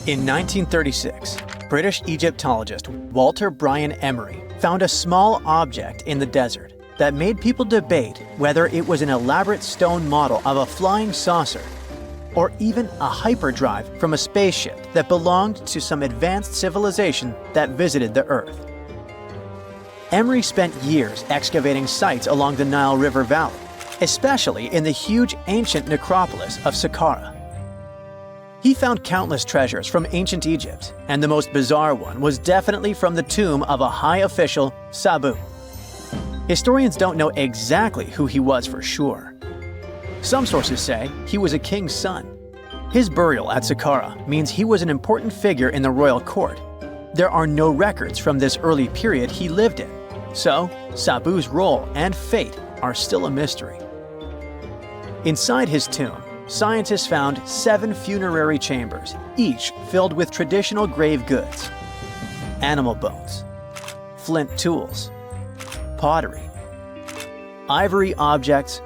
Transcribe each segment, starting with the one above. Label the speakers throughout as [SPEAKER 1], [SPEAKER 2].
[SPEAKER 1] In 1936, British Egyptologist Walter Bryan Emery found a small object in the desert that made people debate whether it was an elaborate stone model of a flying saucer or even a hyperdrive from a spaceship that belonged to some advanced civilization that visited the Earth. Emery spent years excavating sites along the Nile River Valley, especially in the huge ancient necropolis of Saqqara. He found countless treasures from ancient Egypt, and the most bizarre one was definitely from the tomb of a high official, Sabu. Historians don't know exactly who he was for sure. Some sources say he was a king's son. His burial at Saqqara means he was an important figure in the royal court. There are no records from this early period he lived in, so Sabu's role and fate are still a mystery. Inside his tomb, scientists found 7 funerary chambers, each filled with traditional grave goods: animal bones, flint tools, pottery, ivory objects,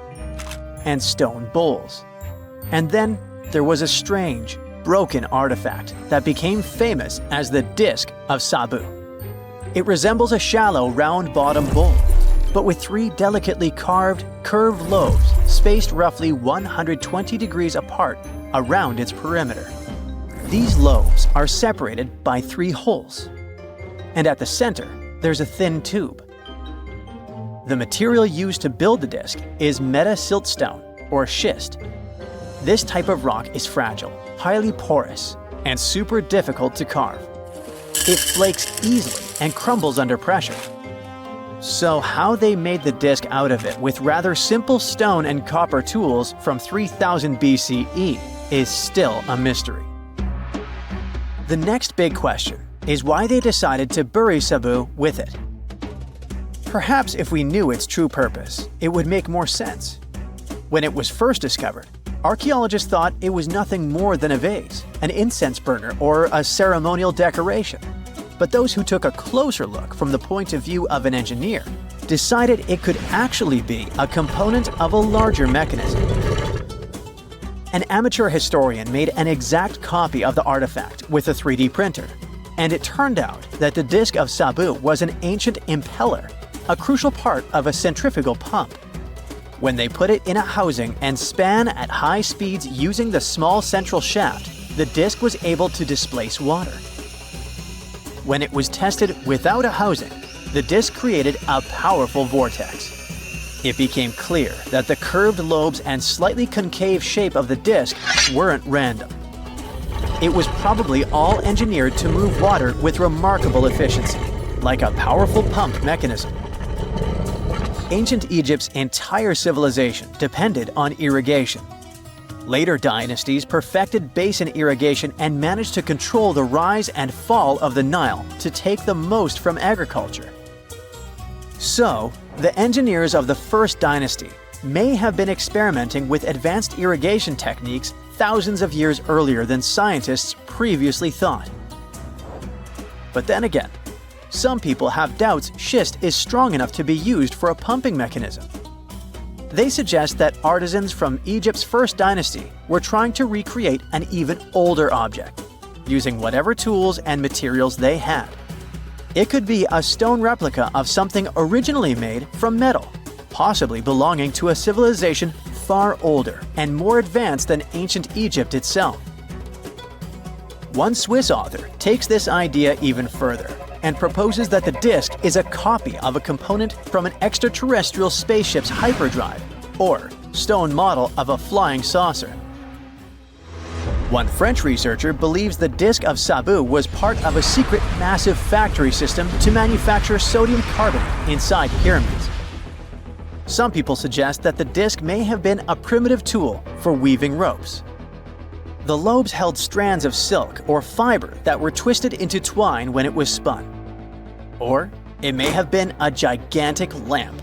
[SPEAKER 1] and stone bowls. And then there was a strange, broken artifact that became famous as the Disc of Sabu. It resembles a shallow, round-bottomed bowl, but with 3 delicately carved, curved lobes spaced roughly 120 degrees apart around its perimeter. These lobes are separated by 3 holes, and at the center, there's a thin tube. The material used to build the disc is meta-siltstone, or schist. This type of rock is fragile, highly porous, and super difficult to carve. It flakes easily and crumbles under pressure. So how they made the disc out of it with rather simple stone and copper tools from 3000 BCE is still a mystery. The next big question is why they decided to bury Sabu with it. Perhaps if we knew its true purpose, it would make more sense. When it was first discovered, archaeologists thought it was nothing more than a vase, an incense burner, or a ceremonial decoration. But those who took a closer look from the point of view of an engineer decided it could actually be a component of a larger mechanism. An amateur historian made an exact copy of the artifact with a 3D printer, and it turned out that the Disc of Sabu was an ancient impeller, a crucial part of a centrifugal pump. When they put it in a housing and span at high speeds using the small central shaft, the disc was able to displace water. When it was tested without a housing, the disc created a powerful vortex. It became clear that the curved lobes and slightly concave shape of the disc weren't random. It was probably all engineered to move water with remarkable efficiency, like a powerful pump mechanism. Ancient Egypt's entire civilization depended on irrigation. Later dynasties perfected basin irrigation and managed to control the rise and fall of the Nile to take the most from agriculture. So, the engineers of the first dynasty may have been experimenting with advanced irrigation techniques thousands of years earlier than scientists previously thought. But then again, some people have doubts schist is strong enough to be used for a pumping mechanism. They suggest that artisans from Egypt's first dynasty were trying to recreate an even older object, using whatever tools and materials they had. It could be a stone replica of something originally made from metal, possibly belonging to a civilization far older and more advanced than ancient Egypt itself. One Swiss author takes this idea even further and proposes that the disc is a copy of a component from an extraterrestrial spaceship's hyperdrive, or stone model of a flying saucer. One French researcher believes the Disc of Sabu was part of a secret massive factory system to manufacture sodium carbonate inside pyramids. Some people suggest that the disc may have been a primitive tool for weaving ropes. The lobes held strands of silk or fiber that were twisted into twine when it was spun. Or it may have been a gigantic lamp.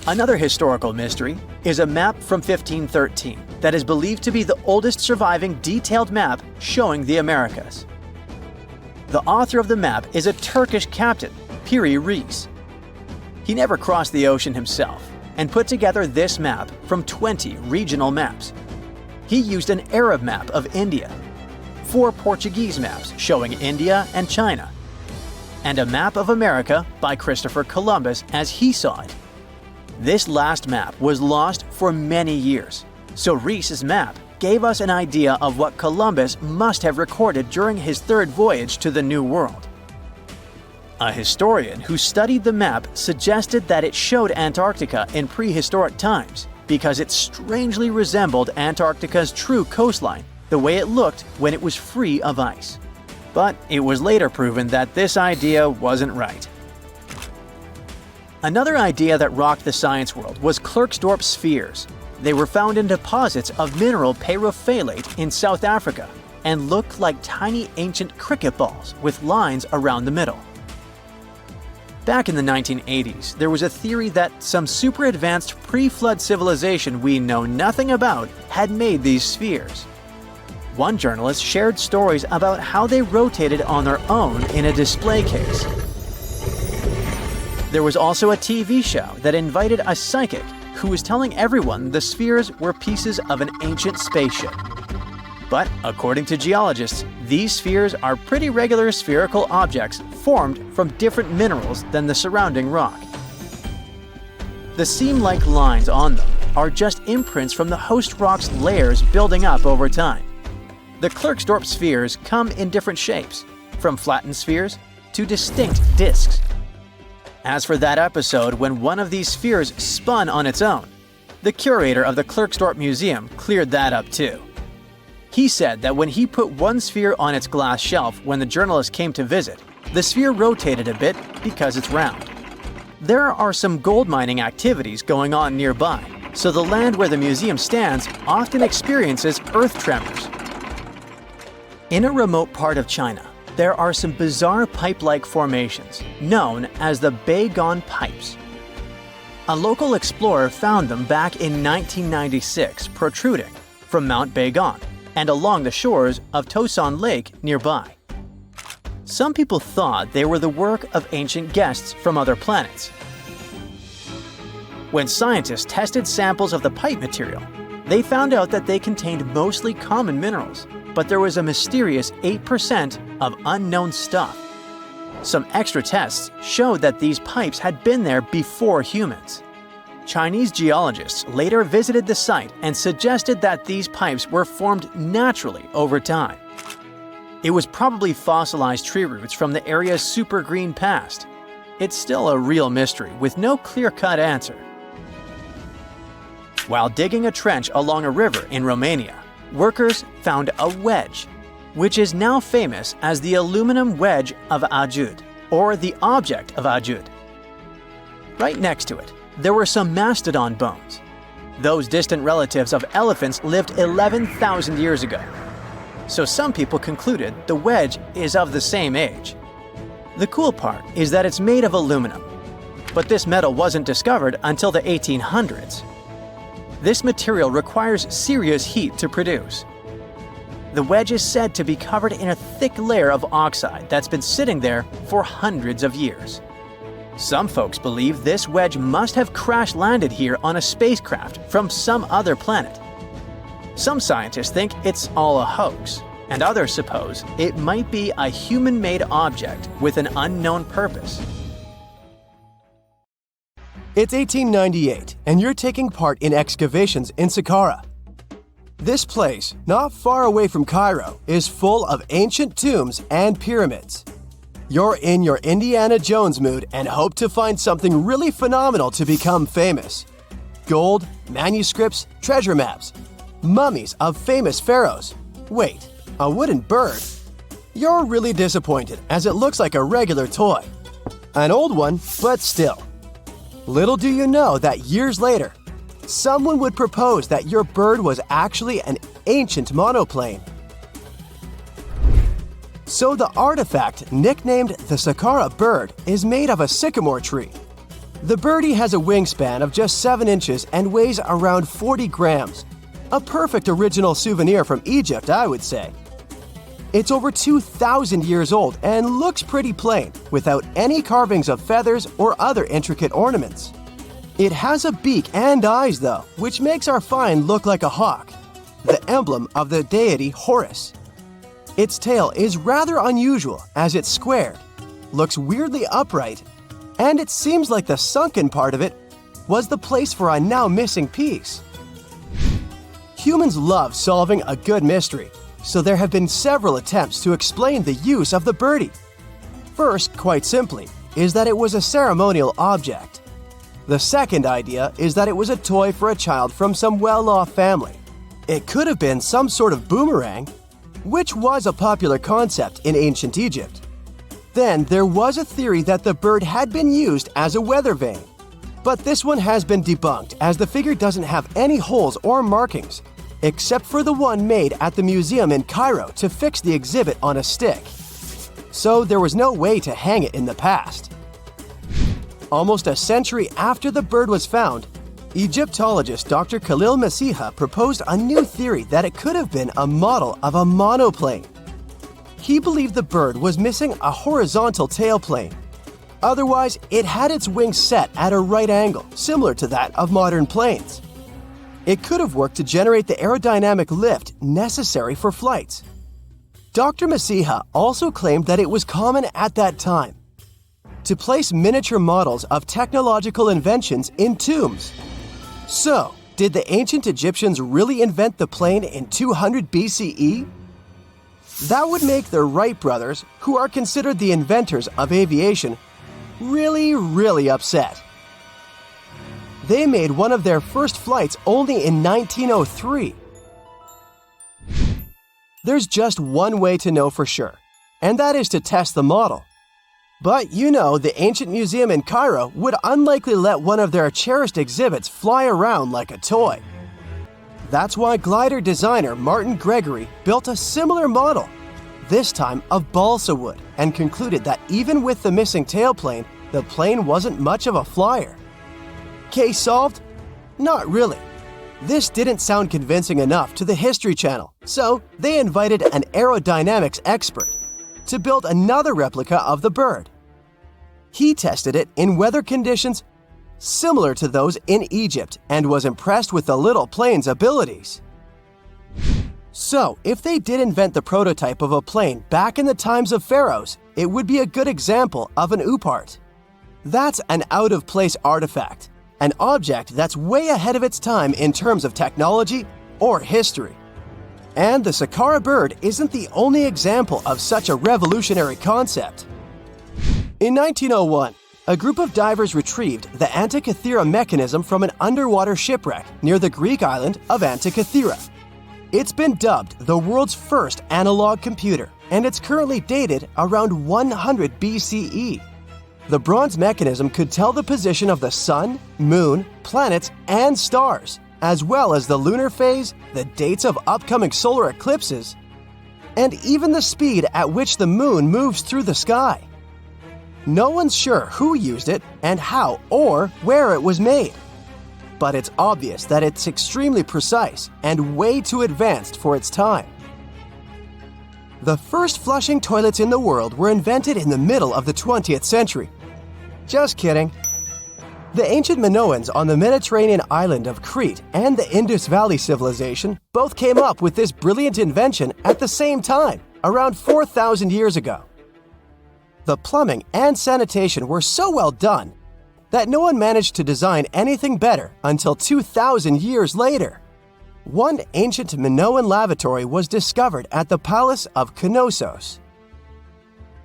[SPEAKER 1] Another historical mystery is a map from 1513 that is believed to be the oldest surviving detailed map showing the Americas. The author of the map is a Turkish captain, Piri Reis. He never crossed the ocean himself and put together this map from 20 regional maps. He used an Arab map of India, 4 Portuguese maps showing India and China, and a map of America by Christopher Columbus as he saw it. This last map was lost for many years, so Reis's map gave us an idea of what Columbus must have recorded during his 3rd voyage to the New World. A historian who studied the map suggested that it showed Antarctica in prehistoric times because it strangely resembled Antarctica's true coastline, the way it looked when it was free of ice. But it was later proven that this idea wasn't right. Another idea that rocked the science world was Clerksdorp spheres. They were found in deposits of mineral pyrophyllite in South Africa and looked like tiny ancient cricket balls with lines around the middle. Back in the 1980s, there was a theory that some super advanced pre-flood civilization we know nothing about had made these spheres. One journalist shared stories about how they rotated on their own in a display case. There was also a TV show that invited a psychic who was telling everyone the spheres were pieces of an ancient spaceship. But according to geologists, these spheres are pretty regular spherical objects formed from different minerals than the surrounding rock. The seam-like lines on them are just imprints from the host rock's layers building up over time. The Clerksdorp spheres come in different shapes, from flattened spheres to distinct discs. As for that episode when one of these spheres spun on its own, the curator of the Clerksdorp Museum cleared that up too. He said that when he put one sphere on its glass shelf when the journalist came to visit, the sphere rotated a bit because it's round. There are some gold mining activities going on nearby, so the land where the museum stands often experiences earth tremors. In a remote part of China, there are some bizarre pipe-like formations known as the Baigong pipes. A local explorer found them back in 1996 protruding from Mount Baigong and along the shores of Tosan Lake nearby. Some people thought they were the work of ancient guests from other planets. When scientists tested samples of the pipe material, they found out that they contained mostly common minerals, but there was a mysterious 8% of unknown stuff. Some extra tests showed that these pipes had been there before humans. Chinese geologists later visited the site and suggested that these pipes were formed naturally over time. It was probably fossilized tree roots from the area's super green past. It's still a real mystery with no clear-cut answer. While digging a trench along a river in Romania, workers found a wedge, which is now famous as the aluminum wedge of Aiud, or the object of Aiud. Right next to it, there were some mastodon bones. Those distant relatives of elephants lived 11,000 years ago. So some people concluded the wedge is of the same age. The cool part is that it's made of aluminum, but this metal wasn't discovered until the 1800s. This material requires serious heat to produce. The wedge is said to be covered in a thick layer of oxide that's been sitting there for hundreds of years. Some folks believe this wedge must have crash-landed here on a spacecraft from some other planet. Some scientists think it's all a hoax, and others suppose it might be a human-made object with an unknown purpose.
[SPEAKER 2] It's 1898, and you're taking part in excavations in Saqqara. This place, not far away from Cairo, is full of ancient tombs and pyramids. You're in your Indiana Jones mood and hope to find something really phenomenal to become famous. Gold, manuscripts, treasure maps, mummies of famous pharaohs. Wait, a wooden bird? You're really disappointed as it looks like a regular toy. An old one, but still. Little do you know that years later, someone would propose that your bird was actually an ancient monoplane. So the artifact, nicknamed the Saqqara bird, is made of a sycamore tree. The birdie has a wingspan of just 7 inches and weighs around 40 grams. A perfect original souvenir from Egypt, I would say. It's over 2,000 years old and looks pretty plain, without any carvings of feathers or other intricate ornaments. It has a beak and eyes though, which makes our find look like a hawk, the emblem of the deity Horus. Its tail is rather unusual as it's squared, looks weirdly upright, and it seems like the sunken part of it was the place for a now missing piece. Humans love solving a good mystery, so there have been several attempts to explain the use of the birdie. First, quite simply, is that it was a ceremonial object. The second idea is that it was a toy for a child from some well-off family. It could have been some sort of boomerang, which was a popular concept in ancient Egypt. Then there was a theory that the bird had been used as a weather vane. But this one has been debunked as the figure doesn't have any holes or markings, except for the one made at the museum in Cairo to fix the exhibit on a stick. So there was no way to hang it in the past. Almost a century after the bird was found, Egyptologist Dr. Khalil Masiha proposed a new theory that it could have been a model of a monoplane. He believed the bird was missing a horizontal tailplane. Otherwise, it had its wings set at a right angle, similar to that of modern planes. It could have worked to generate the aerodynamic lift necessary for flights. Dr. Masiha also claimed that it was common at that time to place miniature models of technological inventions in tombs. So, did the ancient Egyptians really invent the plane in 200 BCE? That would make the Wright brothers, who are considered the inventors of aviation, really upset. They made one of their first flights only in 1903. There's just one way to know for sure, and that is to test the model. But you know, the ancient museum in Cairo would unlikely let one of their cherished exhibits fly around like a toy. That's why glider designer Martin Gregory built a similar model, this time of balsa wood, and concluded that even with the missing tailplane, the plane wasn't much of a flyer. Case solved? Not really. This didn't sound convincing enough to the History Channel, so they invited an aerodynamics expert to build another replica of the bird. He tested it in weather conditions similar to those in Egypt and was impressed with the little plane's abilities. So, if they did invent the prototype of a plane back in the times of pharaohs, it would be a good example of an oupart. That's an out-of-place artifact, an object that's way ahead of its time in terms of technology or history. And the Saqqara bird isn't the only example of such a revolutionary concept. In 1901, a group of divers retrieved the Antikythera mechanism from an underwater shipwreck near the Greek island of Antikythera. It's been dubbed the world's first analog computer, and it's currently dated around 100 BCE. The bronze mechanism could tell the position of the sun, moon, planets, and stars, as well as the lunar phase, the dates of upcoming solar eclipses, and even the speed at which the moon moves through the sky. No one's sure who used it and how or where it was made, but it's obvious that it's extremely precise and way too advanced for its time. The first flushing toilets in the world were invented in the middle of the 20th century. Just kidding. The ancient Minoans on the Mediterranean island of Crete and the Indus Valley civilization both came up with this brilliant invention at the same time, around 4,000 years ago. The plumbing and sanitation were so well done that no one managed to design anything better until 2,000 years later. One ancient Minoan lavatory was discovered at the Palace of Knossos.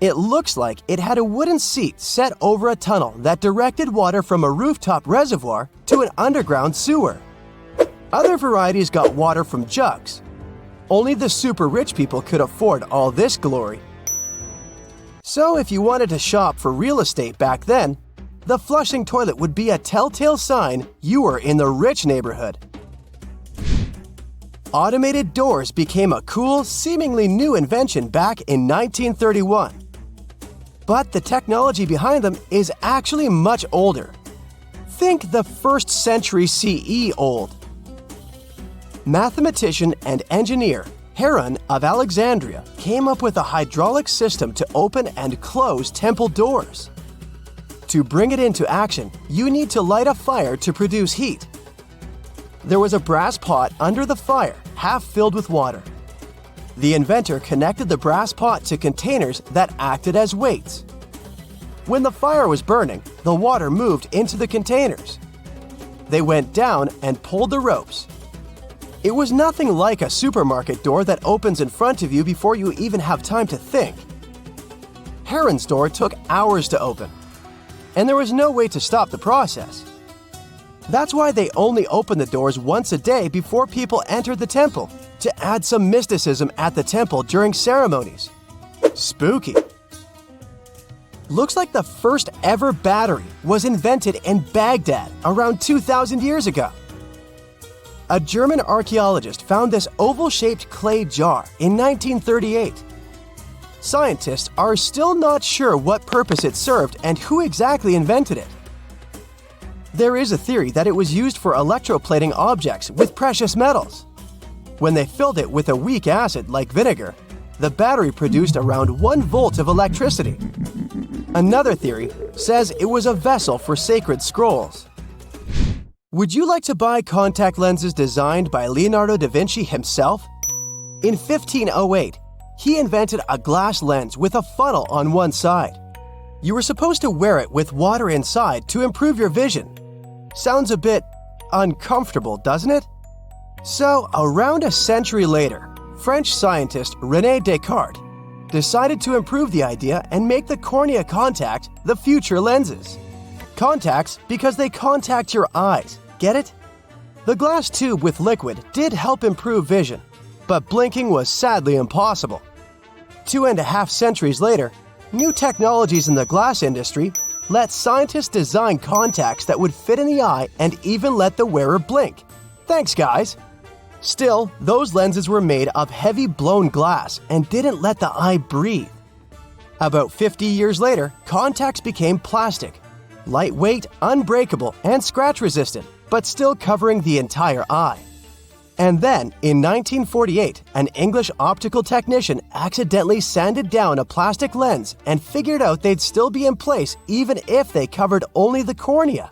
[SPEAKER 2] It looks like it had a wooden seat set over a tunnel that directed water from a rooftop reservoir to an underground sewer. Other varieties got water from jugs. Only the super rich people could afford all this glory. So if you wanted to shop for real estate back then, the flushing toilet would be a telltale sign you were in the rich neighborhood. Automated doors became a cool, seemingly new invention back in 1931. But the technology behind them is actually much older. Think the 1st century CE old. Mathematician and engineer Heron of Alexandria came up with a hydraulic system to open and close temple doors. To bring it into action, you need to light a fire to produce heat. There was a brass pot under the fire, half filled with water. The inventor connected the brass pot to containers that acted as weights. When the fire was burning, the water moved into the containers. They went down and pulled the ropes. It was nothing like a supermarket door that opens in front of you before you even have time to think. Heron's door took hours to open, and there was no way to stop the process. That's why they only opened the doors once a day before people entered the temple, to add some mysticism at the temple during ceremonies. Spooky. Looks like the first ever battery was invented in Baghdad around 2,000 years ago. A German archaeologist found this oval-shaped clay jar in 1938. Scientists are still not sure what purpose it served and who exactly invented it. There is a theory that it was used for electroplating objects with precious metals. When they filled it with a weak acid like vinegar, the battery produced around 1 volt of electricity. Another theory says it was a vessel for sacred scrolls. Would you like to buy contact lenses designed by Leonardo da Vinci himself? In 1508, he invented a glass lens with a funnel on one side. You were supposed to wear it with water inside to improve your vision. Sounds a bit uncomfortable, doesn't it? So, around a century later, French scientist René Descartes decided to improve the idea and make the cornea contact the future lenses. Contacts because they contact your eyes, get it? The glass tube with liquid did help improve vision, but blinking was sadly impossible. 2.5 centuries later, new technologies in the glass industry let scientists design contacts that would fit in the eye and even let the wearer blink. Thanks, guys! Still, those lenses were made of heavy blown glass and didn't let the eye breathe. About 50 years later, contacts became plastic, lightweight, unbreakable, and scratch-resistant, but still covering the entire eye. And then, in 1948, an English optical technician accidentally sanded down a plastic lens and figured out they'd still be in place even if they covered only the cornea.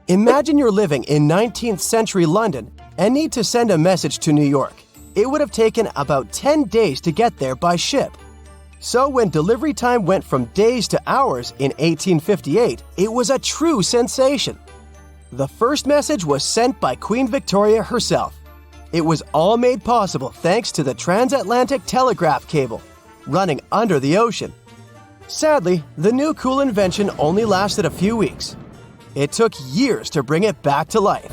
[SPEAKER 2] Imagine you're living in 19th century London and need to send a message to New York. It would have taken about 10 days to get there by ship. So when delivery time went from days to hours in 1858, it was a true sensation. The first message was sent by Queen Victoria herself. It was all made possible thanks to the transatlantic telegraph cable, running under the ocean. Sadly, the new cool invention only lasted a few weeks. It took years to bring it back to life.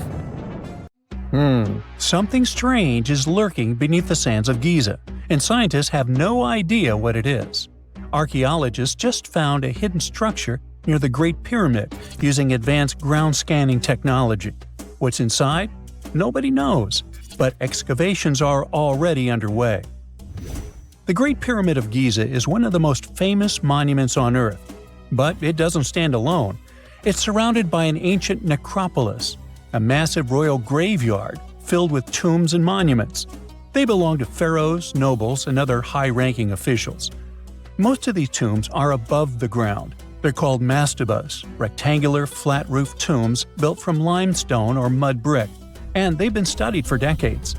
[SPEAKER 3] Something strange is lurking beneath the sands of Giza, and scientists have no idea what it is. Archaeologists just found a hidden structure near the Great Pyramid using advanced ground scanning technology. What's inside? Nobody knows, but excavations are already underway. The Great Pyramid of Giza is one of the most famous monuments on Earth, but it doesn't stand alone. It's surrounded by an ancient necropolis, a massive royal graveyard filled with tombs and monuments. They belong to pharaohs, nobles, and other high-ranking officials. Most of these tombs are above the ground. They're called mastabas, rectangular, flat-roofed tombs built from limestone or mud brick, and they've been studied for decades.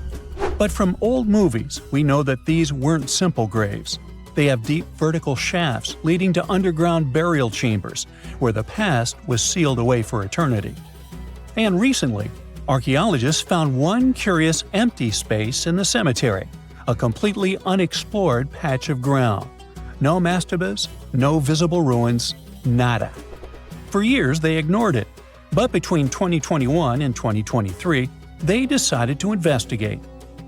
[SPEAKER 3] But from old movies, we know that these weren't simple graves. They have deep vertical shafts leading to underground burial chambers, where the past was sealed away for eternity. And recently, archaeologists found one curious empty space in the cemetery, a completely unexplored patch of ground. No mastabas, no visible ruins, nada. For years they ignored it, but between 2021 and 2023, they decided to investigate.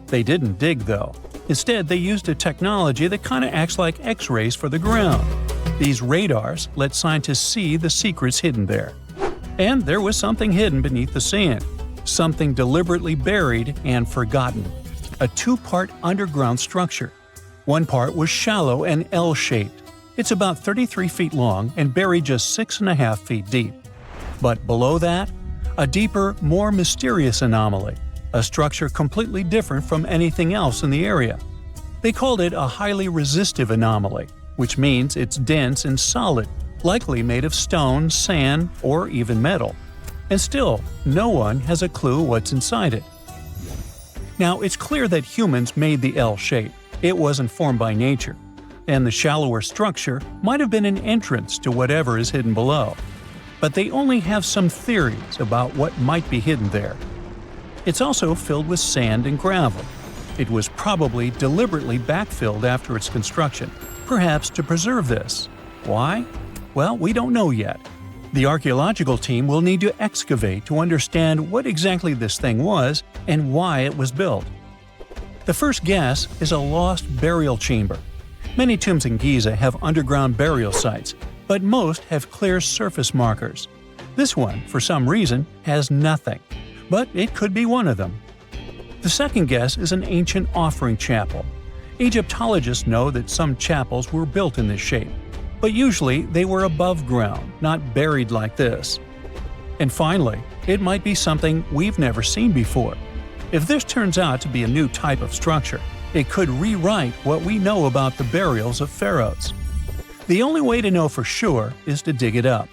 [SPEAKER 3] They didn't dig though. Instead, they used a technology that kind of acts like X-rays for the ground. These radars let scientists see the secrets hidden there. And there was something hidden beneath the sand, something deliberately buried and forgotten. A two-part underground structure. One part was shallow and L-shaped. It's about 33 feet long and buried just 6.5 feet deep. But below that, a deeper, more mysterious anomaly, a structure completely different from anything else in the area. They called it a highly resistive anomaly, which means it's dense and solid, likely made of stone, sand, or even metal. And still, no one has a clue what's inside it. Now, it's clear that humans made the L shape, It wasn't formed by nature, and the shallower structure might have been an entrance to whatever is hidden below. But they only have some theories about what might be hidden there. It's also filled with sand and gravel. It was probably deliberately backfilled after its construction, perhaps to preserve this. Why? Well, we don't know yet. The archaeological team will need to excavate to understand what exactly this thing was and why it was built. The first guess is a lost burial chamber. Many tombs in Giza have underground burial sites, but most have clear surface markers. This one, for some reason, has nothing, but it could be one of them. The second guess is an ancient offering chapel. Egyptologists know that some chapels were built in this shape, but usually they were above ground, not buried like this. And finally, it might be something we've never seen before. If this turns out to be a new type of structure, it could rewrite what we know about the burials of pharaohs. The only way to know for sure is to dig it up,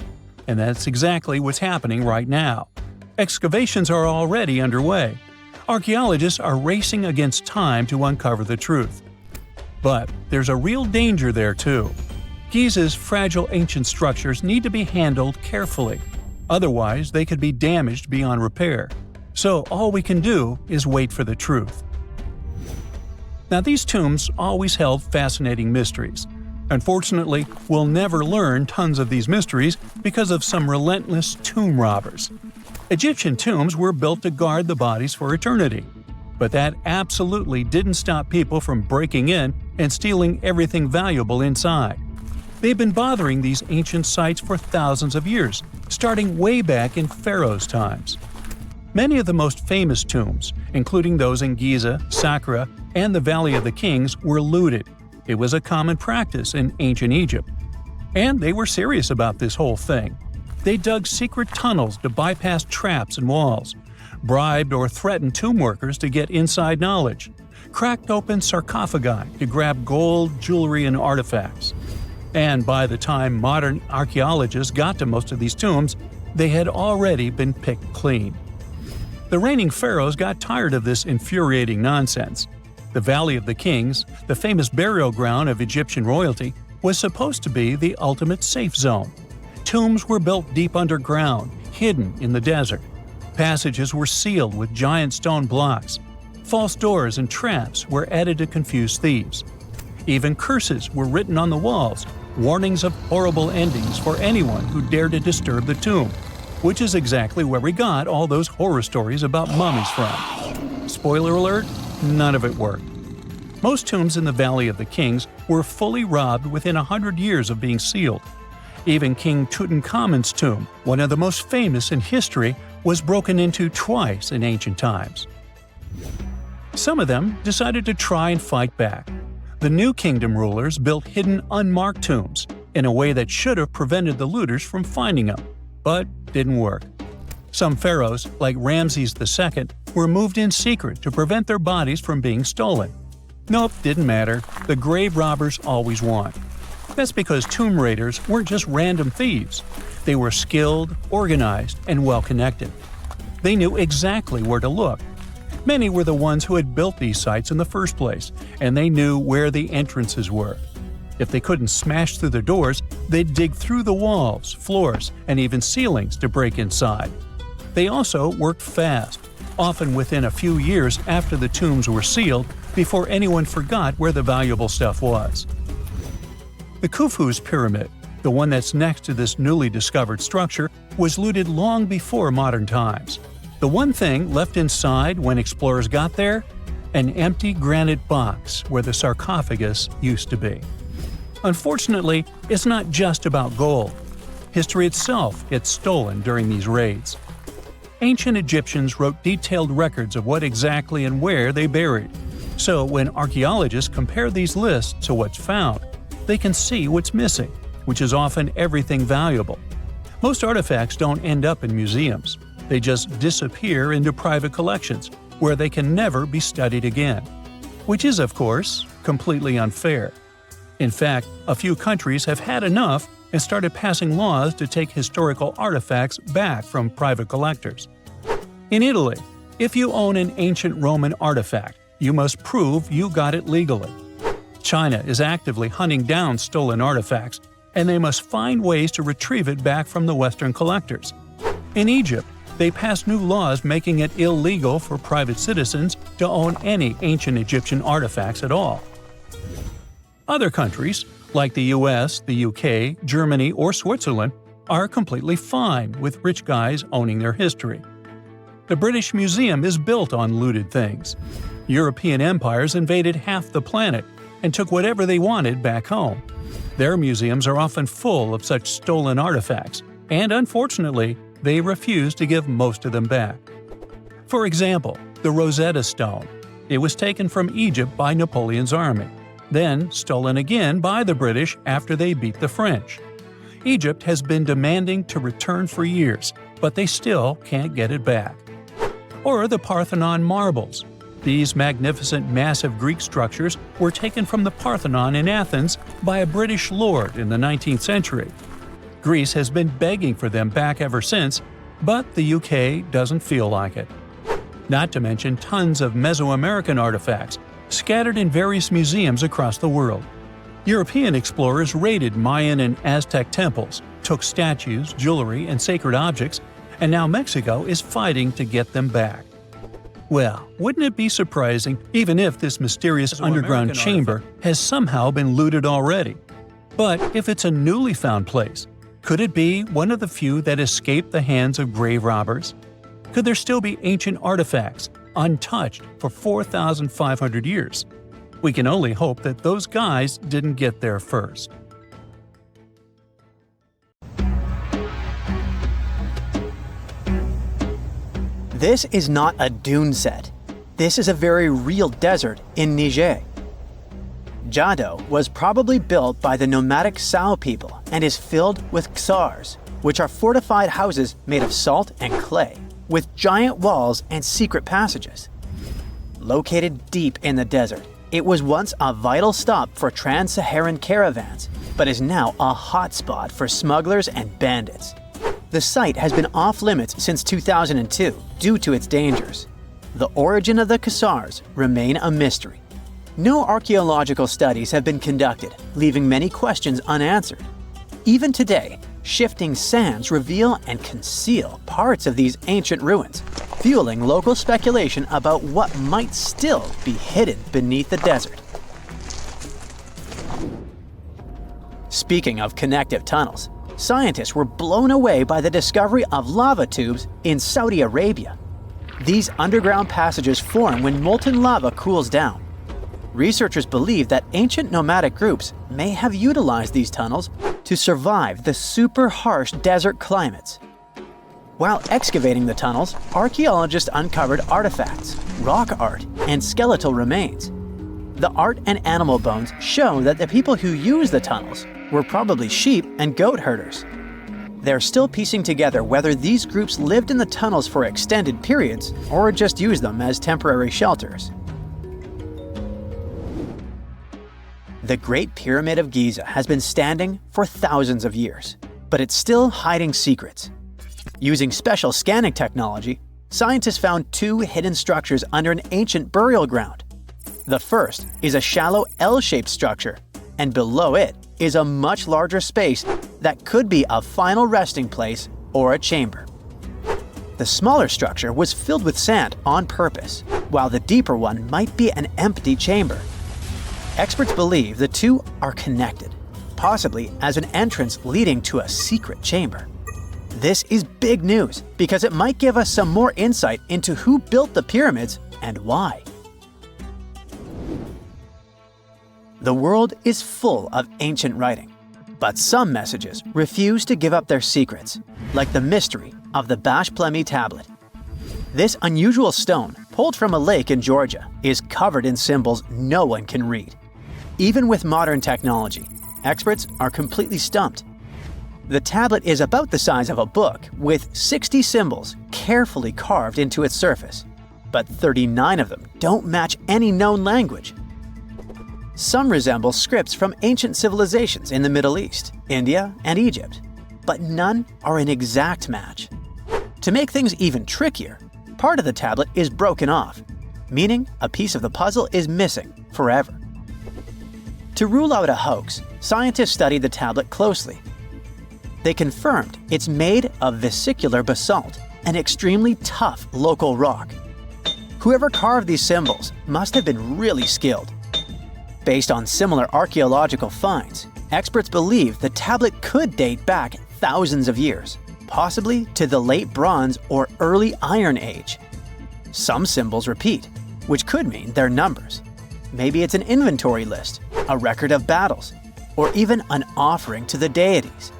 [SPEAKER 3] and that's exactly what's happening right now. Excavations are already underway. Archaeologists are racing against time to uncover the truth. But there's a real danger there too. Giza's fragile ancient structures need to be handled carefully. Otherwise, they could be damaged beyond repair. So all we can do is wait for the truth. Now, these tombs always held fascinating mysteries. Unfortunately, we'll never learn tons of these mysteries because of some relentless tomb robbers. Egyptian tombs were built to guard the bodies for eternity. But that absolutely didn't stop people from breaking in and stealing everything valuable inside. They've been bothering these ancient sites for thousands of years, starting way back in Pharaoh's times. Many of the most famous tombs, including those in Giza, Saqqara, and the Valley of the Kings, were looted. It was a common practice in ancient Egypt. And they were serious about this whole thing. They dug secret tunnels to bypass traps and walls, bribed or threatened tomb workers to get inside knowledge, cracked open sarcophagi to grab gold, jewelry, and artifacts. And by the time modern archaeologists got to most of these tombs, they had already been picked clean. The reigning pharaohs got tired of this infuriating nonsense. The Valley of the Kings, the famous burial ground of Egyptian royalty, was supposed to be the ultimate safe zone. Tombs were built deep underground, hidden in the desert. Passages were sealed with giant stone blocks. False doors and traps were added to confuse thieves. Even curses were written on the walls, warnings of horrible endings for anyone who dared to disturb the tomb, which is exactly where we got all those horror stories about mummies from. Spoiler alert, none of it worked. Most tombs in the Valley of the Kings were fully robbed within 100 years of being sealed. Even King Tutankhamun's tomb, one of the most famous in history, was broken into twice in ancient times. Some of them decided to try and fight back. The New Kingdom rulers built hidden unmarked tombs in a way that should have prevented the looters from finding them, but didn't work. Some pharaohs, like Ramses II, were moved in secret to prevent their bodies from being stolen. Nope, didn't matter. The grave robbers always won. That's because tomb raiders weren't just random thieves. They were skilled, organized, and well-connected. They knew exactly where to look. Many were the ones who had built these sites in the first place, and they knew where the entrances were. If they couldn't smash through the doors, they'd dig through the walls, floors, and even ceilings to break inside. They also worked fast, often within a few years after the tombs were sealed, before anyone forgot where the valuable stuff was. The Khufu's pyramid, the one that's next to this newly discovered structure, was looted long before modern times. The one thing left inside when explorers got there? An empty granite box where the sarcophagus used to be. Unfortunately, it's not just about gold. History itself gets stolen during these raids. Ancient Egyptians wrote detailed records of what exactly and where they buried. So when archaeologists compare these lists to what's found, they can see what's missing, which is often everything valuable. Most artifacts don't end up in museums. They just disappear into private collections, where they can never be studied again. Which is, of course, completely unfair. In fact, a few countries have had enough and started passing laws to take historical artifacts back from private collectors. In Italy, if you own an ancient Roman artifact, you must prove you got it legally. China is actively hunting down stolen artifacts, and they must find ways to retrieve it back from the Western collectors. In Egypt, they passed new laws making it illegal for private citizens to own any ancient Egyptian artifacts at all. Other countries, like the US, the UK, Germany, or Switzerland, are completely fine with rich guys owning their history. The British Museum is built on looted things. European empires invaded half the planet and took whatever they wanted back home. Their museums are often full of such stolen artifacts, and unfortunately, they refuse to give most of them back. For example, the Rosetta Stone. It was taken from Egypt by Napoleon's army, then stolen again by the British after they beat the French. Egypt has been demanding to return for years, but they still can't get it back. Or the Parthenon marbles. These magnificent massive Greek structures were taken from the Parthenon in Athens by a British lord in the 19th century. Greece has been begging for them back ever since, but the UK doesn't feel like it. Not to mention tons of Mesoamerican artifacts, scattered in various museums across the world. European explorers raided Mayan and Aztec temples, took statues, jewelry, and sacred objects, and now Mexico is fighting to get them back. Well, wouldn't it be surprising even if this mysterious underground chamber has somehow been looted already? But if it's a newly found place, could it be one of the few that escaped the hands of grave robbers? Could there still be ancient artifacts, untouched for 4,500 years? We can only hope that those guys didn't get there first.
[SPEAKER 1] This is not a dune set. This is a very real desert in Niger. Jado was probably built by the nomadic Sao people and is filled with ksars, which are fortified houses made of salt and clay, with giant walls and secret passages. Located deep in the desert, it was once a vital stop for trans-Saharan caravans, but is now a hotspot for smugglers and bandits. The site has been off-limits since 2002 due to its dangers. The origin of the ksars remain a mystery. No archaeological studies have been conducted, leaving many questions unanswered. Even today, shifting sands reveal and conceal parts of these ancient ruins, fueling local speculation about what might still be hidden beneath the desert. Speaking of connective tunnels, scientists were blown away by the discovery of lava tubes in Saudi Arabia. These underground passages form when molten lava cools down. Researchers believe that ancient nomadic groups may have utilized these tunnels to survive the super harsh desert climates. While excavating the tunnels, archaeologists uncovered artifacts, rock art, and skeletal remains. The art and animal bones show that the people who used the tunnels were probably sheep and goat herders. They're still piecing together whether these groups lived in the tunnels for extended periods or just used them as temporary shelters. The Great Pyramid of Giza has been standing for thousands of years, but it's still hiding secrets. Using special scanning technology, scientists found two hidden structures under an ancient burial ground. The first is a shallow L-shaped structure, and below it is a much larger space that could be a final resting place or a chamber. The smaller structure was filled with sand on purpose, while the deeper one might be an empty chamber. Experts believe the two are connected, possibly as an entrance leading to a secret chamber. This is big news because it might give us some more insight into who built the pyramids and why. The world is full of ancient writing, but some messages refuse to give up their secrets, like the mystery of the Bash Plemy tablet. This unusual stone, pulled from a lake in Georgia, is covered in symbols no one can read. Even with modern technology, experts are completely stumped. The tablet is about the size of a book, with 60 symbols carefully carved into its surface, but 39 of them don't match any known language. Some resemble scripts from ancient civilizations in the Middle East, India, and Egypt, but none are an exact match. To make things even trickier, part of the tablet is broken off, meaning a piece of the puzzle is missing forever. To rule out a hoax, scientists studied the tablet closely. They confirmed it's made of vesicular basalt, an extremely tough local rock. Whoever carved these symbols must have been really skilled. Based on similar archaeological finds, experts believe the tablet could date back thousands of years, possibly to the late Bronze or early Iron Age. Some symbols repeat, which could mean they're numbers. Maybe it's an inventory list, a record of battles, or even an offering to the deities.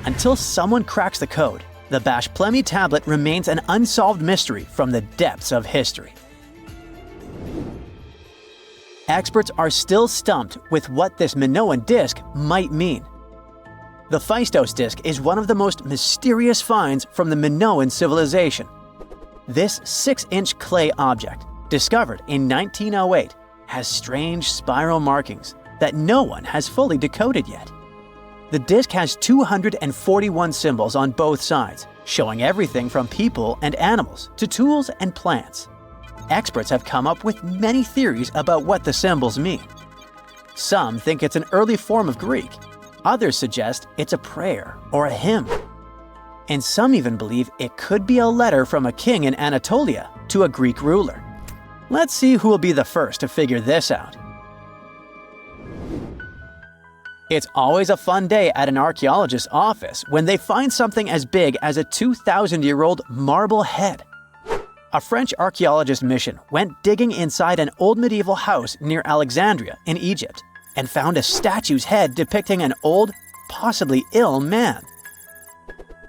[SPEAKER 1] Until someone cracks the code, the Bash Plemy tablet remains an unsolved mystery from the depths of history. Experts are still stumped with what this Minoan disc might mean. The Phaistos disc is one of the most mysterious finds from the Minoan civilization. This 6-inch clay object, discovered in 1908, has strange spiral markings that no one has fully decoded yet. The disc has 241 symbols on both sides, showing everything from people and animals to tools and plants. Experts have come up with many theories about what the symbols mean. Some think it's an early form of Greek. Others suggest it's a prayer or a hymn. And some even believe it could be a letter from a king in Anatolia to a Greek ruler. Let's see who will be the first to figure this out. It's always a fun day at an archaeologist's office when they find something as big as a 2,000-year-old marble head. A French archaeologist mission went digging inside an old medieval house near Alexandria in Egypt and found a statue's head depicting an old, possibly ill man.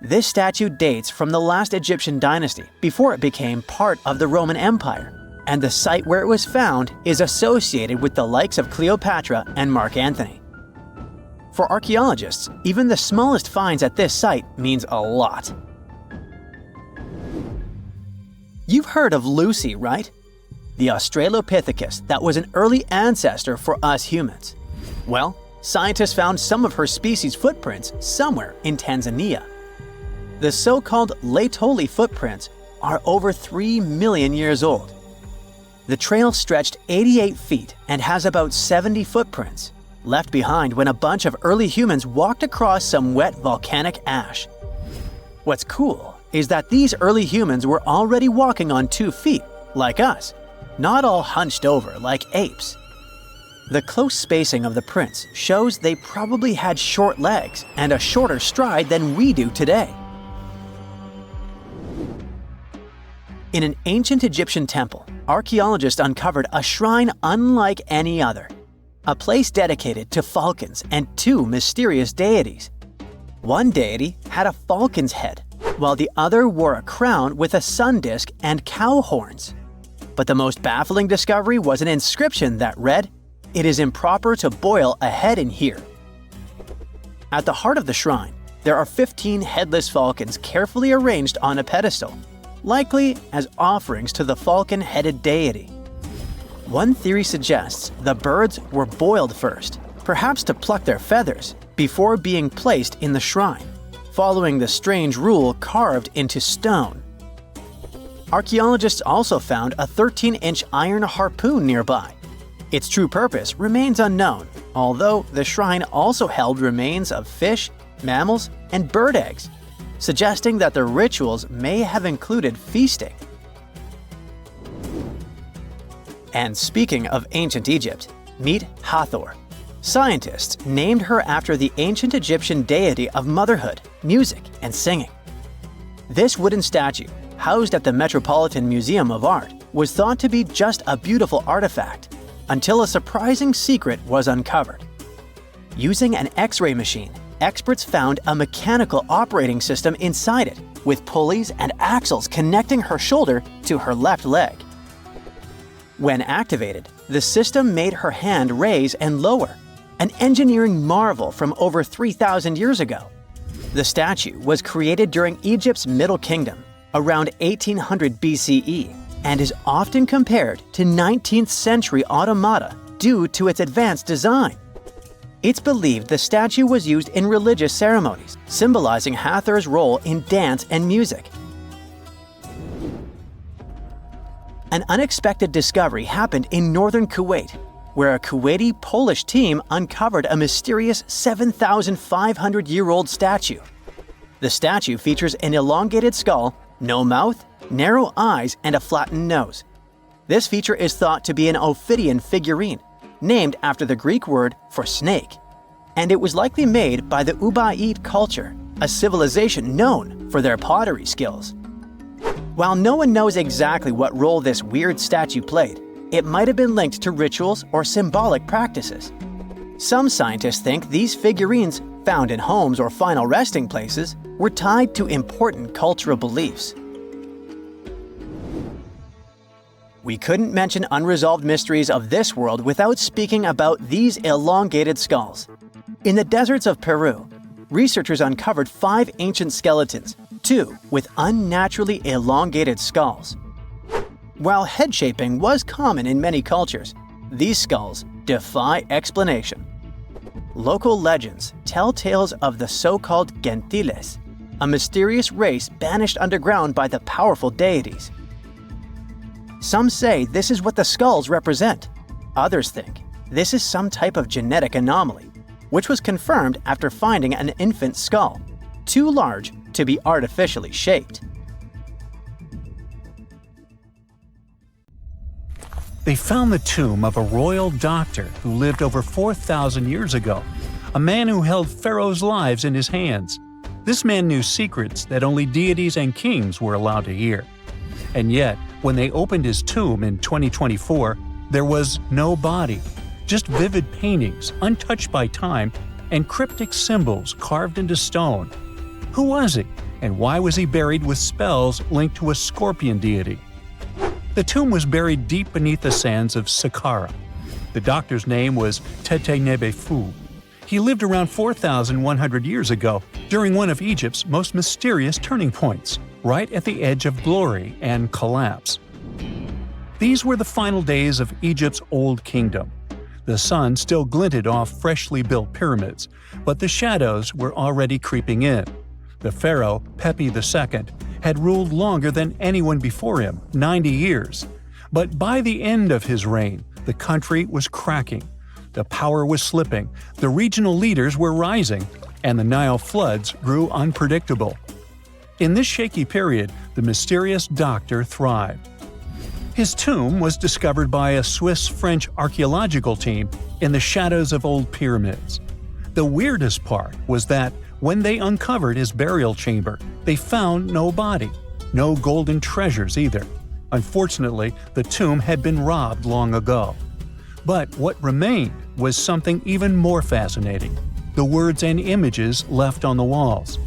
[SPEAKER 1] This statue dates from the last Egyptian dynasty before it became part of the Roman Empire, and the site where it was found is associated with the likes of Cleopatra and Mark Antony. For archaeologists, even the smallest finds at this site means a lot. You've heard of Lucy, right? The Australopithecus that was an early ancestor for us humans. Well, scientists found some of her species' footprints somewhere in Tanzania. The so-called Laetoli footprints are over 3 million years old. The trail stretched 88 feet and has about 70 footprints, left behind when a bunch of early humans walked across some wet volcanic ash. What's cool is that these early humans were already walking on 2 feet, like us, not all hunched over like apes. The close spacing of the prints shows they probably had short legs and a shorter stride than we do today. In an ancient Egyptian temple, archaeologists uncovered a shrine unlike any other, a place dedicated to falcons and 2 mysterious deities. One deity had a falcon's head, while the other wore a crown with a sun disk and cow horns. But the most baffling discovery was an inscription that read, "It is improper to boil a head in here." At the heart of the shrine, there are 15 headless falcons carefully arranged on a pedestal, likely as offerings to the falcon-headed deity. One theory suggests the birds were boiled first, perhaps to pluck their feathers, before being placed in the shrine, following the strange rule carved into stone. Archaeologists also found a 13-inch iron harpoon nearby. Its true purpose remains unknown, although the shrine also held remains of fish, mammals, and bird eggs, suggesting that the rituals may have included feasting. And speaking of ancient Egypt, meet Hathor. Scientists named her after the ancient Egyptian deity of motherhood, music, and singing. This wooden statue, housed at the Metropolitan Museum of Art, was thought to be just a beautiful artifact, until a surprising secret was uncovered. Using an X-ray machine, experts found a mechanical operating system inside it, with pulleys and axles connecting her shoulder to her left leg. When activated, the system made her hand raise and lower, an engineering marvel from over 3,000 years ago. The statue was created during Egypt's Middle Kingdom, around 1800 BCE, and is often compared to 19th century automata due to its advanced design. It's believed the statue was used in religious ceremonies, symbolizing Hathor's role in dance and music. An unexpected discovery happened in northern Kuwait. where a Kuwaiti-Polish team uncovered a mysterious 7,500-year-old statue. The statue features an elongated skull, no mouth, narrow eyes, and a flattened nose. This feature is thought to be an Ophidian figurine, named after the Greek word for snake, and it was likely made by the Ubaid culture, a civilization known for their pottery skills. While no one knows exactly what role this weird statue played, it might have been linked to rituals or symbolic practices. Some scientists think these figurines, found in homes or final resting places, were tied to important cultural beliefs. We couldn't mention unresolved mysteries of this world without speaking about these elongated skulls. In the deserts of Peru, researchers uncovered 5 ancient skeletons, 2 with unnaturally elongated skulls. While head shaping was common in many cultures, these skulls defy explanation. Local legends tell tales of the so-called gentiles, a mysterious race banished underground by the powerful deities. Some say this is what the skulls represent. Others think this is some type of genetic anomaly, which was confirmed after finding an infant skull, too large to be artificially shaped.
[SPEAKER 3] They found the tomb of a royal doctor who lived over 4,000 years ago, a man who held pharaohs' lives in his hands. This man knew secrets that only deities and kings were allowed to hear. And yet, when they opened his tomb in 2024, there was no body, just vivid paintings, untouched by time, and cryptic symbols carved into stone. Who was he, and why was he buried with spells linked to a scorpion deity? The tomb was buried deep beneath the sands of Saqqara. The doctor's name was Nebu. He lived around 4,100 years ago, during one of Egypt's most mysterious turning points, right at the edge of glory and collapse. These were the final days of Egypt's Old Kingdom. The sun still glinted off freshly built pyramids, but the shadows were already creeping in. The pharaoh, Pepi II, had ruled longer than anyone before him, 90 years. But by the end of his reign, the country was cracking. The power was slipping, the regional leaders were rising, and the Nile floods grew unpredictable. In this shaky period, the mysterious doctor thrived. His tomb was discovered by a Swiss-French archaeological team in the shadows of old pyramids. The weirdest part was that when they uncovered his burial chamber, they found no body, no golden treasures either. Unfortunately, the tomb had been robbed long ago. But what remained was something even more fascinating: the words and images left on the walls.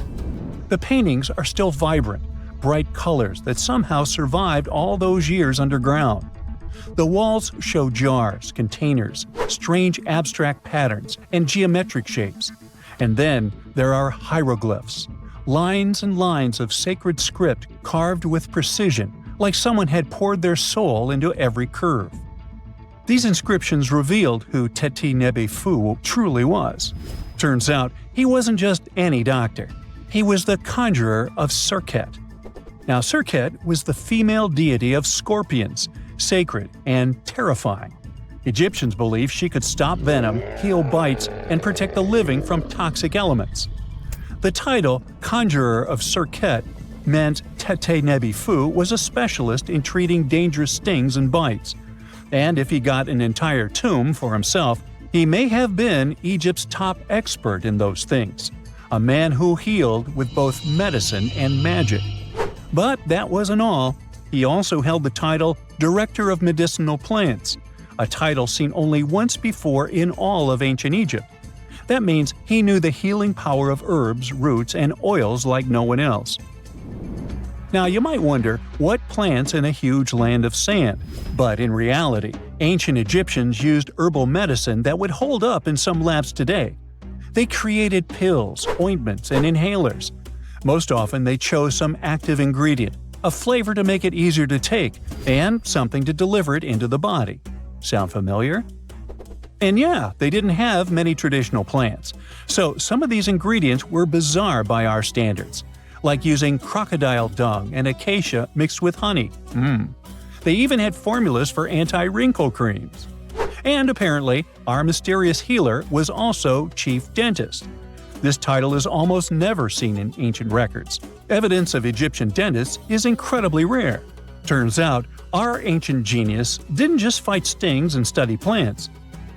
[SPEAKER 3] The paintings are still vibrant, bright colors that somehow survived all those years underground. The walls show jars, containers, strange abstract patterns, and geometric shapes. And then there are hieroglyphs, lines and lines of sacred script carved with precision, like someone had poured their soul into every curve. These inscriptions revealed who Teti Nebu truly was. Turns out, he wasn't just any doctor. He was the conjurer of Serket. Now, Serket was the female deity of scorpions, sacred and terrifying. Egyptians believed she could stop venom, heal bites, and protect the living from toxic elements. The title, Conjurer of Serket, meant Teti Nebu was a specialist in treating dangerous stings and bites. And if he got an entire tomb for himself, he may have been Egypt's top expert in those things, a man who healed with both medicine and magic. But that wasn't all. He also held the title Director of Medicinal Plants, a title seen only once before in all of ancient Egypt. That means he knew the healing power of herbs, roots, and oils like no one else. Now, you might wonder, what plants in a huge land of sand? But in reality, ancient Egyptians used herbal medicine that would hold up in some labs today. They created pills, ointments, and inhalers. Most often, they chose some active ingredient, a flavor to make it easier to take, and something to deliver it into the body. Sound familiar? And yeah, they didn't have many traditional plants, so some of these ingredients were bizarre by our standards, like using crocodile dung and acacia mixed with honey. They even had formulas for anti-wrinkle creams. And apparently, our mysterious healer was also chief dentist. This title is almost never seen in ancient records. Evidence of Egyptian dentists is incredibly rare. Turns out, our ancient genius didn't just fight stings and study plants.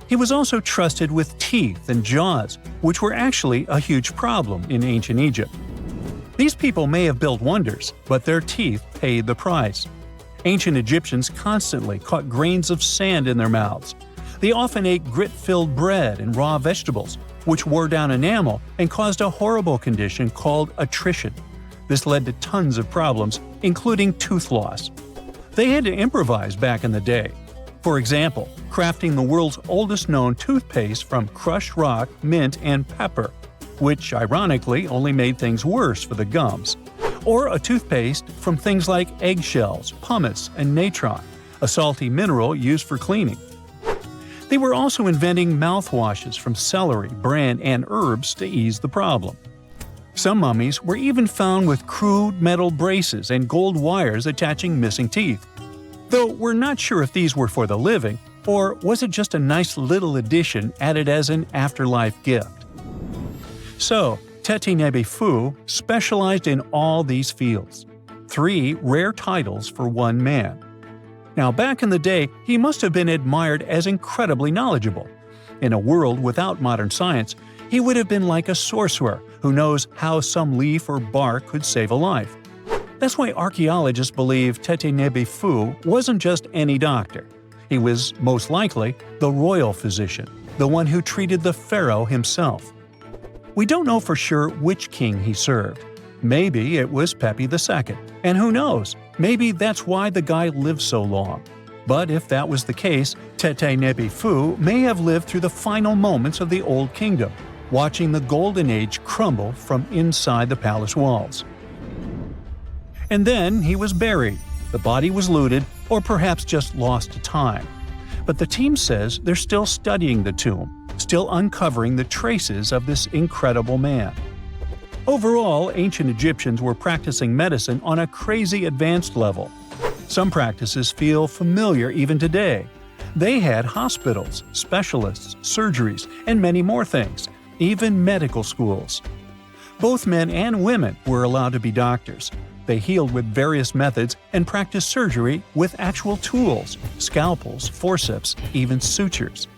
[SPEAKER 3] He was also trusted with teeth and jaws, which were actually a huge problem in ancient Egypt. These people may have built wonders, but their teeth paid the price. Ancient Egyptians constantly caught grains of sand in their mouths. They often ate grit-filled bread and raw vegetables, which wore down enamel and caused a horrible condition called attrition. This led to tons of problems, including tooth loss. They had to improvise back in the day. For example, crafting the world's oldest known toothpaste from crushed rock, mint, and pepper, which ironically only made things worse for the gums. Or a toothpaste from things like eggshells, pumice, and natron, a salty mineral used for cleaning. They were also inventing mouthwashes from celery, bran, and herbs to ease the problem. Some mummies were even found with crude metal braces and gold wires attaching missing teeth. Though we're not sure if these were for the living, or was it just a nice little addition added as an afterlife gift. So, Teti Nebu specialized in all these fields. 3 rare titles for one man. Now, back in the day, he must have been admired as incredibly knowledgeable. In a world without modern science, he would have been like a sorcerer who knows how some leaf or bark could save a life. That's why archaeologists believe Teti Nebu wasn't just any doctor. He was, most likely, the royal physician, the one who treated the pharaoh himself. We don't know for sure which king he served. Maybe it was Pepi II, and who knows, maybe that's why the guy lived so long. But if that was the case, Teti Nebu may have lived through the final moments of the Old Kingdom, watching the Golden Age crumble from inside the palace walls. And then he was buried. The body was looted, or perhaps just lost to time. But the team says they're still studying the tomb, still uncovering the traces of this incredible man. Overall, ancient Egyptians were practicing medicine on a crazy advanced level. Some practices feel familiar even today. They had hospitals, specialists, surgeries, and many more things, even medical schools. Both men and women were allowed to be doctors. They healed with various methods and practiced surgery with actual tools, scalpels, forceps, even sutures.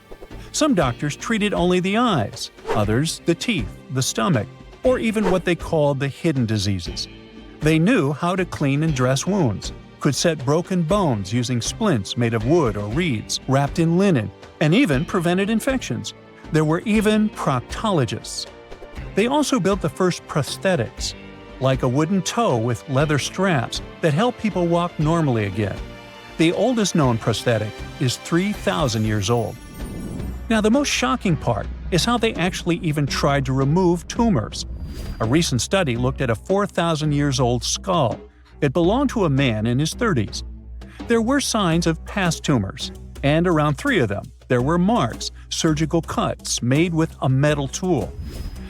[SPEAKER 3] Some doctors treated only the eyes, others the teeth, the stomach, or even what they called the hidden diseases. They knew how to clean and dress wounds, could set broken bones using splints made of wood or reeds wrapped in linen, and even prevented infections. There were even proctologists. They also built the first prosthetics, like a wooden toe with leather straps that help people walk normally again. The oldest known prosthetic is 3,000 years old. Now, the most shocking part is how they actually even tried to remove tumors. A recent study looked at a 4,000 years old skull. It belonged to a man in his 30s. There were signs of past tumors, and around 3 of them, there were marks, surgical cuts made with a metal tool.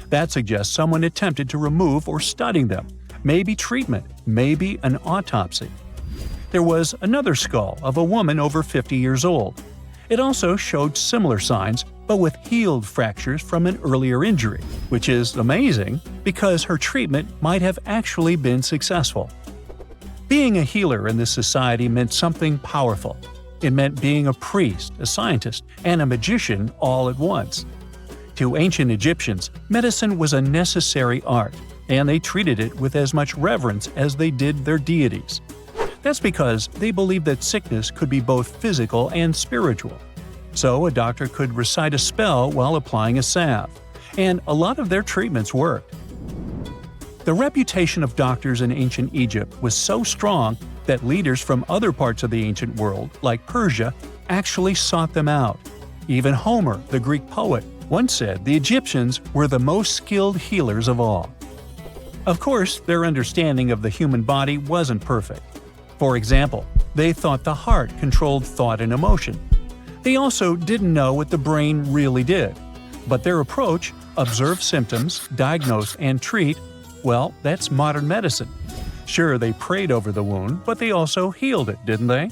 [SPEAKER 3] That suggests someone attempted to remove or study them, maybe treatment, maybe an autopsy. There was another skull of a woman over 50 years old. It also showed similar signs, but with healed fractures from an earlier injury, which is amazing because her treatment might have actually been successful. Being a healer in this society meant something powerful. It meant being a priest, a scientist, and a magician all at once. To ancient Egyptians, medicine was a necessary art, and they treated it with as much reverence as they did their deities. That's because they believed that sickness could be both physical and spiritual. So a doctor could recite a spell while applying a salve, and a lot of their treatments worked. The reputation of doctors in ancient Egypt was so strong that leaders from other parts of the ancient world, like Persia, actually sought them out. Even Homer, the Greek poet, once said the Egyptians were the most skilled healers of all. Of course, their understanding of the human body wasn't perfect. For example, they thought the heart controlled thought and emotion. They also didn't know what the brain really did. But their approach, observe symptoms, diagnose, and treat, well, that's modern medicine. Sure, they prayed over the wound, but they also healed it, didn't they?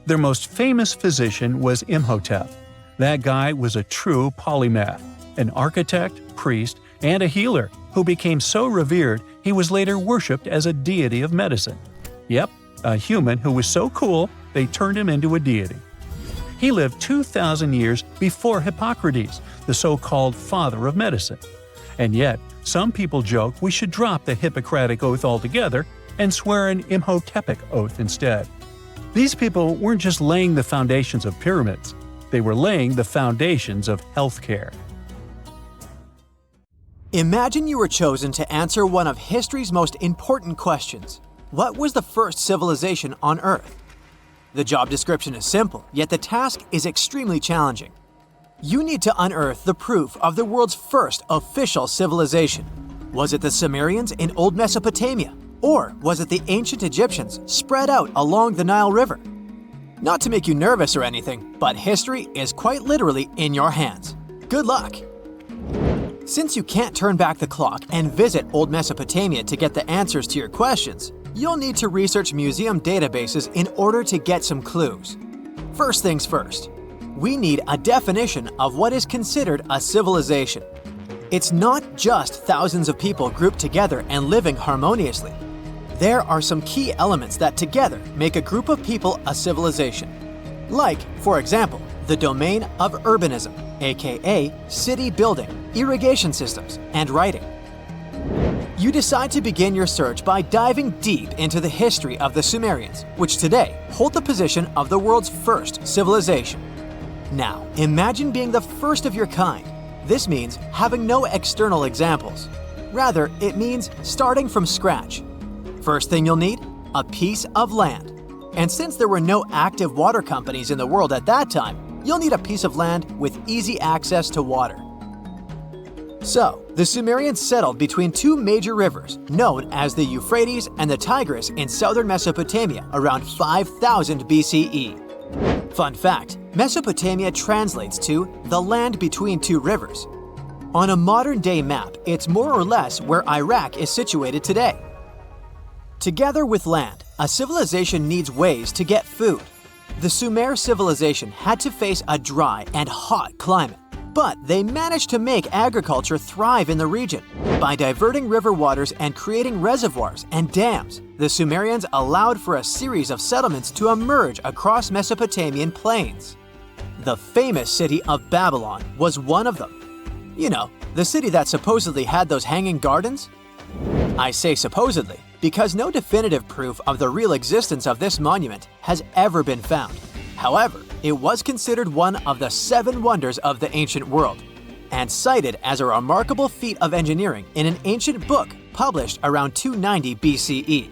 [SPEAKER 3] Their most famous physician was Imhotep, That guy was a true polymath, an architect, priest, and a healer who became so revered he was later worshipped as a deity of medicine. Yep, a human who was so cool they turned him into a deity. He lived 2,000 years before Hippocrates, the so-called father of medicine. And yet, some people joke we should drop the Hippocratic Oath altogether and swear an Imhotepic Oath instead. These people weren't just laying the foundations of pyramids, they were laying the foundations of healthcare.
[SPEAKER 1] Imagine you were chosen to answer one of history's most important questions. What was the first civilization on Earth? The job description is simple, yet the task is extremely challenging. You need to unearth the proof of the world's first official civilization. Was it the Sumerians in Old Mesopotamia? Or was it the ancient Egyptians spread out along the Nile River? Not to make you nervous or anything, but history is quite literally in your hands. Good luck! Since you can't turn back the clock and visit Old Mesopotamia to get the answers to your questions, you'll need to research museum databases in order to get some clues. First things first, we need a definition of what is considered a civilization. It's not just thousands of people grouped together and living harmoniously. There are some key elements that together make a group of people a civilization. Like, for example, the domain of urbanism, aka city building, irrigation systems, and writing. You decide to begin your search by diving deep into the history of the Sumerians, which today hold the position of the world's first civilization. Now, imagine being the first of your kind. This means having no external examples. Rather, it means starting from scratch. First thing you'll need? A piece of land. And since there were no active water companies in the world at that time, you'll need a piece of land with easy access to water. So, the Sumerians settled between two major rivers known as the Euphrates and the Tigris in southern Mesopotamia around 5000 BCE. Fun fact, Mesopotamia translates to the land between two rivers. On a modern-day map, it's more or less where Iraq is situated today. Together with land, a civilization needs ways to get food. The Sumer civilization had to face a dry and hot climate, but they managed to make agriculture thrive in the region. By diverting river waters and creating reservoirs and dams, the Sumerians allowed for a series of settlements to emerge across Mesopotamian plains. The famous city of Babylon was one of them. You know, the city that supposedly had those hanging gardens? I say supposedly because no definitive proof of the real existence of this monument has ever been found. However, it was considered one of the 7 wonders of the ancient world, and cited as a remarkable feat of engineering in an ancient book published around 290 BCE.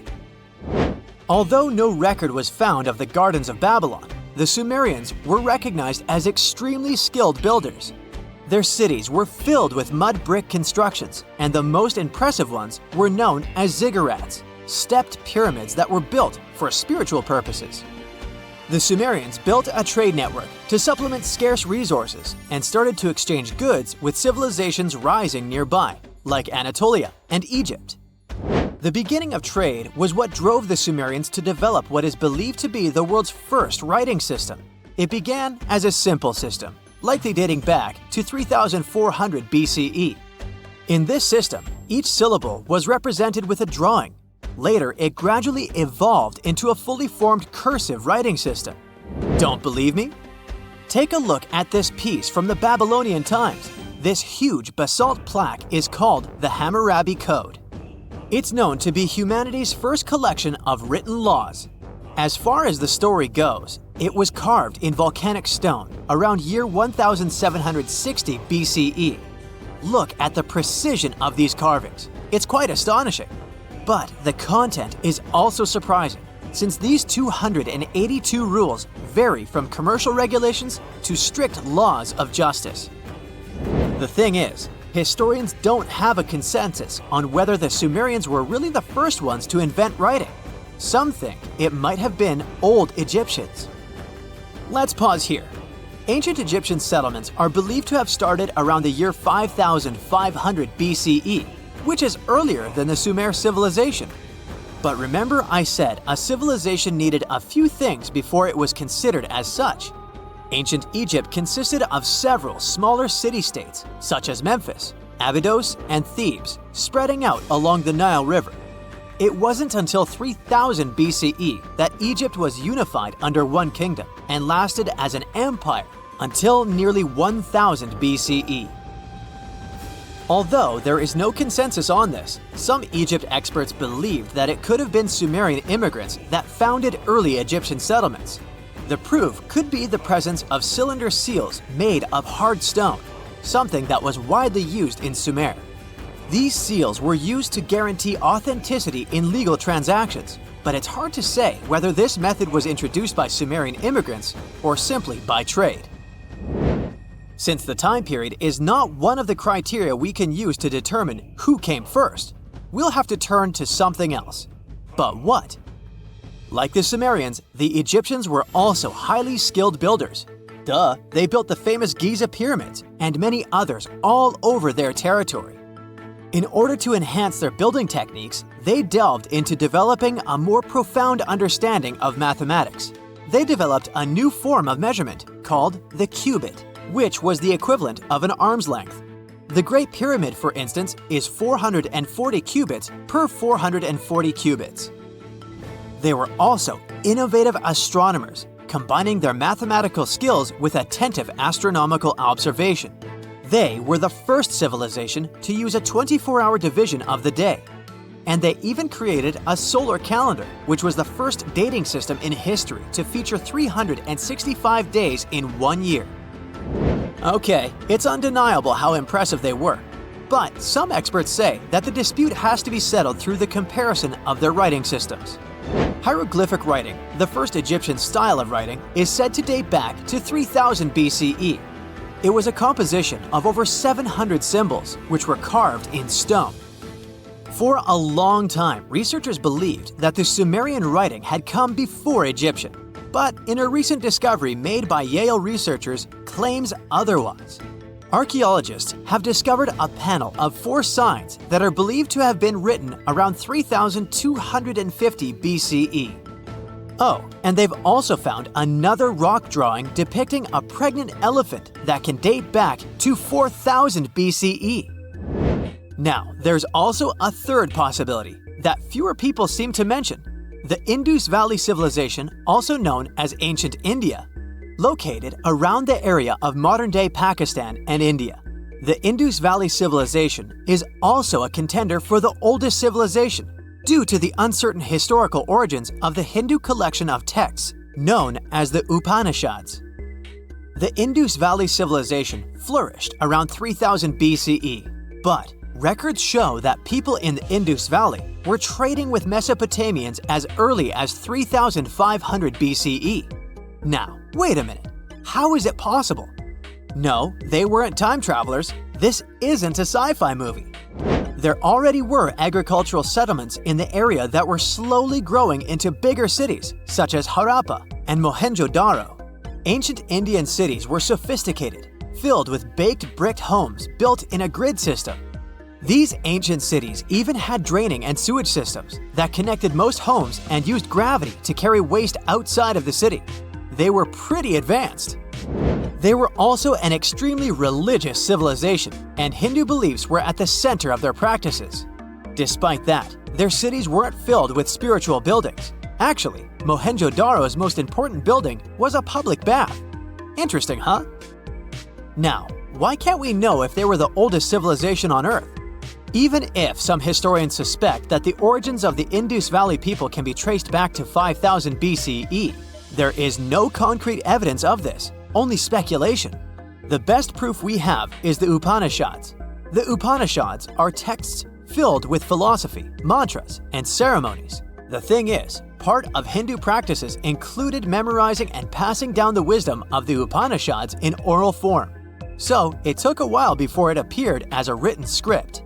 [SPEAKER 1] Although no record was found of the Gardens of Babylon, the Sumerians were recognized as extremely skilled builders. Their cities were filled with mud brick constructions, and the most impressive ones were known as ziggurats, stepped pyramids that were built for spiritual purposes. The Sumerians built a trade network to supplement scarce resources and started to exchange goods with civilizations rising nearby, like Anatolia and Egypt. The beginning of trade was what drove the Sumerians to develop what is believed to be the world's first writing system. It began as a simple system, likely dating back to 3400 BCE. In this system, each syllable was represented with a drawing. Later, it gradually evolved into a fully formed cursive writing system. Don't believe me? Take a look at this piece from the Babylonian times. This huge basalt plaque is called the Hammurabi Code. It's known to be humanity's first collection of written laws. As far as the story goes, it was carved in volcanic stone around year 1760 BCE. Look at the precision of these carvings. It's quite astonishing. But the content is also surprising, since these 282 rules vary from commercial regulations to strict laws of justice. The thing is, historians don't have a consensus on whether the Sumerians were really the first ones to invent writing. Some think it might have been old Egyptians. Let's pause here. Ancient Egyptian settlements are believed to have started around the year 5500 BCE, which is earlier than the Sumer civilization. But remember I said a civilization needed a few things before it was considered as such. Ancient Egypt consisted of several smaller city-states, such as Memphis, Abydos, and Thebes, spreading out along the Nile River. It wasn't until 3000 BCE that Egypt was unified under one kingdom and lasted as an empire until nearly 1000 BCE. Although there is no consensus on this, some Egypt experts believed that it could have been Sumerian immigrants that founded early Egyptian settlements. The proof could be the presence of cylinder seals made of hard stone, something that was widely used in Sumer. These seals were used to guarantee authenticity in legal transactions, but it's hard to say whether this method was introduced by Sumerian immigrants or simply by trade. Since the time period is not one of the criteria we can use to determine who came first, we'll have to turn to something else. But what? Like the Sumerians, the Egyptians were also highly skilled builders. Duh, they built the famous Giza pyramids and many others all over their territory. In order to enhance their building techniques, they delved into developing a more profound understanding of mathematics. They developed a new form of measurement called the cubit, which was the equivalent of an arm's length. The Great Pyramid, for instance, is 440 cubits per 440 cubits. They were also innovative astronomers, combining their mathematical skills with attentive astronomical observation. They were the first civilization to use a 24-hour division of the day. And they even created a solar calendar, which was the first dating system in history to feature 365 days in 1 year. Okay, it's undeniable how impressive they were. But some experts say that the dispute has to be settled through the comparison of their writing systems. Hieroglyphic writing, the first Egyptian style of writing, is said to date back to 3000 BCE. It was a composition of over 700 symbols, which were carved in stone. For a long time, researchers believed that the Sumerian writing had come before Egyptian, but in a recent discovery made by Yale researchers claims otherwise. Archaeologists have discovered a panel of 4 signs that are believed to have been written around 3250 BCE. Oh, and they've also found another rock drawing depicting a pregnant elephant that can date back to 4000 BCE. Now, there's also a third possibility that fewer people seem to mention: the Indus Valley Civilization, also known as Ancient India, located around the area of modern-day Pakistan and India. The Indus Valley Civilization is also a contender for the oldest civilization due to the uncertain historical origins of the Hindu collection of texts known as the Upanishads. The Indus Valley Civilization flourished around 3000 BCE, but records show that people in the Indus Valley were trading with Mesopotamians as early as 3500 BCE. Now, wait a minute. How is it possible? No, they weren't time travelers. This isn't a sci-fi movie. There already were agricultural settlements in the area that were slowly growing into bigger cities, such as Harappa and Mohenjo-Daro. Ancient Indian cities were sophisticated, filled with baked brick homes built in a grid system. These ancient cities even had draining and sewage systems that connected most homes and used gravity to carry waste outside of the city. They were pretty advanced. They were also an extremely religious civilization, and Hindu beliefs were at the center of their practices. Despite that, their cities weren't filled with spiritual buildings. Actually, Mohenjo-Daro's most important building was a public bath. Interesting, huh? Now, why can't we know if they were the oldest civilization on Earth? Even if some historians suspect that the origins of the Indus Valley people can be traced back to 5000 BCE, there is no concrete evidence of this, only speculation. The best proof we have is the Upanishads. The Upanishads are texts filled with philosophy, mantras, and ceremonies. The thing is, part of Hindu practices included memorizing and passing down the wisdom of the Upanishads in oral form. So it took a while before it appeared as a written script.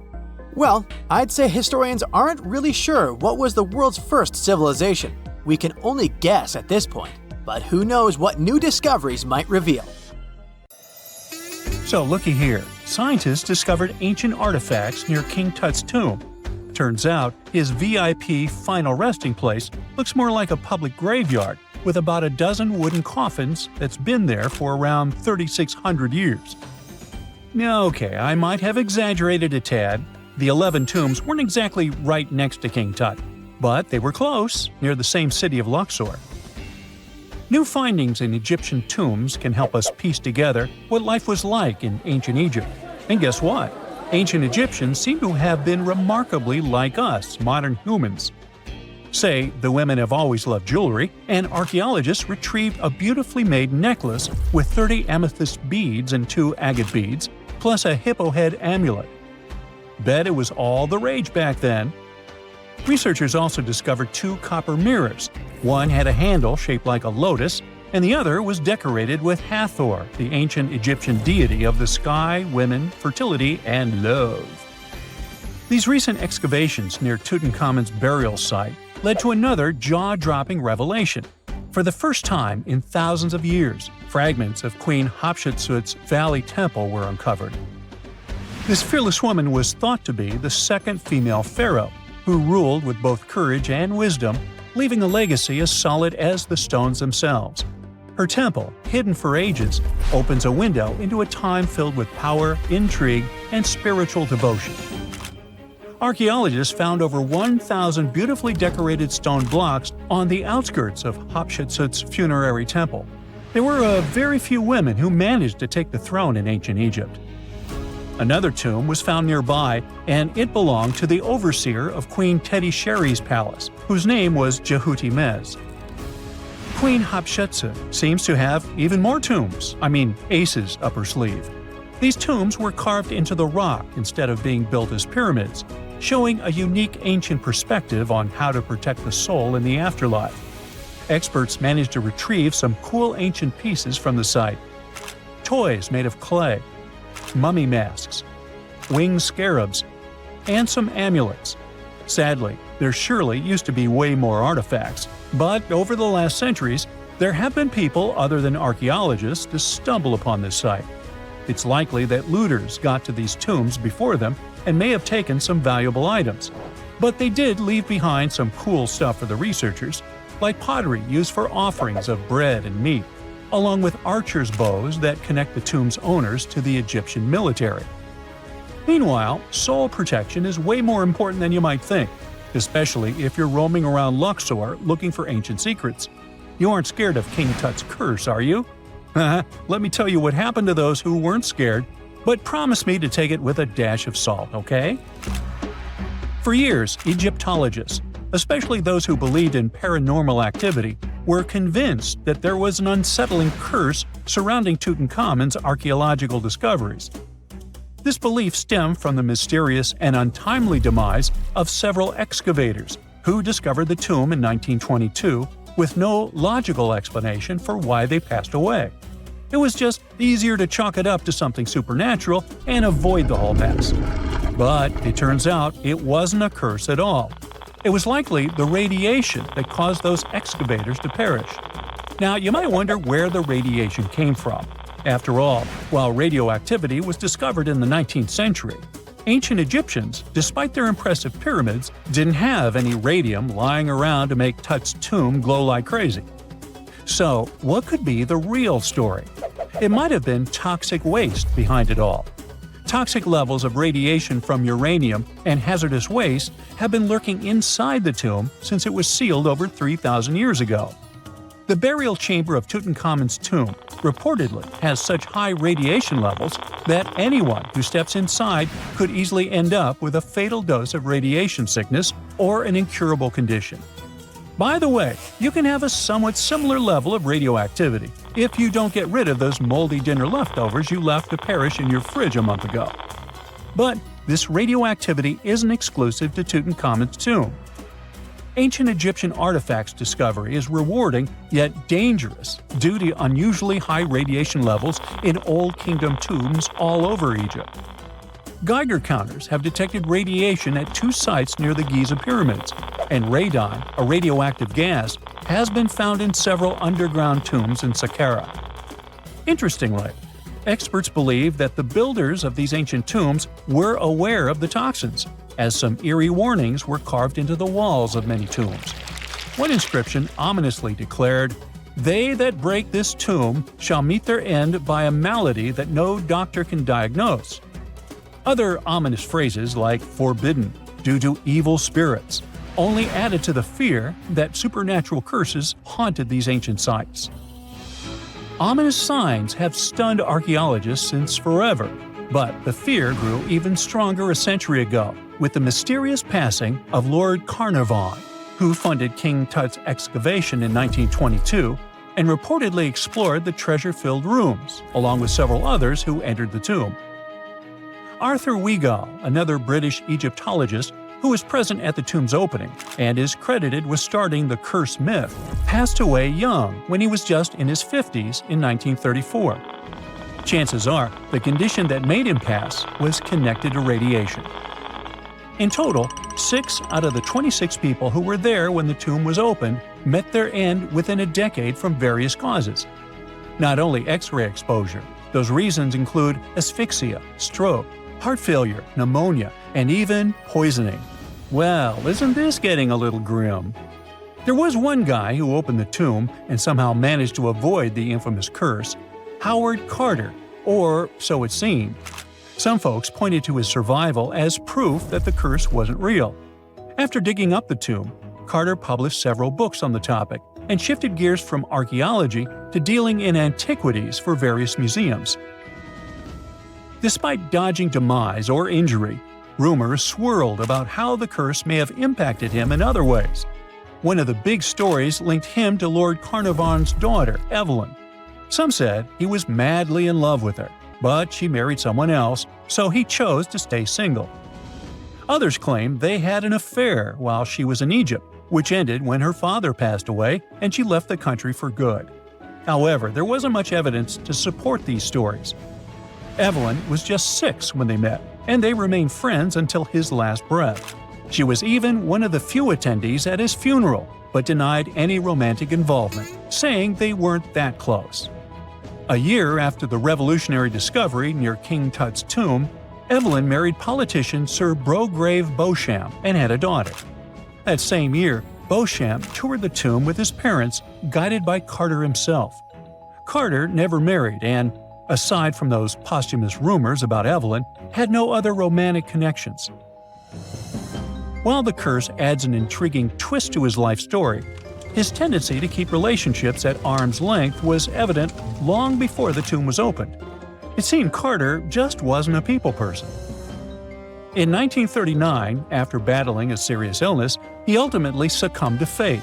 [SPEAKER 1] Well, I'd say historians aren't really sure what was the world's first civilization. We can only guess at this point, but who knows what new discoveries might reveal.
[SPEAKER 3] So looky here, scientists discovered ancient artifacts near King Tut's tomb. Turns out his VIP final resting place looks more like a public graveyard with about a dozen wooden coffins that's been there for around 3,600 years. Okay, I might have exaggerated a tad. The 11 tombs weren't exactly right next to King Tut, but they were close, near the same city of Luxor. New findings in Egyptian tombs can help us piece together what life was like in ancient Egypt. And guess what? Ancient Egyptians seem to have been remarkably like us, modern humans. Say, the women have always loved jewelry, and archaeologists retrieved a beautifully made necklace with 30 amethyst beads and 2 agate beads, plus a hippo head amulet. Bet it was all the rage back then. Researchers also discovered 2 copper mirrors. One had a handle shaped like a lotus, and the other was decorated with Hathor, the ancient Egyptian deity of the sky, women, fertility, and love. These recent excavations near Tutankhamun's burial site led to another jaw-dropping revelation. For the first time in thousands of years, fragments of Queen Hatshepsut's Valley Temple were uncovered. This fearless woman was thought to be the second female pharaoh, who ruled with both courage and wisdom, leaving a legacy as solid as the stones themselves. Her temple, hidden for ages, opens a window into a time filled with power, intrigue, and spiritual devotion. Archaeologists found over 1,000 beautifully decorated stone blocks on the outskirts of Hatshepsut's funerary temple. There were very few women who managed to take the throne in ancient Egypt. Another tomb was found nearby, and it belonged to the overseer of Queen Teti Sheri's palace, whose name was Jehuti-Mez. Queen Hatshepsut seems to have even more tombs, aces up her sleeve. These tombs were carved into the rock instead of being built as pyramids, showing a unique ancient perspective on how to protect the soul in the afterlife. Experts managed to retrieve some cool ancient pieces from the site. Toys made of clay, mummy masks, winged scarabs, and some amulets. Sadly, there surely used to be way more artifacts, but over the last centuries, there have been people other than archaeologists to stumble upon this site. It's likely that looters got to these tombs before them and may have taken some valuable items. But they did leave behind some cool stuff for the researchers, like pottery used for offerings of bread and meat, along with archers' bows that connect the tomb's owners to the Egyptian military. Meanwhile, soul protection is way more important than you might think, especially if you're roaming around Luxor looking for ancient secrets. You aren't scared of King Tut's curse, are you? Let me tell you what happened to those who weren't scared, but promise me to take it with a dash of salt, okay? For years, Egyptologists, especially those who believed in paranormal activity, were convinced that there was an unsettling curse surrounding Tutankhamun's archaeological discoveries. This belief stemmed from the mysterious and untimely demise of several excavators who discovered the tomb in 1922 with no logical explanation for why they passed away. It was just easier to chalk it up to something supernatural and avoid the whole mess. But it turns out it wasn't a curse at all. It was likely the radiation that caused those excavators to perish. Now, you might wonder where the radiation came from. After all, while radioactivity was discovered in the 19th century, ancient Egyptians, despite their impressive pyramids, didn't have any radium lying around to make Tut's tomb glow like crazy. So, what could be the real story? It might have been toxic waste behind it all. Toxic levels of radiation from uranium and hazardous waste have been lurking inside the tomb since it was sealed over 3,000 years ago. The burial chamber of Tutankhamun's tomb reportedly has such high radiation levels that anyone who steps inside could easily end up with a fatal dose of radiation sickness or an incurable condition. By the way, you can have a somewhat similar level of radioactivity if you don't get rid of those moldy dinner leftovers you left to perish in your fridge a month ago. But this radioactivity isn't exclusive to Tutankhamun's tomb. Ancient Egyptian artifacts discovery is rewarding yet dangerous due to unusually high radiation levels in Old Kingdom tombs all over Egypt. Geiger counters have detected radiation at 2 sites near the Giza pyramids, and radon, a radioactive gas, has been found in several underground tombs in Saqqara. Interestingly, experts believe that the builders of these ancient tombs were aware of the toxins, as some eerie warnings were carved into the walls of many tombs. One inscription ominously declared, "They that break this tomb shall meet their end by a malady that no doctor can diagnose." Other ominous phrases like "forbidden," "due to evil spirits," only added to the fear that supernatural curses haunted these ancient sites. Ominous signs have stunned archaeologists since forever, but the fear grew even stronger a century ago with the mysterious passing of Lord Carnarvon, who funded King Tut's excavation in 1922 and reportedly explored the treasure-filled rooms, along with several others who entered the tomb. Arthur Weigall, another British Egyptologist who was present at the tomb's opening and is credited with starting the curse myth, passed away young when he was just in his 50s in 1934. Chances are the condition that made him pass was connected to radiation. In total, 6 out of the 26 people who were there when the tomb was opened met their end within a decade from various causes. Not only X-ray exposure, those reasons include asphyxia, stroke, heart failure, pneumonia, and even poisoning. Well, isn't this getting a little grim? There was one guy who opened the tomb and somehow managed to avoid the infamous curse, Howard Carter, or so it seemed. Some folks pointed to his survival as proof that the curse wasn't real. After digging up the tomb, Carter published several books on the topic and shifted gears from archaeology to dealing in antiquities for various museums. Despite dodging demise or injury, rumors swirled about how the curse may have impacted him in other ways. One of the big stories linked him to Lord Carnarvon's daughter, Evelyn. Some said he was madly in love with her, but she married someone else, so he chose to stay single. Others claimed they had an affair while she was in Egypt, which ended when her father passed away and she left the country for good. However, there wasn't much evidence to support these stories. Evelyn was just 6 when they met, and they remained friends until his last breath. She was even one of the few attendees at his funeral, but denied any romantic involvement, saying they weren't that close. A year after the revolutionary discovery near King Tut's tomb, Evelyn married politician Sir Brograve Beauchamp and had a daughter. That same year, Beauchamp toured the tomb with his parents, guided by Carter himself. Carter never married and, aside from those posthumous rumors about Evelyn, had no other romantic connections. While the curse adds an intriguing twist to his life story, his tendency to keep relationships at arm's length was evident long before the tomb was opened. It seemed Carter just wasn't a people person. In 1939, after battling a serious illness, he ultimately succumbed to fate.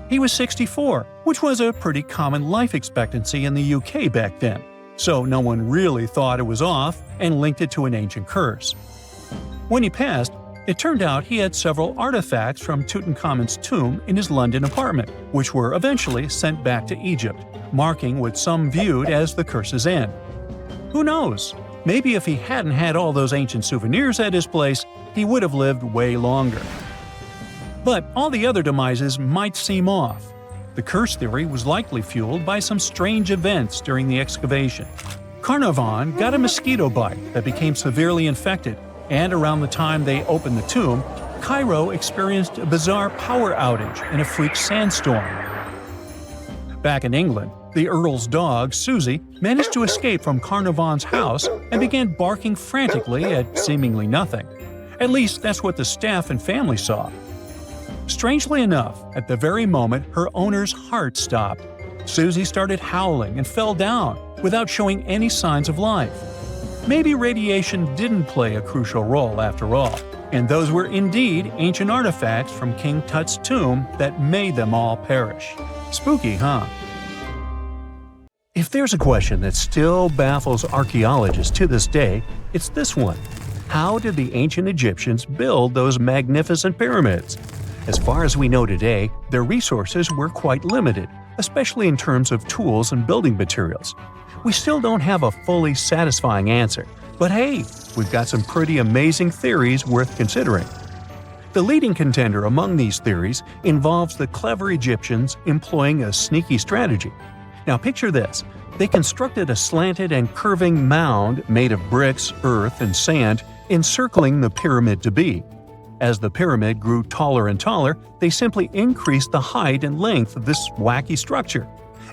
[SPEAKER 3] He was 64, which was a pretty common life expectancy in the UK back then, so no one really thought it was off and linked it to an ancient curse. When he passed, it turned out he had several artifacts from Tutankhamun's tomb in his London apartment, which were eventually sent back to Egypt, marking what some viewed as the curse's end. Who knows? Maybe if he hadn't had all those ancient souvenirs at his place, he would have lived way longer. But all the other demises might seem off. The curse theory was likely fueled by some strange events during the excavation. Carnarvon got a mosquito bite that became severely infected, and around the time they opened the tomb, Cairo experienced a bizarre power outage and a freak sandstorm. Back in England, the Earl's dog, Susie, managed to escape from Carnarvon's house and began barking frantically at seemingly nothing. At least that's what the staff and family saw. Strangely enough, at the very moment her owner's heart stopped, Susie started howling and fell down without showing any signs of life. Maybe radiation didn't play a crucial role after all, and those were indeed ancient artifacts from King Tut's tomb that made them all perish. Spooky, huh? If there's a question that still baffles archaeologists to this day, it's this one. How did the ancient Egyptians build those magnificent pyramids? As far as we know today, their resources were quite limited, especially in terms of tools and building materials. We still don't have a fully satisfying answer, but hey, we've got some pretty amazing theories worth considering. The leading contender among these theories involves the clever Egyptians employing a sneaky strategy. Now picture this. They constructed a slanted and curving mound made of bricks, earth, and sand encircling the pyramid to be. As the pyramid grew taller and taller, they simply increased the height and length of this wacky structure.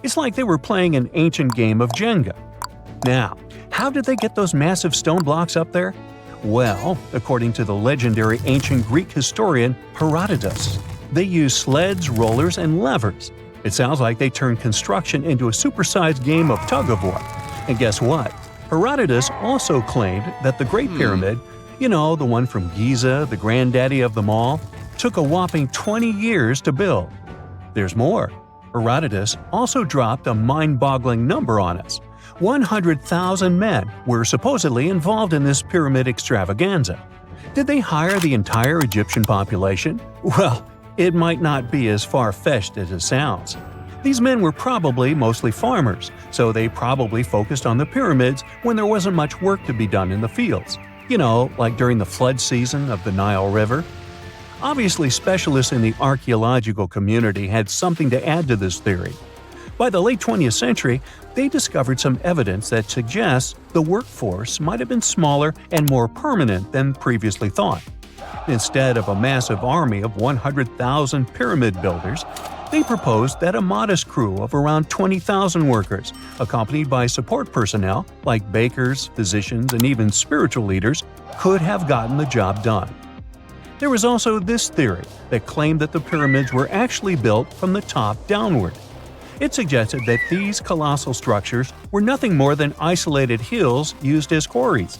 [SPEAKER 3] It's like they were playing an ancient game of Jenga. Now, how did they get those massive stone blocks up there? Well, according to the legendary ancient Greek historian Herodotus, they used sleds, rollers, and levers. It sounds like they turned construction into a supersized game of tug-of-war. And guess what? Herodotus also claimed that the Great Pyramid, the one from Giza, the granddaddy of them all, took a whopping 20 years to build. There's more. Herodotus also dropped a mind-boggling number on us. 100,000 men were supposedly involved in this pyramid extravaganza. Did they hire the entire Egyptian population? Well, it might not be as far-fetched as it sounds. These men were probably mostly farmers, so they probably focused on the pyramids when there wasn't much work to be done in the fields. Like during the flood season of the Nile River. Obviously, specialists in the archaeological community had something to add to this theory. By the late 20th century, they discovered some evidence that suggests the workforce might have been smaller and more permanent than previously thought. Instead of a massive army of 100,000 pyramid builders, they proposed that a modest crew of around 20,000 workers, accompanied by support personnel like bakers, physicians, and even spiritual leaders, could have gotten the job done. There was also this theory that claimed that the pyramids were actually built from the top downward. It suggested that these colossal structures were nothing more than isolated hills used as quarries.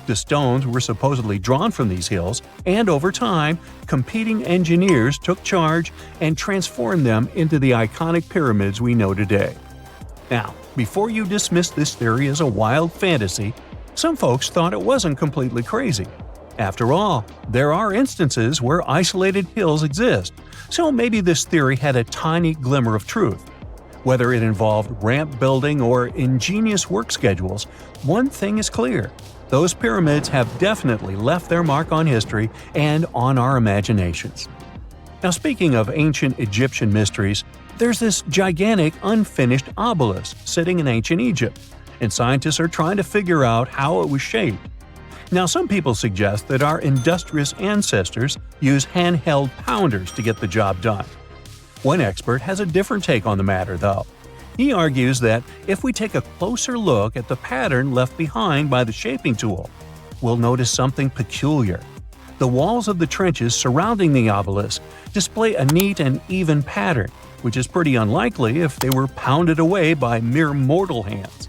[SPEAKER 3] The stones were supposedly drawn from these hills, and over time, competing engineers took charge and transformed them into the iconic pyramids we know today. Now, before you dismiss this theory as a wild fantasy, some folks thought it wasn't completely crazy. After all, there are instances where isolated hills exist, so maybe this theory had a tiny glimmer of truth. Whether it involved ramp building or ingenious work schedules, one thing is clear. Those pyramids have definitely left their mark on history and on our imaginations. Now, speaking of ancient Egyptian mysteries, there's this gigantic unfinished obelisk sitting in ancient Egypt, and scientists are trying to figure out how it was shaped. Now, some people suggest that our industrious ancestors used handheld pounders to get the job done. One expert has a different take on the matter, though. He argues that if we take a closer look at the pattern left behind by the shaping tool, we'll notice something peculiar. The walls of the trenches surrounding the obelisk display a neat and even pattern, which is pretty unlikely if they were pounded away by mere mortal hands.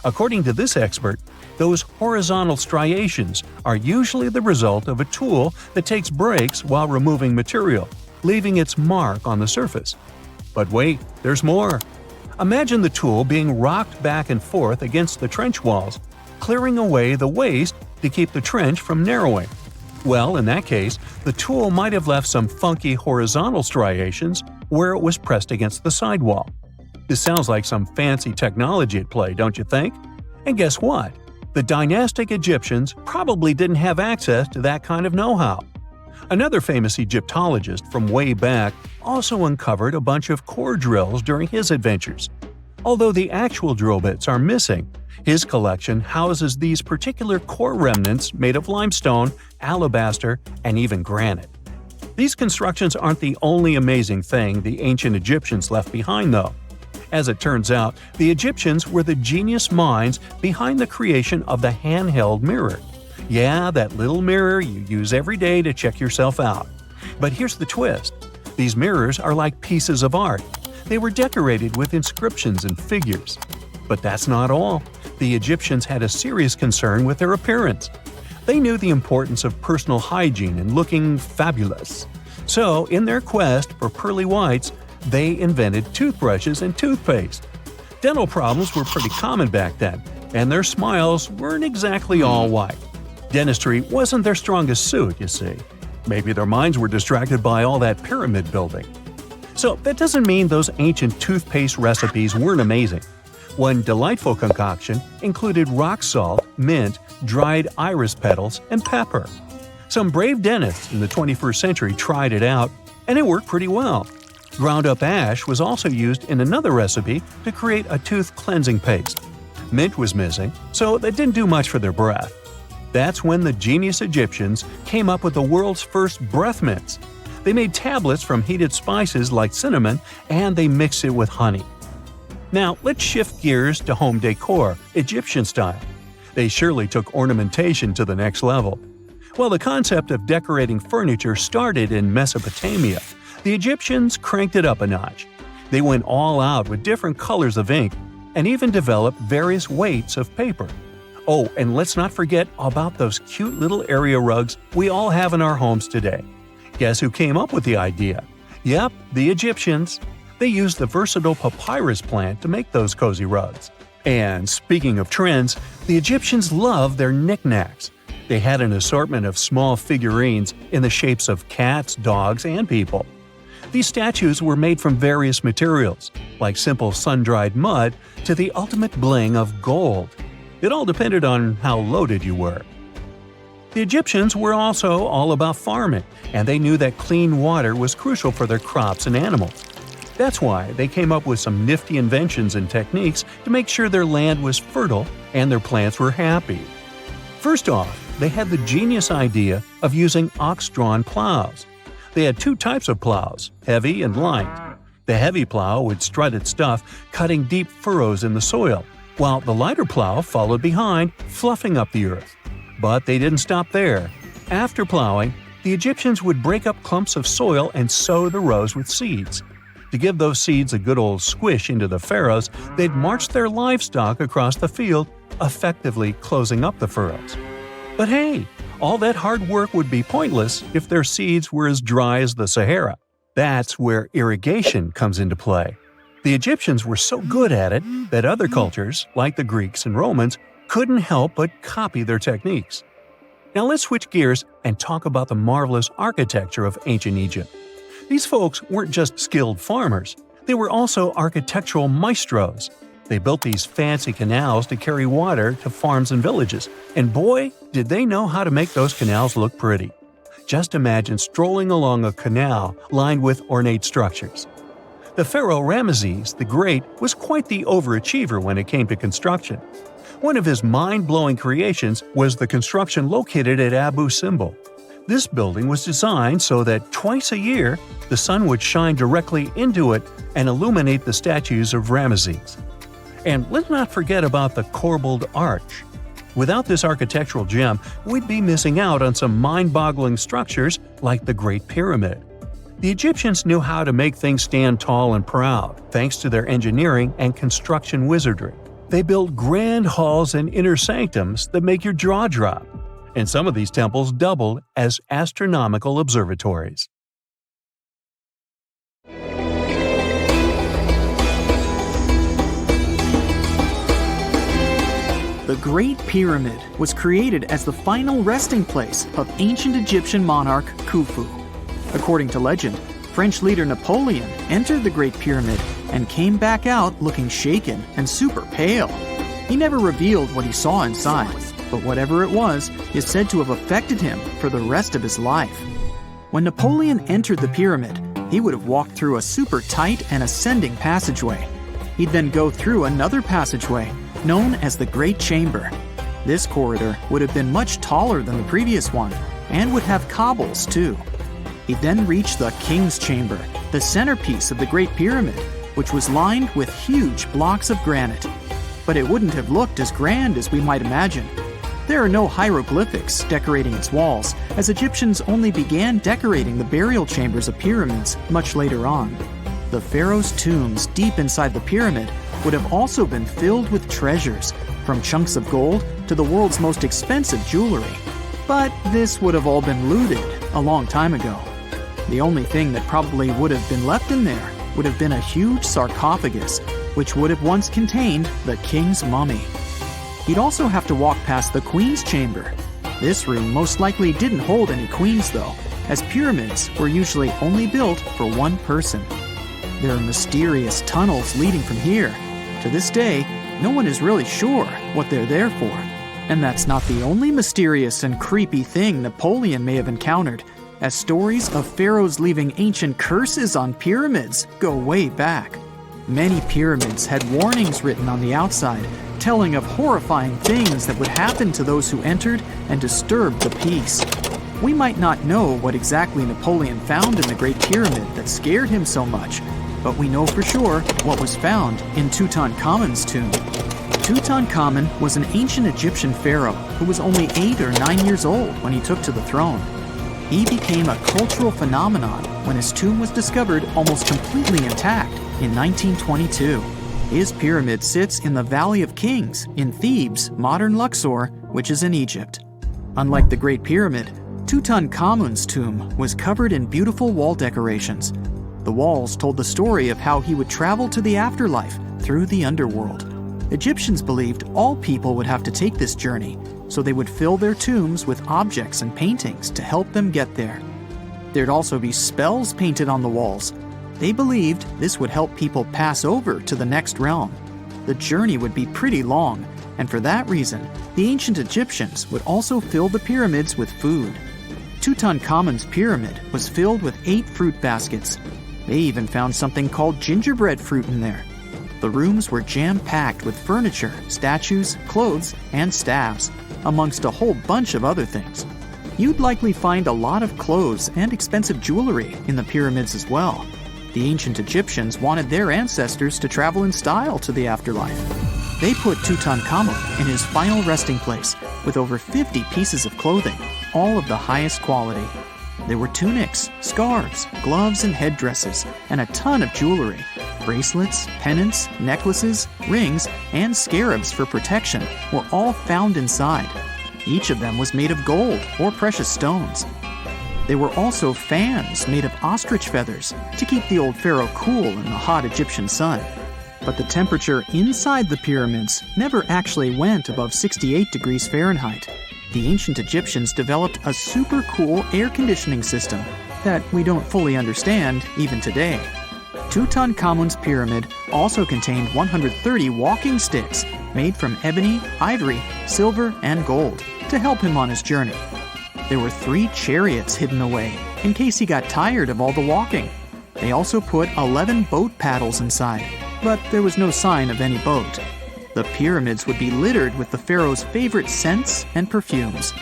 [SPEAKER 3] According to this expert, those horizontal striations are usually the result of a tool that takes breaks while removing material, leaving its mark on the surface. But wait, there's more. Imagine the tool being rocked back and forth against the trench walls, clearing away the waste to keep the trench from narrowing. Well, in that case, the tool might have left some funky horizontal striations where it was pressed against the sidewall. This sounds like some fancy technology at play, don't you think? And guess what? The dynastic Egyptians probably didn't have access to that kind of know-how. Another famous Egyptologist from way back also uncovered a bunch of core drills during his adventures. Although the actual drill bits are missing, his collection houses these particular core remnants made of limestone, alabaster, and even granite. These constructions aren't the only amazing thing the ancient Egyptians left behind, though. As it turns out, the Egyptians were the genius minds behind the creation of the handheld mirror. Yeah, that little mirror you use every day to check yourself out. But here's the twist. These mirrors are like pieces of art. They were decorated with inscriptions and figures. But that's not all. The Egyptians had a serious concern with their appearance. They knew the importance of personal hygiene and looking fabulous. So, in their quest for pearly whites, they invented toothbrushes and toothpaste. Dental problems were pretty common back then, and their smiles weren't exactly all white. Dentistry wasn't their strongest suit, you see. Maybe their minds were distracted by all that pyramid building. So that doesn't mean those ancient toothpaste recipes weren't amazing. One delightful concoction included rock salt, mint, dried iris petals, and pepper. Some brave dentists in the 21st century tried it out, and it worked pretty well. Ground-up ash was also used in another recipe to create a tooth cleansing paste. Mint was missing, so that didn't do much for their breath. That's when the genius Egyptians came up with the world's first breath mints. They made tablets from heated spices like cinnamon, and they mixed it with honey. Now, let's shift gears to home decor, Egyptian style. They surely took ornamentation to the next level. While the concept of decorating furniture started in Mesopotamia, the Egyptians cranked it up a notch. They went all out with different colors of ink and even developed various weights of paper. Oh, and let's not forget about those cute little area rugs we all have in our homes today. Guess who came up with the idea? Yep, the Egyptians. They used the versatile papyrus plant to make those cozy rugs. And speaking of trends, the Egyptians loved their knickknacks. They had an assortment of small figurines in the shapes of cats, dogs, and people. These statues were made from various materials, like simple sun-dried mud to the ultimate bling of gold. It all depended on how loaded you were. The Egyptians were also all about farming, and they knew that clean water was crucial for their crops and animals. That's why they came up with some nifty inventions and techniques to make sure their land was fertile and their plants were happy. First off, they had the genius idea of using ox-drawn plows. They had two types of plows, heavy and light. The heavy plow would strut its stuff, cutting deep furrows in the soil, while the lighter plow followed behind, fluffing up the earth. But they didn't stop there. After plowing, the Egyptians would break up clumps of soil and sow the rows with seeds. To give those seeds a good old squish into the furrows, they'd march their livestock across the field, effectively closing up the furrows. But hey, all that hard work would be pointless if their seeds were as dry as the Sahara. That's where irrigation comes into play. The Egyptians were so good at it that other cultures, like the Greeks and Romans, couldn't help but copy their techniques. Now let's switch gears and talk about the marvelous architecture of ancient Egypt. These folks weren't just skilled farmers, they were also architectural maestros. They built these fancy canals to carry water to farms and villages, and boy, did they know how to make those canals look pretty. Just imagine strolling along a canal lined with ornate structures. The pharaoh Ramesses the Great was quite the overachiever when it came to construction. One of his mind-blowing creations was the construction located at Abu Simbel. This building was designed so that twice a year, the sun would shine directly into it and illuminate the statues of Ramesses. And let's not forget about the corbelled arch. Without this architectural gem, we'd be missing out on some mind-boggling structures like the Great Pyramid. The Egyptians knew how to make things stand tall and proud, thanks to their engineering and construction wizardry. They built grand halls and inner sanctums that make your jaw drop. And some of these temples doubled as astronomical observatories.
[SPEAKER 4] The Great Pyramid was created as the final resting place of ancient Egyptian monarch Khufu. According to legend, French leader Napoleon entered the Great Pyramid and came back out looking shaken and super pale. He never revealed what he saw inside, but whatever it was is said to have affected him for the rest of his life. When Napoleon entered the pyramid, he would have walked through a super tight and ascending passageway. He'd then go through another passageway, known as the Great Chamber. This corridor would have been much taller than the previous one, and would have cobbles too. He'd then reach the King's Chamber, the centerpiece of the Great Pyramid, which was lined with huge blocks of granite. But it wouldn't have looked as grand as we might imagine. There are no hieroglyphics decorating its walls, as Egyptians only began decorating the burial chambers of pyramids much later on. The pharaoh's tombs deep inside the pyramid would have also been filled with treasures, from chunks of gold to the world's most expensive jewelry. But this would have all been looted a long time ago. The only thing that probably would have been left in there would have been a huge sarcophagus, which would have once contained the king's mummy. He'd also have to walk past the queen's chamber. This room most likely didn't hold any queens though, as pyramids were usually only built for one person. There are mysterious tunnels leading from here. To this day, no one is really sure what they're there for. And that's not the only mysterious and creepy thing Napoleon may have encountered, as stories of pharaohs leaving ancient curses on pyramids go way back. Many pyramids had warnings written on the outside, telling of horrifying things that would happen to those who entered and disturbed the peace. We might not know what exactly Napoleon found in the Great Pyramid that scared him so much, but we know for sure what was found in Tutankhamun's tomb. Tutankhamun was an ancient Egyptian pharaoh who was only 8 or 9 years old when he took to the throne. He became a cultural phenomenon when his tomb was discovered almost completely intact in 1922. His pyramid sits in the Valley of Kings in Thebes, modern Luxor, which is in Egypt. Unlike the Great Pyramid, Tutankhamun's tomb was covered in beautiful wall decorations. The walls told the story of how he would travel to the afterlife through the underworld. Egyptians believed all people would have to take this journey, so they would fill their tombs with objects and paintings to help them get there. There'd also be spells painted on the walls. They believed this would help people pass over to the next realm. The journey would be pretty long, and for that reason, the ancient Egyptians would also fill the pyramids with food. Tutankhamun's pyramid was filled with 8 fruit baskets. They even found something called gingerbread fruit in there. The rooms were jam-packed with furniture, statues, clothes, and staffs, amongst a whole bunch of other things. You'd likely find a lot of clothes and expensive jewelry in the pyramids as well. The ancient Egyptians wanted their ancestors to travel in style to the afterlife. They put Tutankhamun in his final resting place with over 50 pieces of clothing, all of the highest quality. There were tunics, scarves, gloves, and headdresses, and a ton of jewelry. Bracelets, pendants, necklaces, rings, and scarabs for protection were all found inside. Each of them was made of gold or precious stones. There were also fans made of ostrich feathers to keep the old pharaoh cool in the hot Egyptian sun. But the temperature inside the pyramids never actually went above 68 degrees Fahrenheit. The ancient Egyptians developed a super cool air conditioning system that we don't fully understand even today. Tutankhamun's pyramid also contained 130 walking sticks made from ebony, ivory, silver, and gold to help him on his journey. There were 3 chariots hidden away in case he got tired of all the walking. They also put 11 boat paddles inside, but there was no sign of any boat. The pyramids would be littered with the pharaoh's favorite scents and perfumes.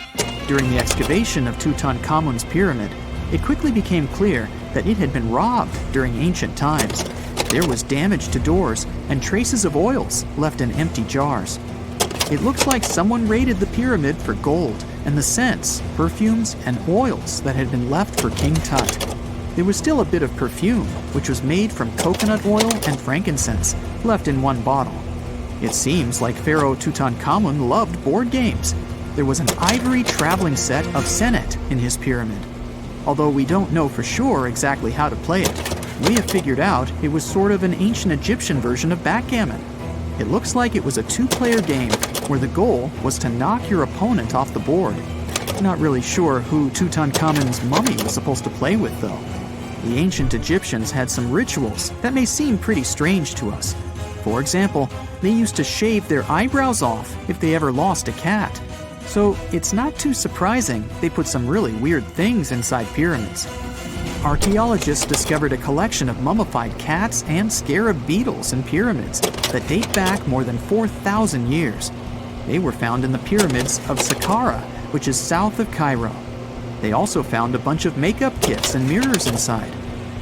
[SPEAKER 4] During the excavation of Tutankhamun's pyramid, it quickly became clear that it had been robbed during ancient times. There was damage to doors and traces of oils left in empty jars. It looks like someone raided the pyramid for gold and the scents, perfumes, and oils that had been left for King Tut. There was still a bit of perfume, which was made from coconut oil and frankincense, left in one bottle. It seems like Pharaoh Tutankhamun loved board games. There was an ivory traveling set of senet in his pyramid. Although we don't know for sure exactly how to play it, we have figured out it was sort of an ancient Egyptian version of backgammon. It looks like it was a 2-player game where the goal was to knock your opponent off the board. Not really sure who Tutankhamun's mummy was supposed to play with, though. The ancient Egyptians had some rituals that may seem pretty strange to us. For example, they used to shave their eyebrows off if they ever lost a cat. So it's not too surprising they put some really weird things inside pyramids. Archaeologists discovered a collection of mummified cats and scarab beetles in pyramids that date back more than 4,000 years. They were found in the pyramids of Saqqara, which is south of Cairo. They also found a bunch of makeup kits and mirrors inside.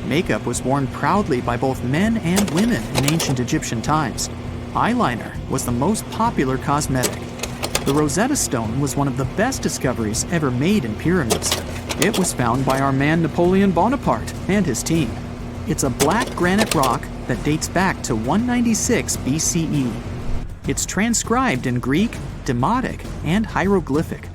[SPEAKER 4] Makeup was worn proudly by both men and women in ancient Egyptian times. Eyeliner was the most popular cosmetic. The Rosetta Stone was one of the best discoveries ever made in pyramids. It was found by our man Napoleon Bonaparte and his team. It's a black granite rock that dates back to 196 BCE. It's transcribed in Greek, Demotic, and hieroglyphic.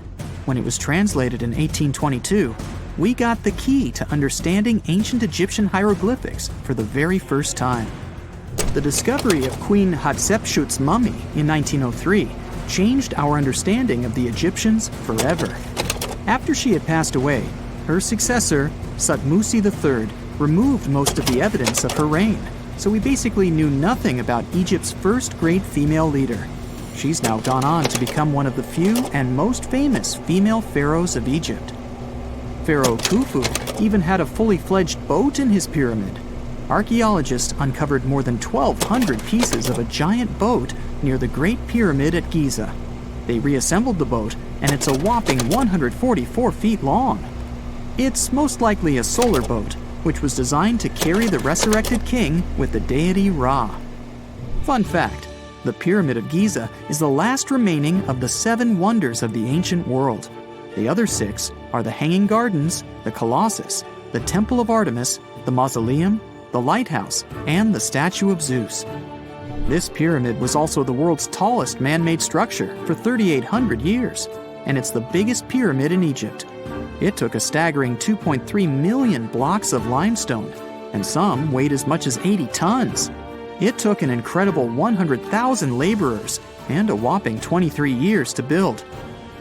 [SPEAKER 4] When it was translated in 1822, we got the key to understanding ancient Egyptian hieroglyphics for the very first time. The discovery of Queen Hatshepsut's mummy in 1903 changed our understanding of the Egyptians forever. After she had passed away, her successor, Thutmos II, removed most of the evidence of her reign, so we basically knew nothing about Egypt's first great female leader. She's now gone on to become one of the few and most famous female pharaohs of Egypt. Pharaoh Khufu even had a fully fledged boat in his pyramid. Archaeologists uncovered more than 1,200 pieces of a giant boat near the Great Pyramid at Giza. They reassembled the boat, and it's a whopping 144 feet long. It's most likely a solar boat, which was designed to carry the resurrected king with the deity Ra. Fun fact, the Pyramid of Giza is the last remaining of the 7 wonders of the ancient world. The other 6 are the Hanging Gardens, the Colossus, the Temple of Artemis, the Mausoleum, the Lighthouse, and the Statue of Zeus. This pyramid was also the world's tallest man-made structure for 3,800 years, and it's the biggest pyramid in Egypt. It took a staggering 2.3 million blocks of limestone, and some weighed as much as 80 tons. It took an incredible 100,000 laborers and a whopping 23 years to build.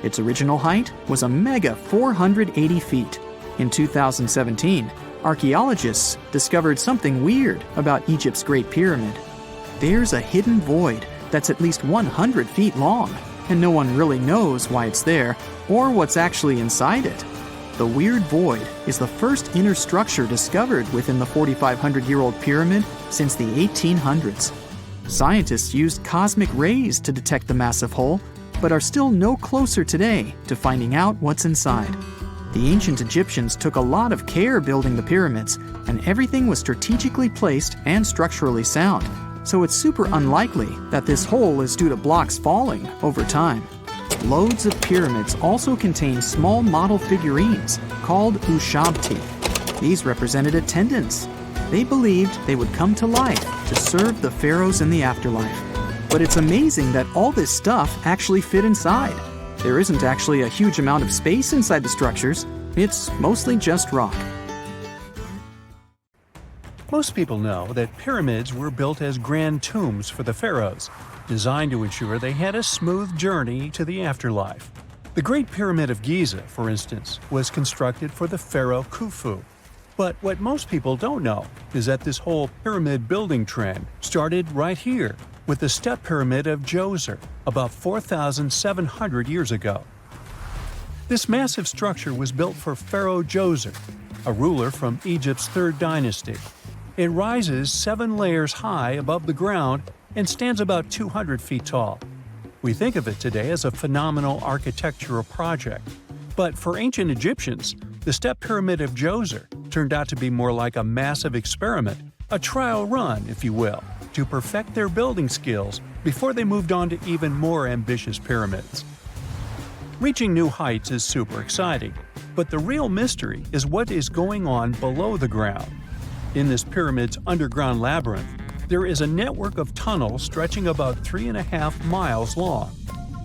[SPEAKER 4] Its original height was a mega 480 feet. In 2017, archaeologists discovered something weird about Egypt's Great Pyramid. There's a hidden void that's at least 100 feet long, and no one really knows why it's there or what's actually inside it. The weird void is the first inner structure discovered within the 4,500-year-old pyramid since the 1800s. Scientists used cosmic rays to detect the massive hole, but are still no closer today to finding out what's inside. The ancient Egyptians took a lot of care building the pyramids, and everything was strategically placed and structurally sound, so it's super unlikely that this hole is due to blocks falling over time. Loads of pyramids also contain small model figurines called ushabti. These represented attendants. They believed they would come to life to serve the pharaohs in the afterlife. But it's amazing that all this stuff actually fit inside. There isn't actually a huge amount of space inside the structures. It's mostly just rock.
[SPEAKER 3] Most people know that pyramids were built as grand tombs for the pharaohs, designed to ensure they had a smooth journey to the afterlife. The Great Pyramid of Giza, for instance, was constructed for the pharaoh Khufu. But what most people don't know is that this whole pyramid building trend started right here with the step pyramid of Djoser about 4,700 years ago. This massive structure was built for Pharaoh Djoser, a ruler from Egypt's 3rd dynasty. It rises 7 layers high above the ground and stands about 200 feet tall. We think of it today as a phenomenal architectural project. But for ancient Egyptians, the step pyramid of Djoser turned out to be more like a massive experiment, a trial run, if you will, to perfect their building skills before they moved on to even more ambitious pyramids. Reaching new heights is super exciting, but the real mystery is what is going on below the ground. In this pyramid's underground labyrinth, there is a network of tunnels stretching about 3.5 miles long.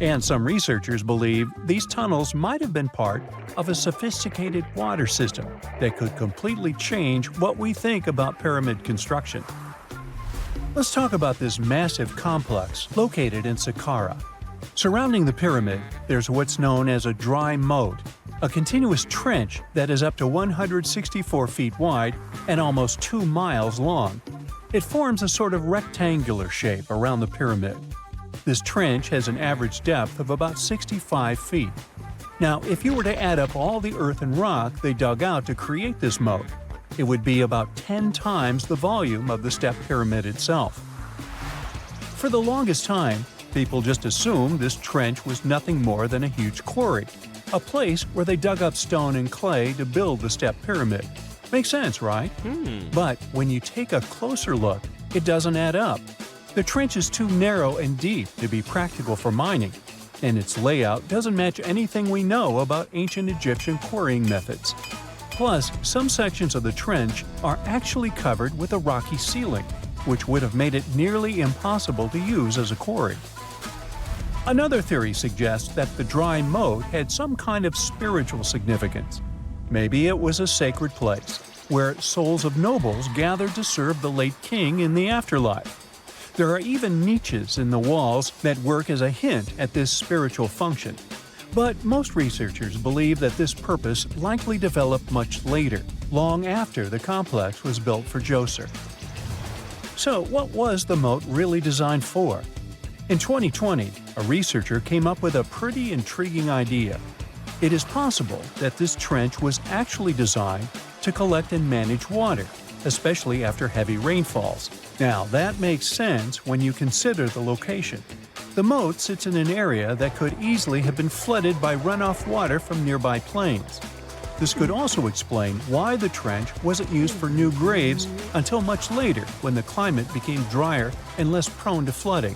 [SPEAKER 3] And some researchers believe these tunnels might have been part of a sophisticated water system that could completely change what we think about pyramid construction. Let's talk about this massive complex located in Saqqara. Surrounding the pyramid, there's what's known as a dry moat, a continuous trench that is up to 164 feet wide and almost 2 miles long. It forms a sort of rectangular shape around the pyramid. This trench has an average depth of about 65 feet. Now, if you were to add up all the earth and rock they dug out to create this moat, it would be about 10 times the volume of the step pyramid itself. For the longest time, people just assumed this trench was nothing more than a huge quarry, a place where they dug up stone and clay to build the step pyramid. Makes sense, right? But when you take a closer look, it doesn't add up. The trench is too narrow and deep to be practical for mining, and its layout doesn't match anything we know about ancient Egyptian quarrying methods. Plus, some sections of the trench are actually covered with a rocky ceiling, which would have made it nearly impossible to use as a quarry. Another theory suggests that the dry moat had some kind of spiritual significance. Maybe it was a sacred place, where souls of nobles gathered to serve the late king in the afterlife. There are even niches in the walls that work as a hint at this spiritual function. But most researchers believe that this purpose likely developed much later, long after the complex was built for Djoser. So what was the moat really designed for? In 2020, a researcher came up with a pretty intriguing idea. It is possible that this trench was actually designed to collect and manage water, especially after heavy rainfalls. Now, that makes sense when you consider the location. The moat sits in an area that could easily have been flooded by runoff water from nearby plains. This could also explain why the trench wasn't used for new graves until much later when the climate became drier and less prone to flooding.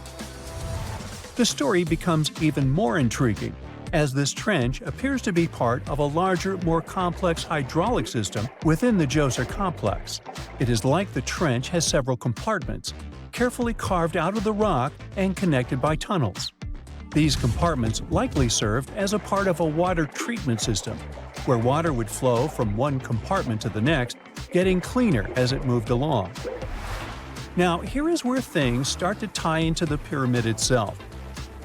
[SPEAKER 3] The story becomes even more intriguing, as this trench appears to be part of a larger, more complex hydraulic system within the Djoser complex. It is like the trench has several compartments, carefully carved out of the rock and connected by tunnels. These compartments likely served as a part of a water treatment system, where water would flow from one compartment to the next, getting cleaner as it moved along. Now, here is where things start to tie into the pyramid itself.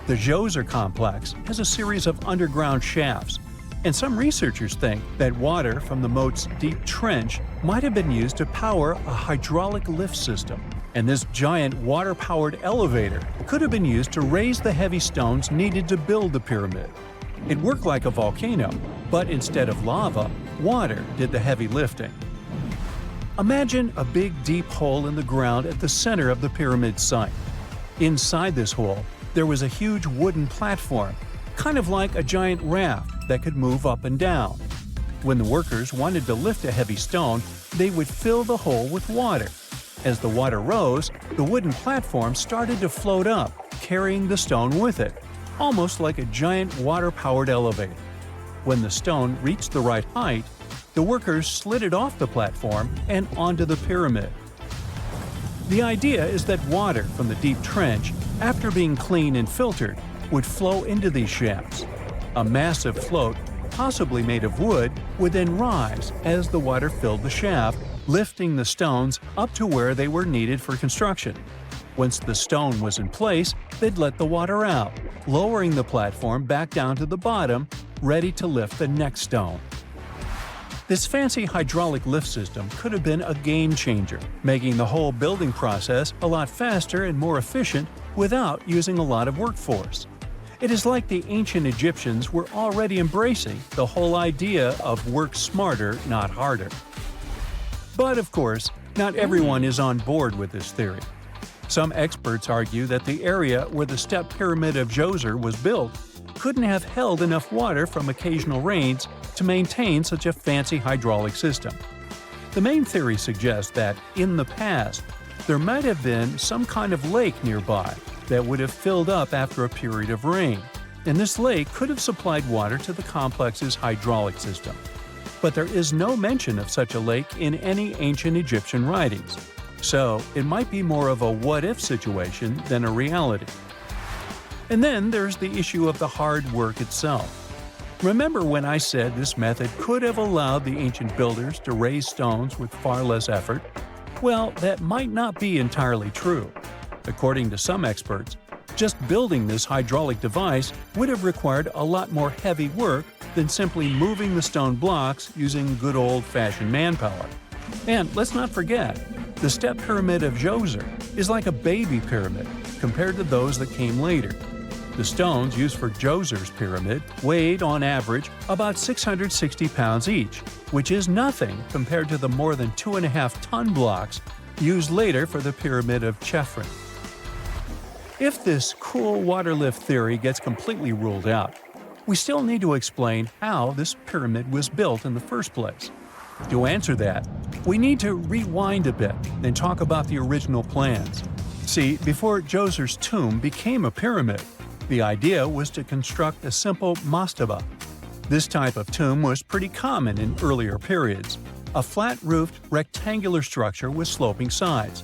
[SPEAKER 3] The Djoser complex has a series of underground shafts, and some researchers think that water from the moat's deep trench might have been used to power a hydraulic lift system, and this giant water-powered elevator could have been used to raise the heavy stones needed to build the pyramid. It worked like a volcano, but instead of lava, water did the heavy lifting. Imagine a big deep hole in the ground at the center of the pyramid site. Inside this hole, there was a huge wooden platform, kind of like a giant raft that could move up and down. When the workers wanted to lift a heavy stone, they would fill the hole with water. As the water rose, the wooden platform started to float up, carrying the stone with it, almost like a giant water-powered elevator. When the stone reached the right height, the workers slid it off the platform and onto the pyramid. The idea is that water from the deep trench, after being cleaned and filtered, would flow into these shafts. A massive float, possibly made of wood, would then rise as the water filled the shaft, lifting the stones up to where they were needed for construction. Once the stone was in place, they'd let the water out, lowering the platform back down to the bottom, ready to lift the next stone. This fancy hydraulic lift system could have been a game changer, making the whole building process a lot faster and more efficient without using a lot of workforce. It is like the ancient Egyptians were already embracing the whole idea of work smarter, not harder. But of course, not everyone is on board with this theory. Some experts argue that the area where the step pyramid of Djoser was built couldn't have held enough water from occasional rains to maintain such a fancy hydraulic system. The main theory suggests that, in the past, there might have been some kind of lake nearby that would have filled up after a period of rain, and this lake could have supplied water to the complex's hydraulic system. But there is no mention of such a lake in any ancient Egyptian writings, so it might be more of a what-if situation than a reality. And then there's the issue of the hard work itself. Remember when I said this method could have allowed the ancient builders to raise stones with far less effort? Well, that might not be entirely true. According to some experts, just building this hydraulic device would have required a lot more heavy work than simply moving the stone blocks using good old-fashioned manpower. And let's not forget, the step pyramid of Djoser is like a baby pyramid compared to those that came later. The stones used for Djoser's pyramid weighed, on average, about 660 pounds each, which is nothing compared to the more than 2.5-ton blocks used later for the pyramid of Chephren. If this cool water lift theory gets completely ruled out, we still need to explain how this pyramid was built in the first place. To answer that, we need to rewind a bit and talk about the original plans. See, before Djoser's tomb became a pyramid, the idea was to construct a simple mastaba. This type of tomb was pretty common in earlier periods, a flat-roofed, rectangular structure with sloping sides.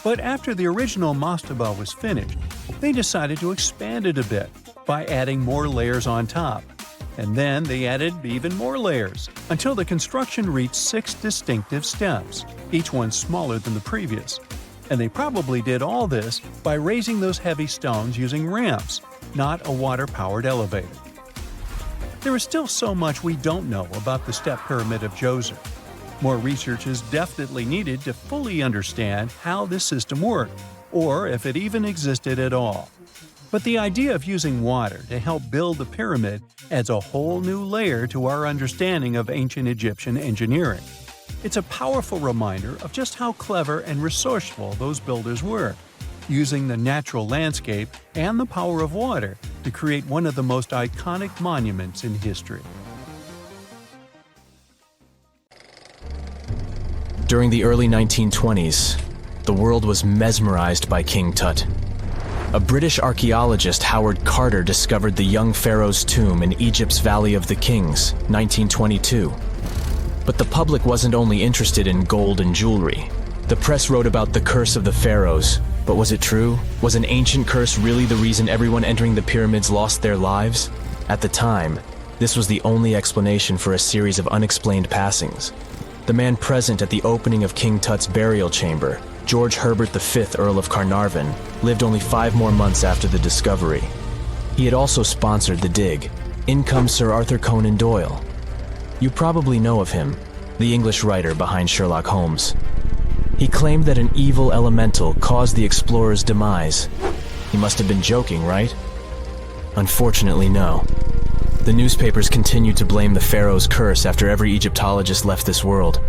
[SPEAKER 3] But after the original mastaba was finished, they decided to expand it a bit by adding more layers on top. And then they added even more layers, until the construction reached 6 distinctive steps, each one smaller than the previous. And they probably did all this by raising those heavy stones using ramps, not a water-powered elevator. There is still so much we don't know about the step pyramid of Djoser. More research is definitely needed to fully understand how this system worked, or if it even existed at all. But the idea of using water to help build the pyramid adds a whole new layer to our understanding of ancient Egyptian engineering. It's a powerful reminder of just how clever and resourceful those builders were, using the natural landscape and the power of water to create one of the most iconic monuments in history.
[SPEAKER 5] During the early 1920s, the world was mesmerized by King Tut. A British archaeologist, Howard Carter, discovered the young pharaoh's tomb in Egypt's Valley of the Kings, 1922. But the public wasn't only interested in gold and jewelry. The press wrote about the curse of the pharaohs, but was it true? Was an ancient curse really the reason everyone entering the pyramids lost their lives? At the time, this was the only explanation for a series of unexplained passings. The man present at the opening of King Tut's burial chamber, George Herbert V, Earl of Carnarvon, lived only 5 more months after the discovery. He had also sponsored the dig. In comes Sir Arthur Conan Doyle. You probably know of him, the English writer behind Sherlock Holmes. He claimed that an evil elemental caused the explorer's demise. He must have been joking, right? Unfortunately, no. The newspapers continued to blame the pharaoh's curse after every Egyptologist left this world.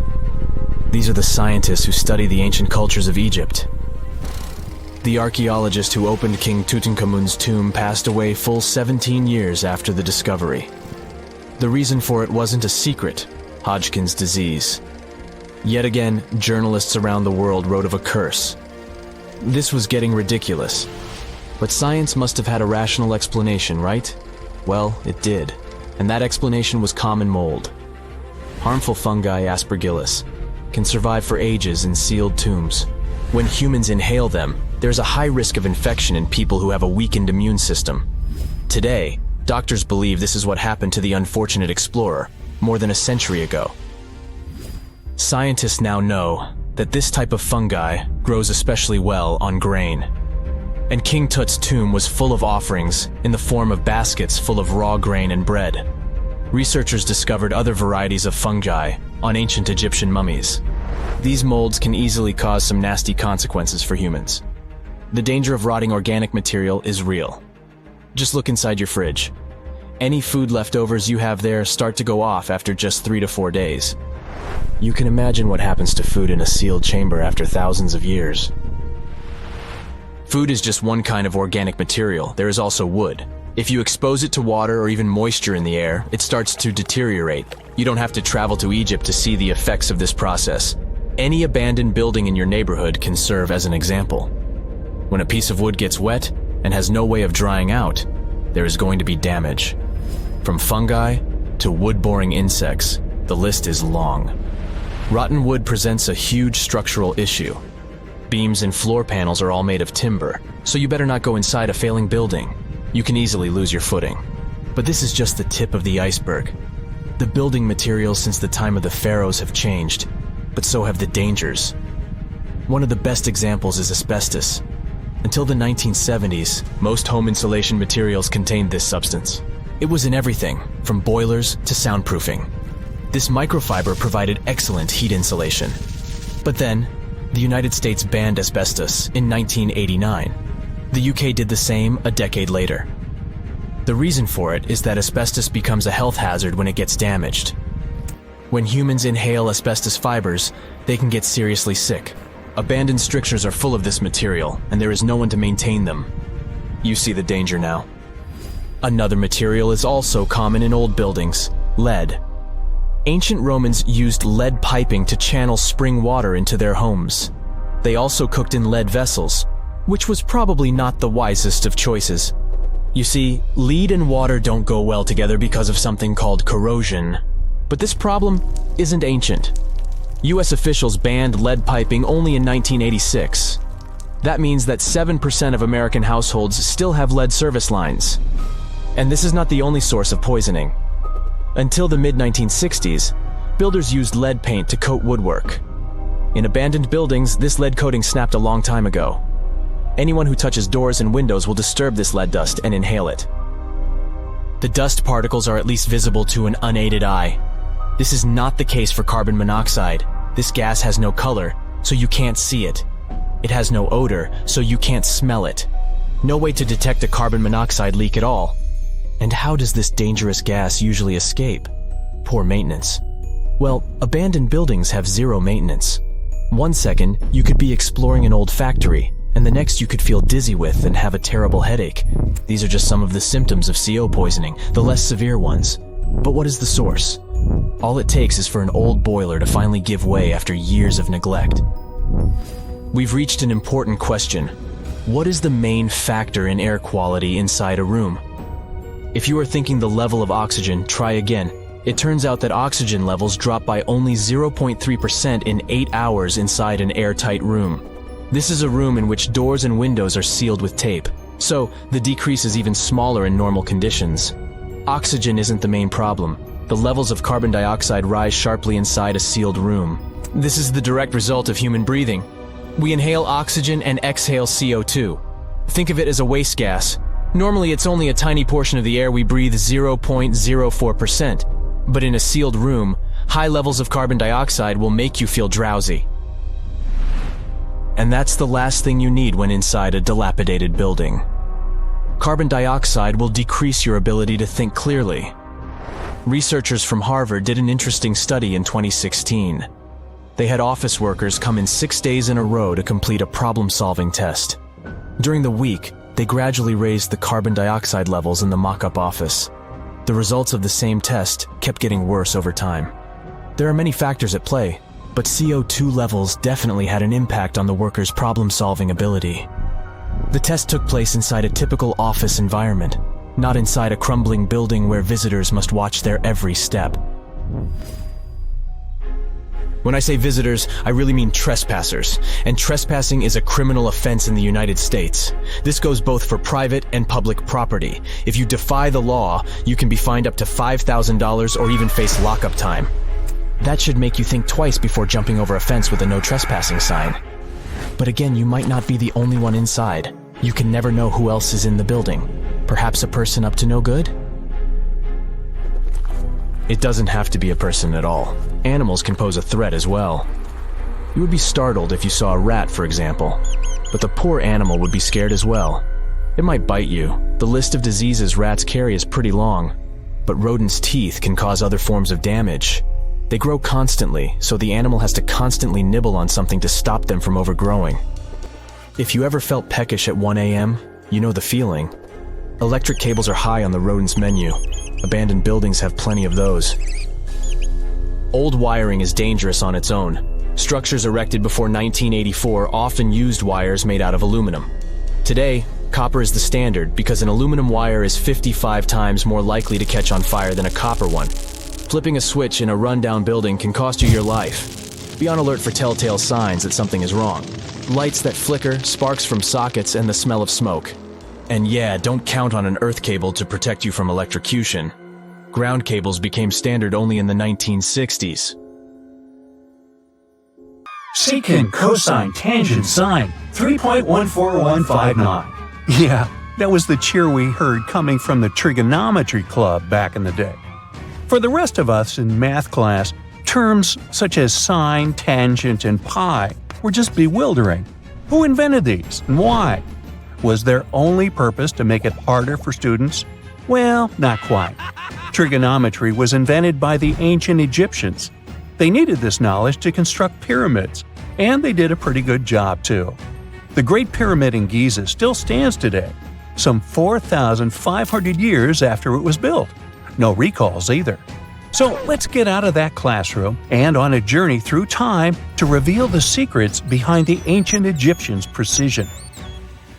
[SPEAKER 5] These are the scientists who study the ancient cultures of Egypt. The archaeologist who opened King Tutankhamun's tomb passed away full 17 years after the discovery. The reason for it wasn't a secret: Hodgkin's disease. Yet again, journalists around the world wrote of a curse. This was getting ridiculous. But science must have had a rational explanation, right? Well, it did. And that explanation was common mold. Harmful fungi, Aspergillus, can survive for ages in sealed tombs. When humans inhale them, there's a high risk of infection in people who have a weakened immune system. Today, doctors believe this is what happened to the unfortunate explorer more than a century ago. Scientists now know that this type of fungi grows especially well on grain. And King Tut's tomb was full of offerings in the form of baskets full of raw grain and bread. Researchers discovered other varieties of fungi on ancient Egyptian mummies. These molds can easily cause some nasty consequences for humans. The danger of rotting organic material is real. Just look inside your fridge. Any food leftovers you have there start to go off after just 3 to 4 days. You can imagine what happens to food in a sealed chamber after thousands of years. Food is just one kind of organic material. There is also wood. If you expose it to water or even moisture in the air, it starts to deteriorate. You don't have to travel to Egypt to see the effects of this process. Any abandoned building in your neighborhood can serve as an example. When a piece of wood gets wet and has no way of drying out, there is going to be damage. From fungi to wood-boring insects, the list is long. Rotten wood presents a huge structural issue. Beams and floor panels are all made of timber, so you better not go inside a failing building. You can easily lose your footing. But this is just the tip of the iceberg. The building materials since the time of the pharaohs have changed, but so have the dangers. One of the best examples is asbestos. Until the 1970s, most home insulation materials contained this substance. It was in everything, from boilers to soundproofing. This microfiber provided excellent heat insulation. But then, the United States banned asbestos in 1989. The UK did the same a decade later. The reason for it is that asbestos becomes a health hazard when it gets damaged. When humans inhale asbestos fibers, they can get seriously sick. Abandoned strictures are full of this material, and there is no one to maintain them. You see the danger now. Another material is also common in old buildings: lead. Ancient Romans used lead piping to channel spring water into their homes. They also cooked in lead vessels, which was probably not the wisest of choices. You see, lead and water don't go well together because of something called corrosion. But this problem isn't ancient. US officials banned lead piping only in 1986. That means that 7% of American households still have lead service lines. And this is not the only source of poisoning. Until the mid-1960s, builders used lead paint to coat woodwork. In abandoned buildings, this lead coating snapped a long time ago. Anyone who touches doors and windows will disturb this lead dust and inhale it. The dust particles are at least visible to an unaided eye. This is not the case for carbon monoxide. This gas has no color, so you can't see it. It has no odor, so you can't smell it. No way to detect a carbon monoxide leak at all. And how does this dangerous gas usually escape? Poor maintenance. Well, abandoned buildings have zero maintenance. 1 second, you could be exploring an old factory, and the next you could feel dizzy with and have a terrible headache. These are just some of the symptoms of CO poisoning, the less severe ones. But what is the source? All it takes is for an old boiler to finally give way after years of neglect. We've reached an important question. What is the main factor in air quality inside a room? If you are thinking the level of oxygen, try again. It turns out that oxygen levels drop by only 0.3% in 8 hours inside an airtight room. This is a room in which doors and windows are sealed with tape, so the decrease is even smaller in normal conditions. Oxygen isn't the main problem. The levels of carbon dioxide rise sharply inside a sealed room. This is the direct result of human breathing. We inhale oxygen and exhale CO2. Think of it as a waste gas. Normally it's only a tiny portion of the air we breathe, 0.04%. But in a sealed room, high levels of carbon dioxide will make you feel drowsy. And that's the last thing you need when inside a dilapidated building. Carbon dioxide will decrease your ability to think clearly. Researchers from Harvard did an interesting study in 2016. They had office workers come in 6 days in a row to complete a problem-solving test. During the week, they gradually raised the carbon dioxide levels in the mock-up office. The results of the same test kept getting worse over time. There are many factors at play, but CO2 levels definitely had an impact on the workers' problem-solving ability. The test took place inside a typical office environment, not inside a crumbling building where visitors must watch their every step. When I say visitors, I really mean trespassers, and trespassing is a criminal offense in the United States. This goes both for private and public property. If you defy the law, you can be fined up to $5,000 or even face lockup time. That should make you think twice before jumping over a fence with a no trespassing sign. But again, you might not be the only one inside. You can never know who else is in the building. Perhaps a person up to no good? It doesn't have to be a person at all. Animals can pose a threat as well. You would be startled if you saw a rat, for example. But the poor animal would be scared as well. It might bite you. The list of diseases rats carry is pretty long. But rodents' teeth can cause other forms of damage. They grow constantly, so the animal has to constantly nibble on something to stop them from overgrowing. If you ever felt peckish at 1 a.m., you know the feeling. Electric cables are high on the rodents' menu. Abandoned buildings have plenty of those. Old wiring is dangerous on its own. Structures erected before 1984 often used wires made out of aluminum. Today, copper is the standard because an aluminum wire is 55 times more likely to catch on fire than a copper one. Flipping a switch in a rundown building can cost you your life. Be on alert for telltale signs that something is wrong. Lights that flicker, sparks from sockets, and the smell of smoke. And yeah, don't count on an earth cable to protect you from electrocution. Ground cables became standard only in the 1960s.
[SPEAKER 3] Secant, cosine, tangent, sine, 3.14159. Yeah, that was the cheer we heard coming from the trigonometry club back in the day. For the rest of us in math class, terms such as sine, tangent, and pi were just bewildering. Who invented these and why? Was their only purpose to make it harder for students? Well, not quite. Trigonometry was invented by the ancient Egyptians. They needed this knowledge to construct pyramids, and they did a pretty good job too. The Great Pyramid in Giza still stands today, some 4,500 years after it was built. No recalls either. So let's get out of that classroom and on a journey through time to reveal the secrets behind the ancient Egyptians' precision.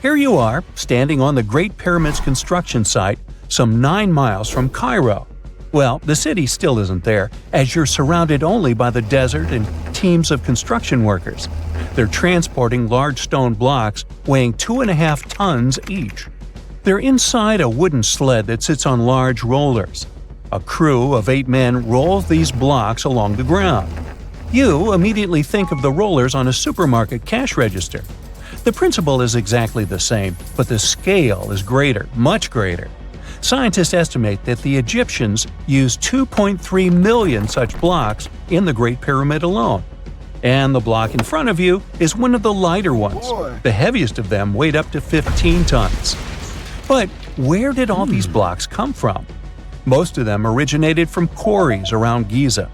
[SPEAKER 3] Here you are, standing on the Great Pyramid's construction site, some 9 miles from Cairo. Well, the city still isn't there, as you're surrounded only by the desert and teams of construction workers. They're transporting large stone blocks weighing 2.5 tons each. They're inside a wooden sled that sits on large rollers. A crew of 8 men rolls these blocks along the ground. You immediately think of the rollers on a supermarket cash register. The principle is exactly the same, but the scale is greater, much greater. Scientists estimate that the Egyptians used 2.3 million such blocks in the Great Pyramid alone. And the block in front of you is one of the lighter ones. The heaviest of them weighed up to 15 tons. But where did all these blocks come from? Most of them originated from quarries around Giza.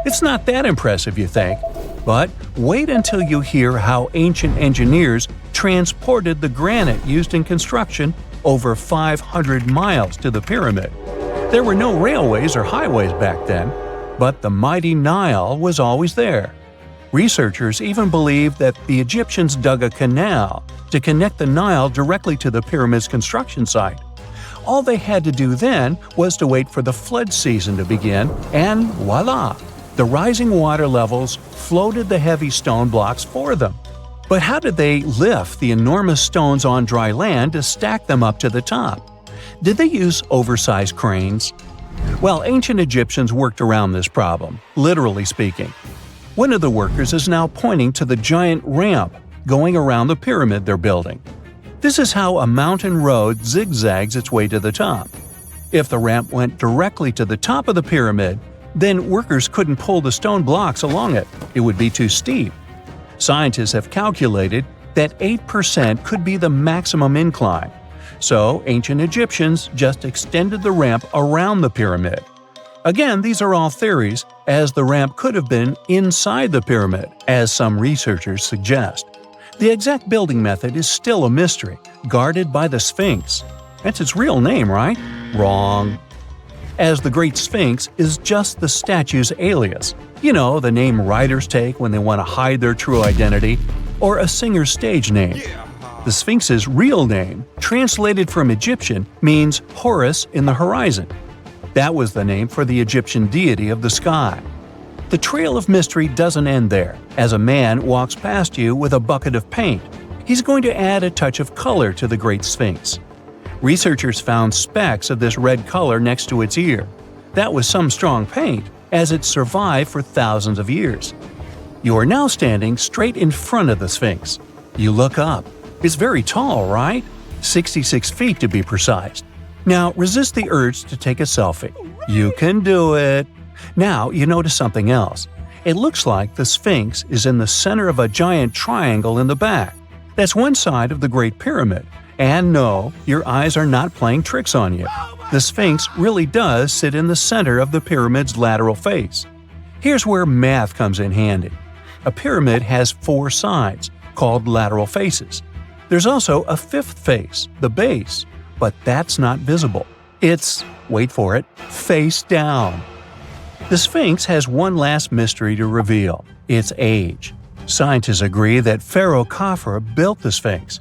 [SPEAKER 3] It's not that impressive, you think? But wait until you hear how ancient engineers transported the granite used in construction over 500 miles to the pyramid. There were no railways or highways back then. but the mighty Nile was always there. Researchers even believe that the Egyptians dug a canal to connect the Nile directly to the pyramid's construction site. All they had to do then was to wait for the flood season to begin, and voila! The rising water levels floated the heavy stone blocks for them. But how did they lift the enormous stones on dry land to stack them up to the top? Did they use oversized cranes? Well, ancient Egyptians worked around this problem, literally speaking. One of the workers is now pointing to the giant ramp going around the pyramid they're building. This is how a mountain road zigzags its way to the top. If the ramp went directly to the top of the pyramid, then workers couldn't pull the stone blocks along it. It would be too steep. Scientists have calculated that 8% could be the maximum incline. So ancient Egyptians just extended the ramp around the pyramid. Again, these are all theories, as the ramp could have been inside the pyramid, as some researchers suggest. The exact building method is still a mystery, guarded by the Sphinx. That's its real name, right? Wrong. As the Great Sphinx is just the statue's alias. You know, the name writers take when they want to hide their true identity, or a singer's stage name. The Sphinx's real name, translated from Egyptian, means Horus in the horizon. That was the name for the Egyptian deity of the sky. The trail of mystery doesn't end there. As a man walks past you with a bucket of paint, he's going to add a touch of color to the Great Sphinx. Researchers found specks of this red color next to its ear. That was some strong paint, as it survived for thousands of years. You are now standing straight in front of the Sphinx. You look up. It's very tall, right? 66 feet to be precise. Now resist the urge to take a selfie. You can do it. Now you notice something else. It looks like the Sphinx is in the center of a giant triangle in the back. That's one side of the Great Pyramid. And no, your eyes are not playing tricks on you. The Sphinx really does sit in the center of the pyramid's lateral face. Here's where math comes in handy. A pyramid has 4 sides, called lateral faces. There's also a 5th face, the base, but that's not visible. It's, wait for it, face down. The Sphinx has one last mystery to reveal: its age. Scientists agree that Pharaoh Khafre built the Sphinx.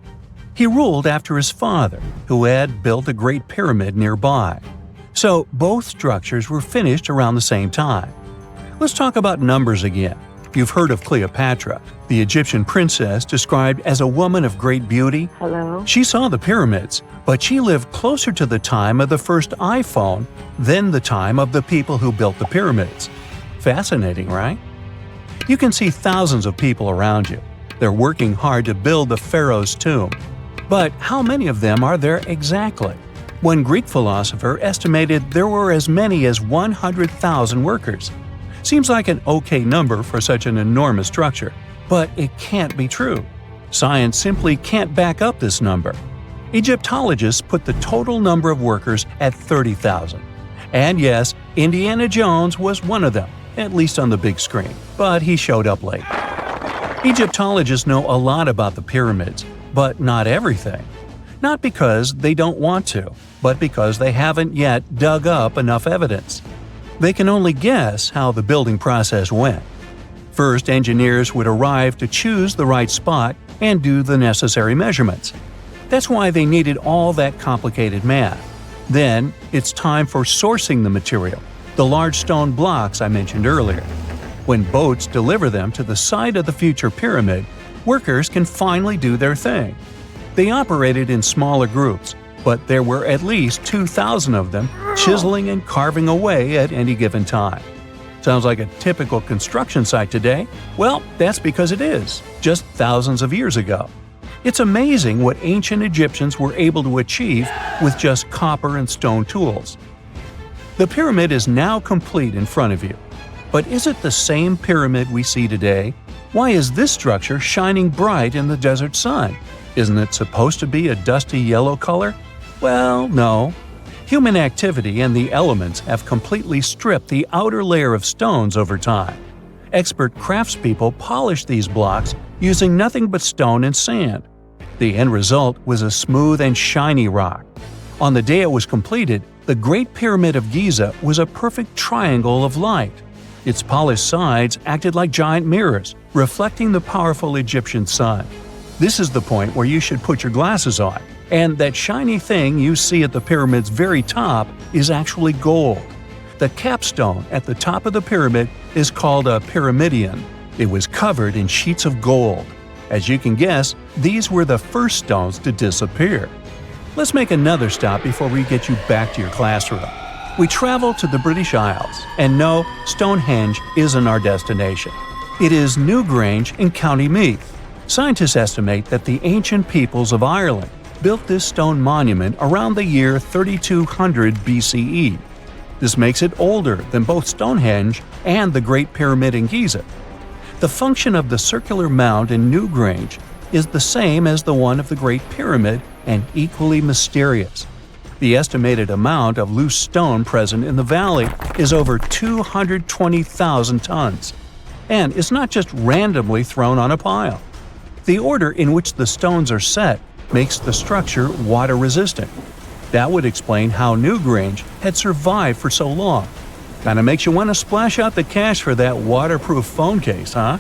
[SPEAKER 3] He ruled after his father, who had built a great pyramid nearby. So both structures were finished around the same time. Let's talk about numbers again. You've heard of Cleopatra, the Egyptian princess described as a woman of great beauty.
[SPEAKER 6] Hello?
[SPEAKER 3] She saw the pyramids, but she lived closer to the time of the first iPhone than the time of the people who built the pyramids. Fascinating, right? You can see thousands of people around you. They're working hard to build the pharaoh's tomb. But how many of them are there exactly? One Greek philosopher estimated there were as many as 100,000 workers. Seems like an okay number for such an enormous structure, but it can't be true. Science simply can't back up this number. Egyptologists put the total number of workers at 30,000. And yes, Indiana Jones was one of them, at least on the big screen, but he showed up late. Egyptologists know a lot about the pyramids, but not everything. Not because they don't want to, but because they haven't yet dug up enough evidence. They can only guess how the building process went. First, engineers would arrive to choose the right spot and do the necessary measurements. That's why they needed all that complicated math. Then, it's time for sourcing the material, the large stone blocks I mentioned earlier. When boats deliver them to the site of the future pyramid, workers can finally do their thing. They operated in smaller groups, but there were at least 2,000 of them chiseling and carving away at any given time. Sounds like a typical construction site today? Well, that's because it is, just thousands of years ago. It's amazing what ancient Egyptians were able to achieve with just copper and stone tools. The pyramid is now complete in front of you. But is it the same pyramid we see today? Why is this structure shining bright in the desert sun? Isn't it supposed to be a dusty yellow color? Well, no. Human activity and the elements have completely stripped the outer layer of stones over time. Expert craftspeople polished these blocks using nothing but stone and sand. The end result was a smooth and shiny rock. On the day it was completed, the Great Pyramid of Giza was a perfect triangle of light. Its polished sides acted like giant mirrors, reflecting the powerful Egyptian sun. This is the point where you should put your glasses on, and that shiny thing you see at the pyramid's very top is actually gold. The capstone at the top of the pyramid is called a pyramidion. It was covered in sheets of gold. As you can guess, these were the first stones to disappear. Let's make another stop before we get you back to your classroom. We travel to the British Isles, and no, Stonehenge isn't our destination. It is Newgrange in County Meath. Scientists estimate that the ancient peoples of Ireland built this stone monument around the year 3200 BCE. This makes it older than both Stonehenge and the Great Pyramid in Giza. The function of the circular mound in Newgrange is the same as the one of the Great Pyramid and equally mysterious. The estimated amount of loose stone present in the valley is over 220,000 tons. And it's not just randomly thrown on a pile. The order in which the stones are set makes the structure water-resistant. That would explain how Newgrange had survived for so long. Kinda makes you want to splash out the cash for that waterproof phone case, huh?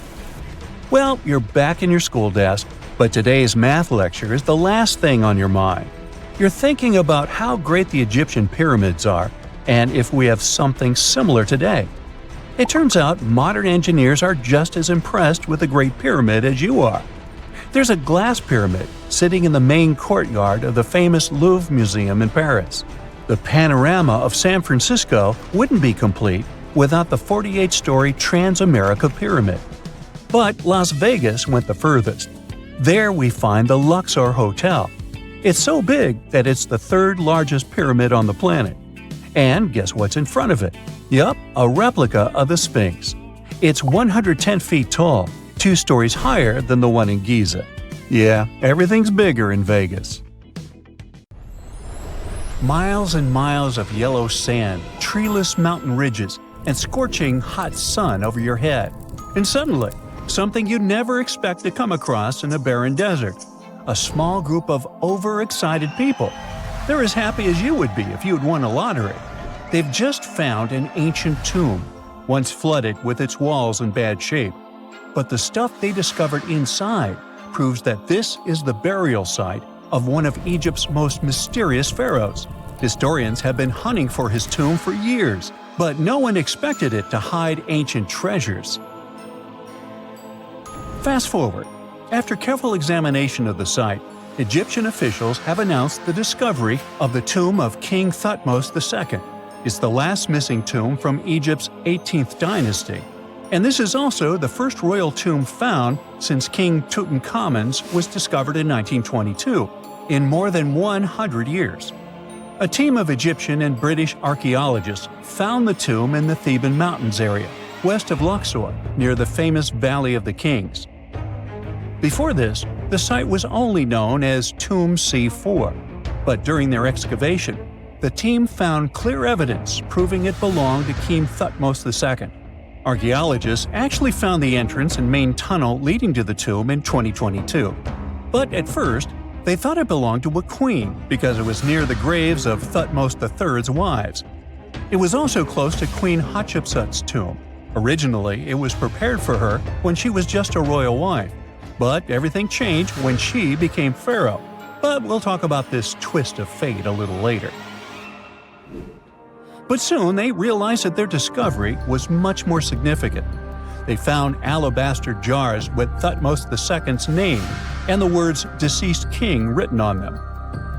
[SPEAKER 3] Well, you're back in your school desk, but today's math lecture is the last thing on your mind. You're thinking about how great the Egyptian pyramids are, and if we have something similar today. It turns out modern engineers are just as impressed with the Great Pyramid as you are. There's a glass pyramid sitting in the main courtyard of the famous Louvre Museum in Paris. The panorama of San Francisco wouldn't be complete without the 48-story Transamerica Pyramid. But Las Vegas went the furthest. There we find the Luxor Hotel. It's so big that it's the third largest pyramid on the planet. And guess what's in front of it? Yup, a replica of the Sphinx. It's 110 feet tall, 2 stories higher than the one in Giza. Yeah, everything's bigger in Vegas. Miles and miles of yellow sand, treeless mountain ridges, and scorching hot sun over your head. And suddenly, something you'd never expect to come across in a barren desert. A small group of overexcited people. They're as happy as you would be if you had won a lottery. They've just found an ancient tomb, once flooded with its walls in bad shape. But the stuff they discovered inside proves that this is the burial site of one of Egypt's most mysterious pharaohs. Historians have been hunting for his tomb for years, but no one expected it to hide ancient treasures. Fast forward. After careful examination of the site, Egyptian officials have announced the discovery of the tomb of King Thutmos II. It's the last missing tomb from Egypt's 18th dynasty. And this is also the first royal tomb found since King Tutankhamun's was discovered in 1922, in more than 100 years. A team of Egyptian and British archaeologists found the tomb in the Theban Mountains area, west of Luxor, near the famous Valley of the Kings. Before this, the site was only known as Tomb C4, but during their excavation, the team found clear evidence proving it belonged to King Thutmos II. Archaeologists actually found the entrance and main tunnel leading to the tomb in 2022. But at first, they thought it belonged to a queen because it was near the graves of Thutmos III's wives. It was also close to Queen Hatshepsut's tomb. Originally, it was prepared for her when she was just a royal wife. But everything changed when she became pharaoh. But we'll talk about this twist of fate a little later. But soon they realized that their discovery was much more significant. They found alabaster jars with Thutmos II's name and the words "deceased king" written on them.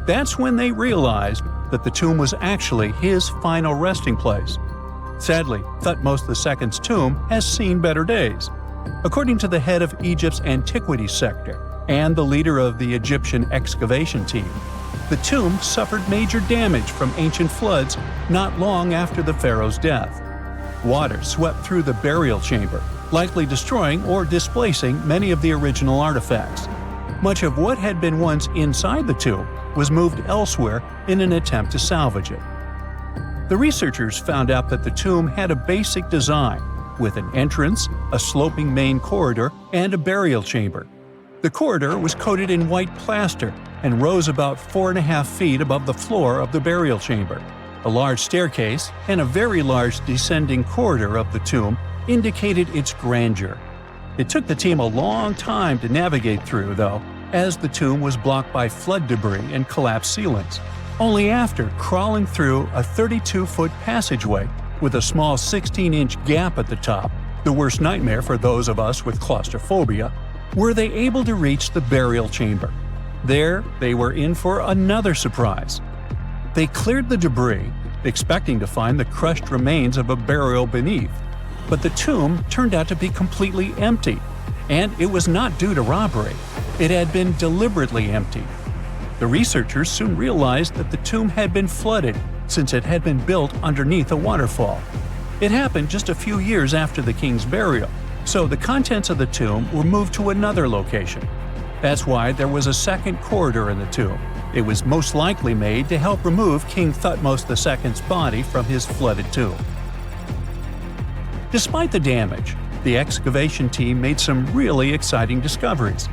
[SPEAKER 3] That's when they realized that the tomb was actually his final resting place. Sadly, Thutmos II's tomb has seen better days. According to the head of Egypt's antiquities sector and the leader of the Egyptian excavation team, the tomb suffered major damage from ancient floods not long after the pharaoh's death. Water swept through the burial chamber, likely destroying or displacing many of the original artifacts. Much of what had been once inside the tomb was moved elsewhere in an attempt to salvage it. The researchers found out that the tomb had a basic design, with an entrance, a sloping main corridor, and a burial chamber. The corridor was coated in white plaster and rose about 4.5 feet above the floor of the burial chamber. A large staircase and a very large descending corridor of the tomb indicated its grandeur. It took the team a long time to navigate through, though, as the tomb was blocked by flood debris and collapsed ceilings. Only after crawling through a 32-foot passageway with a small 16-inch gap at the top, the worst nightmare for those of us with claustrophobia, were they able to reach the burial chamber. There, they were in for another surprise. They cleared the debris, expecting to find the crushed remains of a burial beneath. But the tomb turned out to be completely empty, and it was not due to robbery. It had been deliberately emptied. The researchers soon realized that the tomb had been flooded since it had been built underneath a waterfall. It happened just a few years after the king's burial, so the contents of the tomb were moved to another location. That's why there was a second corridor in the tomb. It was most likely made to help remove King Thutmos II's body from his flooded tomb. Despite the damage, the excavation team made some really exciting discoveries.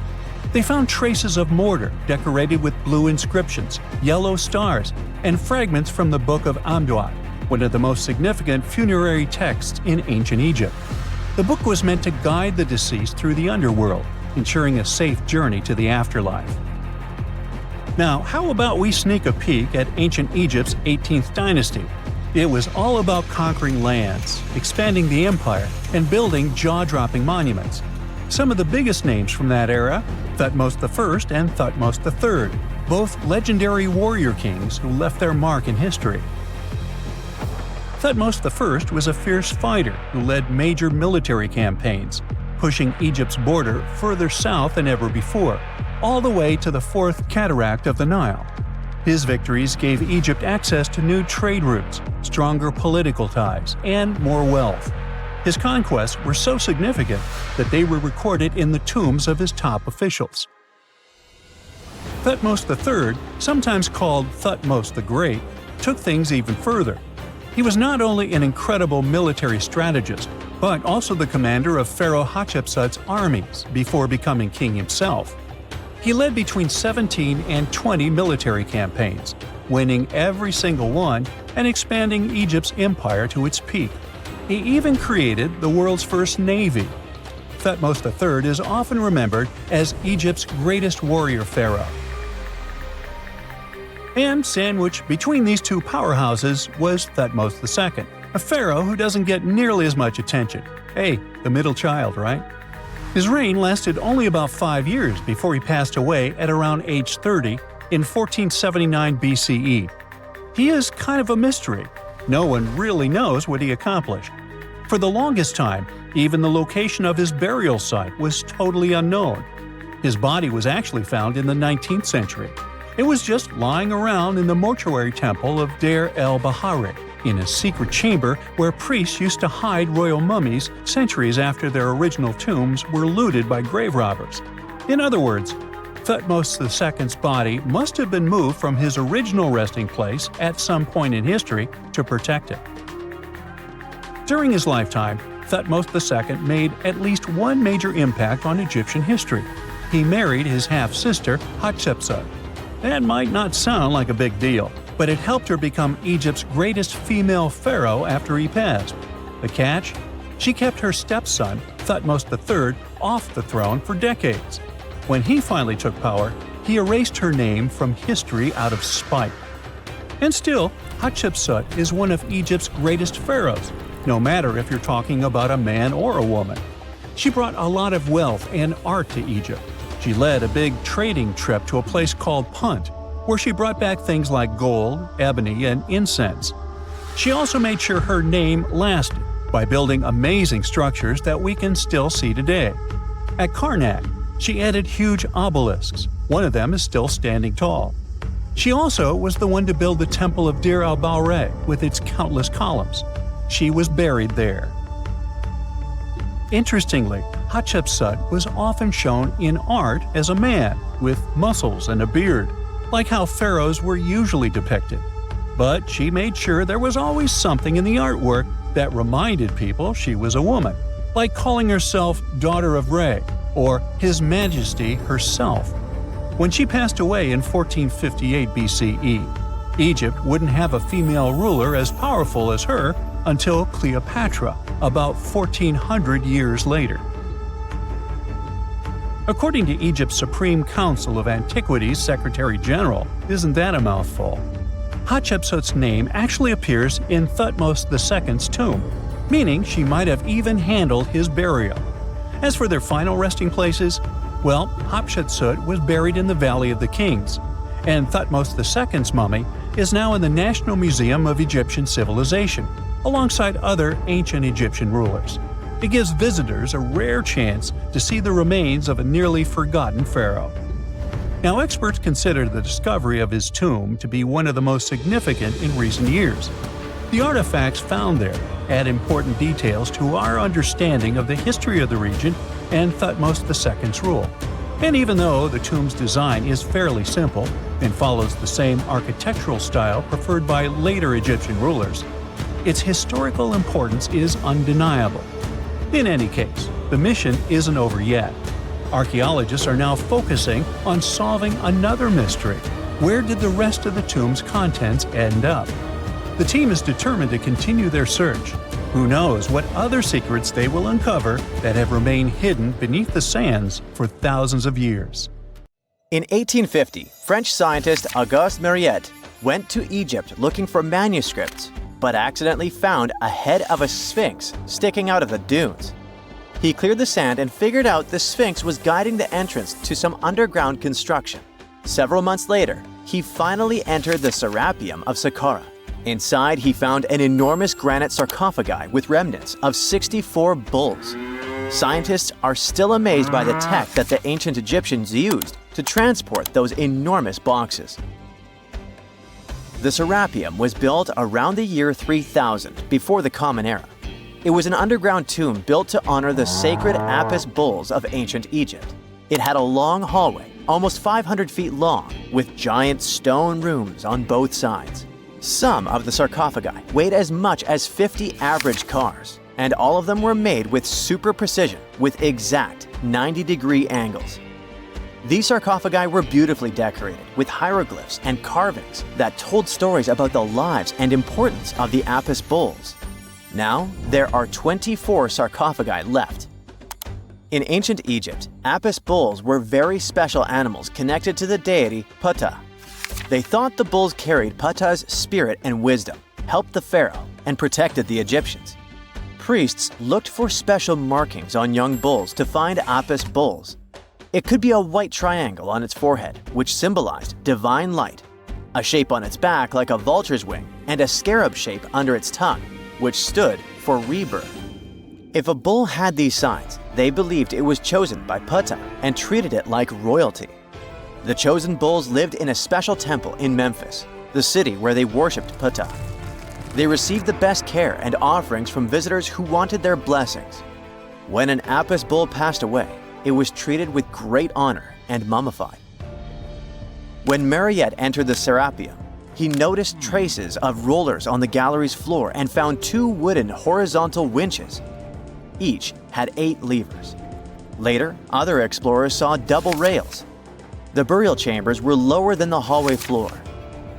[SPEAKER 3] They found traces of mortar decorated with blue inscriptions, yellow stars, and fragments from the Book of Aiud, one of the most significant funerary texts in ancient Egypt. The book was meant to guide the deceased through the underworld, ensuring a safe journey to the afterlife. Now, how about we sneak a peek at ancient Egypt's 18th dynasty? It was all about conquering lands, expanding the empire, and building jaw-dropping monuments. Some of the biggest names from that era, Thutmos I and Thutmos III, both legendary warrior kings who left their mark in history. Thutmos I was a fierce fighter who led major military campaigns, pushing Egypt's border further south than ever before, all the way to the fourth cataract of the Nile. His victories gave Egypt access to new trade routes, stronger political ties, and more wealth. His conquests were so significant that they were recorded in the tombs of his top officials. Thutmos III, sometimes called Thutmos the Great, took things even further. He was not only an incredible military strategist, but also the commander of Pharaoh Hatshepsut's armies before becoming king himself. He led between 17 and 20 military campaigns, winning every single one and expanding Egypt's empire to its peak. He even created the world's first navy. Thutmos III is often remembered as Egypt's greatest warrior pharaoh. And sandwiched between these two powerhouses was Thutmos II, a pharaoh who doesn't get nearly as much attention. Hey, the middle child, right? His reign lasted only about 5 years before he passed away at around age 30 in 1479 BCE. He is kind of a mystery. No one really knows what he accomplished. For the longest time, even the location of his burial site was totally unknown. His body was actually found in the 19th century. It was just lying around in the mortuary temple of Deir el-Bahari, in a secret chamber where priests used to hide royal mummies centuries after their original tombs were looted by grave robbers. In other words, Thutmos II's body must have been moved from his original resting place at some point in history to protect it. During his lifetime, Thutmos II made at least one major impact on Egyptian history. He married his half-sister Hatshepsut. That might not sound like a big deal, but it helped her become Egypt's greatest female pharaoh after he passed. The catch? She kept her stepson, Thutmos III, off the throne for decades. When he finally took power, he erased her name from history out of spite. And still, Hatshepsut is one of Egypt's greatest pharaohs, no matter if you're talking about a man or a woman. She brought a lot of wealth and art to Egypt. She led a big trading trip to a place called Punt, where she brought back things like gold, ebony, and incense. She also made sure her name lasted by building amazing structures that we can still see today. At Karnak, she added huge obelisks. One of them is still standing tall. She also was the one to build the Temple of Deir el-Bahari with its countless columns. She was buried there. Interestingly, Hatshepsut was often shown in art as a man with muscles and a beard, like how pharaohs were usually depicted. But she made sure there was always something in the artwork that reminded people she was a woman, like calling herself Daughter of Re or His Majesty herself. When she passed away in 1458 BCE, Egypt wouldn't have a female ruler as powerful as her until Cleopatra, about 1400 years later. According to Egypt's Supreme Council of Antiquities Secretary General, isn't that a mouthful? Hatshepsut's name actually appears in Thutmos II's tomb, meaning she might have even handled his burial. As for their final resting places, well, Hatshepsut was buried in the Valley of the Kings, and Thutmos II's mummy is now in the National Museum of Egyptian Civilization, alongside other ancient Egyptian rulers. It gives visitors a rare chance to see the remains of a nearly forgotten pharaoh. Now, experts consider the discovery of his tomb to be one of the most significant in recent years. The artifacts found there add important details to our understanding of the history of the region and Thutmos II's rule. And even though the tomb's design is fairly simple and follows the same architectural style preferred by later Egyptian rulers, its historical importance is undeniable. In any case, the mission isn't over yet. Archaeologists are now focusing on solving another mystery. Where did the rest of the tomb's contents end up? The team is determined to continue their search. Who knows what other secrets they will uncover that have remained hidden beneath the sands for thousands of years.
[SPEAKER 1] In 1850, French scientist Auguste Mariette went to Egypt looking for manuscripts, but accidentally found a head of a sphinx sticking out of the dunes. He cleared the sand and figured out the sphinx was guiding the entrance to some underground construction. Several months later, he finally entered the Serapeum of Saqqara. Inside, he found an enormous granite sarcophagi with remnants of 64 bulls. Scientists are still amazed by the tech that the ancient Egyptians used to transport those enormous boxes. The Serapeum was built around the year 3000 before the Common Era. It was an underground tomb built to honor the sacred Apis bulls of ancient Egypt. It had a long hallway, almost 500 feet long, with giant stone rooms on both sides. Some of the sarcophagi weighed as much as 50 average cars, and all of them were made with super precision with exact 90-degree angles. These sarcophagi were beautifully decorated with hieroglyphs and carvings that told stories about the lives and importance of the Apis bulls. Now, there are 24 sarcophagi left. In ancient Egypt, Apis bulls were very special animals connected to the deity Ptah. They thought the bulls carried Ptah's spirit and wisdom, helped the pharaoh, and protected the Egyptians. Priests looked for special markings on young bulls to find Apis bulls. It could be a white triangle on its forehead, which symbolized divine light, a shape on its back like a vulture's wing, and a scarab shape under its tongue, which stood for rebirth. If a bull had these signs, they believed it was chosen by Ptah and treated it like royalty. The chosen bulls lived in a special temple in Memphis, the city where they worshipped Ptah. They received the best care and offerings from visitors who wanted their blessings. When an Apis bull passed away, it was treated with great honor and mummified. When Mariette entered the Serapeum, he noticed traces of rollers on the gallery's floor and found 2 wooden horizontal winches. Each had 8 levers. Later, other explorers saw double rails. The burial chambers were lower than the hallway floor.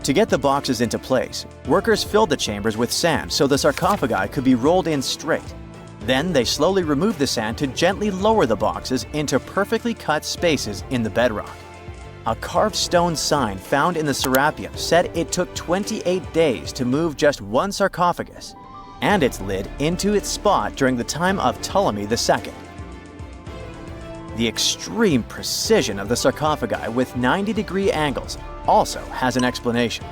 [SPEAKER 1] To get the boxes into place, workers filled the chambers with sand so the sarcophagi could be rolled in straight. Then they slowly removed the sand to gently lower the boxes into perfectly cut spaces in the bedrock. A carved stone sign found in the Serapeum said it took 28 days to move just one sarcophagus and its lid into its spot during the time of Ptolemy II. The extreme precision of the sarcophagi with 90-degree angles also has an explanation.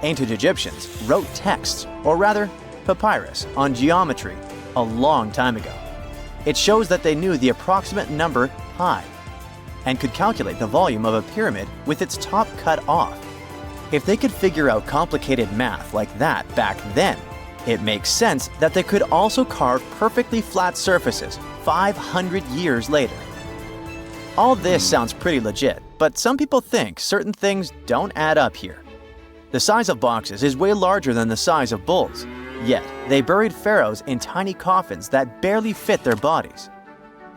[SPEAKER 1] Ancient Egyptians wrote texts, or rather, papyrus, on geometry a long time ago. It shows that they knew the approximate number pi and could calculate the volume of a pyramid with its top cut off. If they could figure out complicated math like that back then, it makes sense that they could also carve perfectly flat surfaces 500 years later. All this sounds pretty legit, but some people think certain things don't add up here. The size of boxes is way larger than the size of bulls, yet they buried pharaohs in tiny coffins that barely fit their bodies.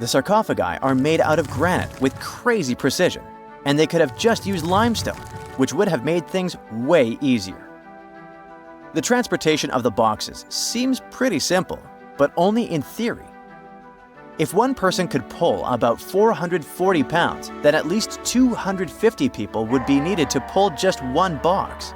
[SPEAKER 1] The sarcophagi are made out of granite with crazy precision, and they could have just used limestone, which would have made things way easier. The transportation of the boxes seems pretty simple, but only in theory. If one person could pull about 440 pounds, then at least 250 people would be needed to pull just one box.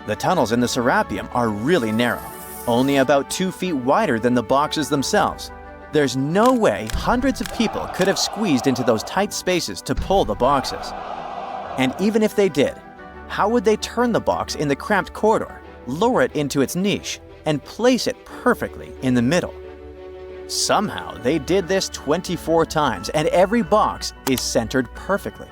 [SPEAKER 1] The tunnels in the Serapeum are really narrow, only about 2 feet wider than the boxes themselves. There's no way hundreds of people could have squeezed into those tight spaces to pull the boxes. And even if they did, how would they turn the box in the cramped corridor, lower it into its niche, and place it perfectly in the middle? Somehow, they did this 24 times, and every box is centered perfectly.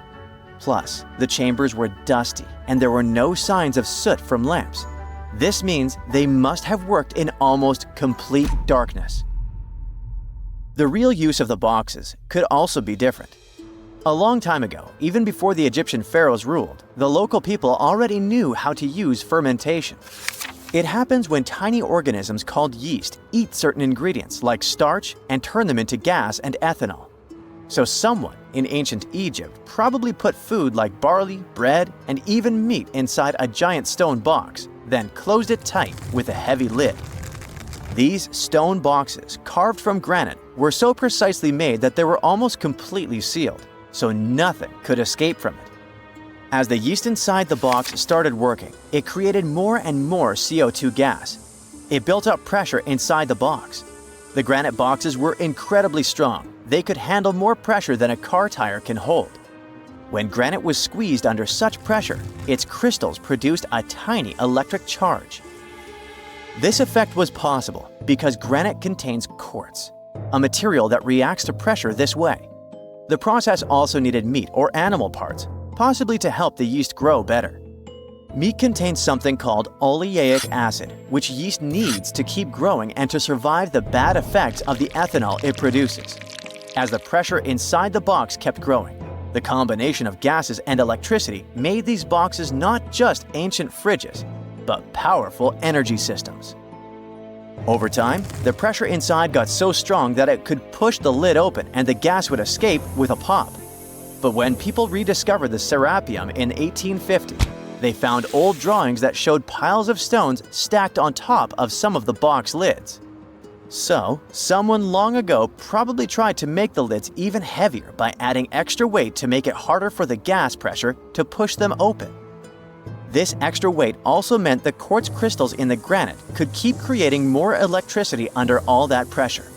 [SPEAKER 1] Plus, the chambers were dusty, and there were no signs of soot from lamps. This means they must have worked in almost complete darkness. The real use of the boxes could also be different. A long time ago, even before the Egyptian pharaohs ruled, the local people already knew how to use fermentation. It happens when tiny organisms called yeast eat certain ingredients like starch and turn them into gas and ethanol. So someone in ancient Egypt probably put food like barley, bread, and even meat inside a giant stone box, then closed it tight with a heavy lid. These stone boxes, carved from granite, were so precisely made that they were almost completely sealed, so nothing could escape from it. As the yeast inside the box started working, it created more and more CO2 gas. It built up pressure inside the box. The granite boxes were incredibly strong. They could handle more pressure than a car tire can hold. When granite was squeezed under such pressure, its crystals produced a tiny electric charge. This effect was possible because granite contains quartz, a material that reacts to pressure this way. The process also needed meat or animal parts, possibly to help the yeast grow better. Meat contains something called oleic acid, which yeast needs to keep growing and to survive the bad effects of the ethanol it produces. As the pressure inside the box kept growing, the combination of gases and electricity made these boxes not just ancient fridges, but powerful energy systems. Over time, the pressure inside got so strong that it could push the lid open and the gas would escape with a pop. But when people rediscovered the Serapeum in 1850, they found old drawings that showed piles of stones stacked on top of some of the box lids. So, someone long ago probably tried to make the lids even heavier by adding extra weight to make it harder for the gas pressure to push them open. This extra weight also meant the quartz crystals in the granite could keep creating more electricity under all that pressure.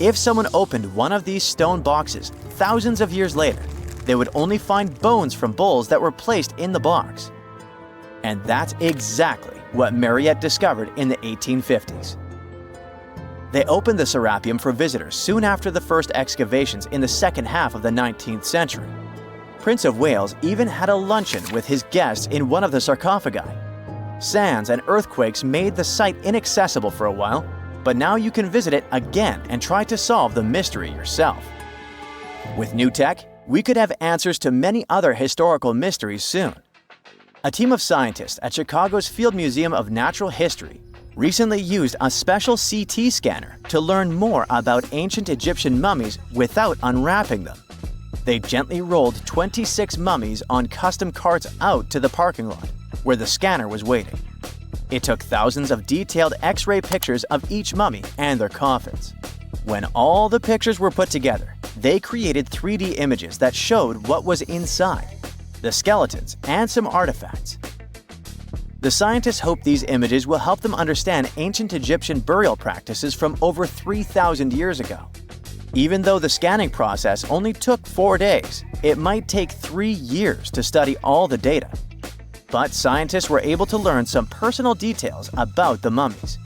[SPEAKER 1] If someone opened one of these stone boxes thousands of years later, they would only find bones from bulls that were placed in the box. And that's exactly what Mariette discovered in the 1850s. They opened the Serapeum for visitors soon after the first excavations in the second half of the 19th century. Prince of Wales even had a luncheon with his guests in one of the sarcophagi. Sands and earthquakes made the site inaccessible for a while, but now you can visit it again and try to solve the mystery yourself. With new tech, we could have answers to many other historical mysteries soon. A team of scientists at Chicago's Field Museum of Natural History recently used a special CT scanner to learn more about ancient Egyptian mummies without unwrapping them. They gently rolled 26 mummies on custom carts out to the parking lot, where the scanner was waiting. It took thousands of detailed X-ray pictures of each mummy and their coffins. When all the pictures were put together, they created 3D images that showed what was inside, the skeletons, and some artifacts. The scientists hope these images will help them understand ancient Egyptian burial practices from over 3,000 years ago. Even though the scanning process only took 4 days, it might take 3 years to study all the data. But scientists were able to learn some personal details about the mummies.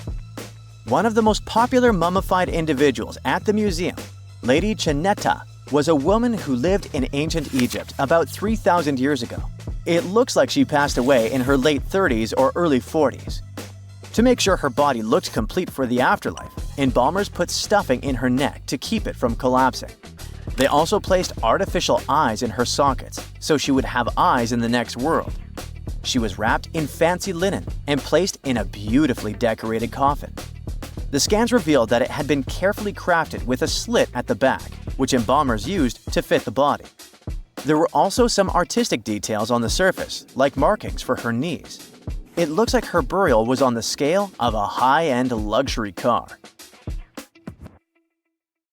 [SPEAKER 1] One of the most popular mummified individuals at the museum, Lady Cheneta, was a woman who lived in ancient Egypt about 3,000 years ago. It looks like she passed away in her late 30s or early 40s. To make sure her body looked complete for the afterlife, embalmers put stuffing in her neck to keep it from collapsing. They also placed artificial eyes in her sockets, so she would have eyes in the next world. She was wrapped in fancy linen and placed in a beautifully decorated coffin. The scans revealed that it had been carefully crafted with a slit at the back, which embalmers used to fit the body. There were also some artistic details on the surface, like markings for her knees. It looks like her burial was on the scale of a high-end luxury car.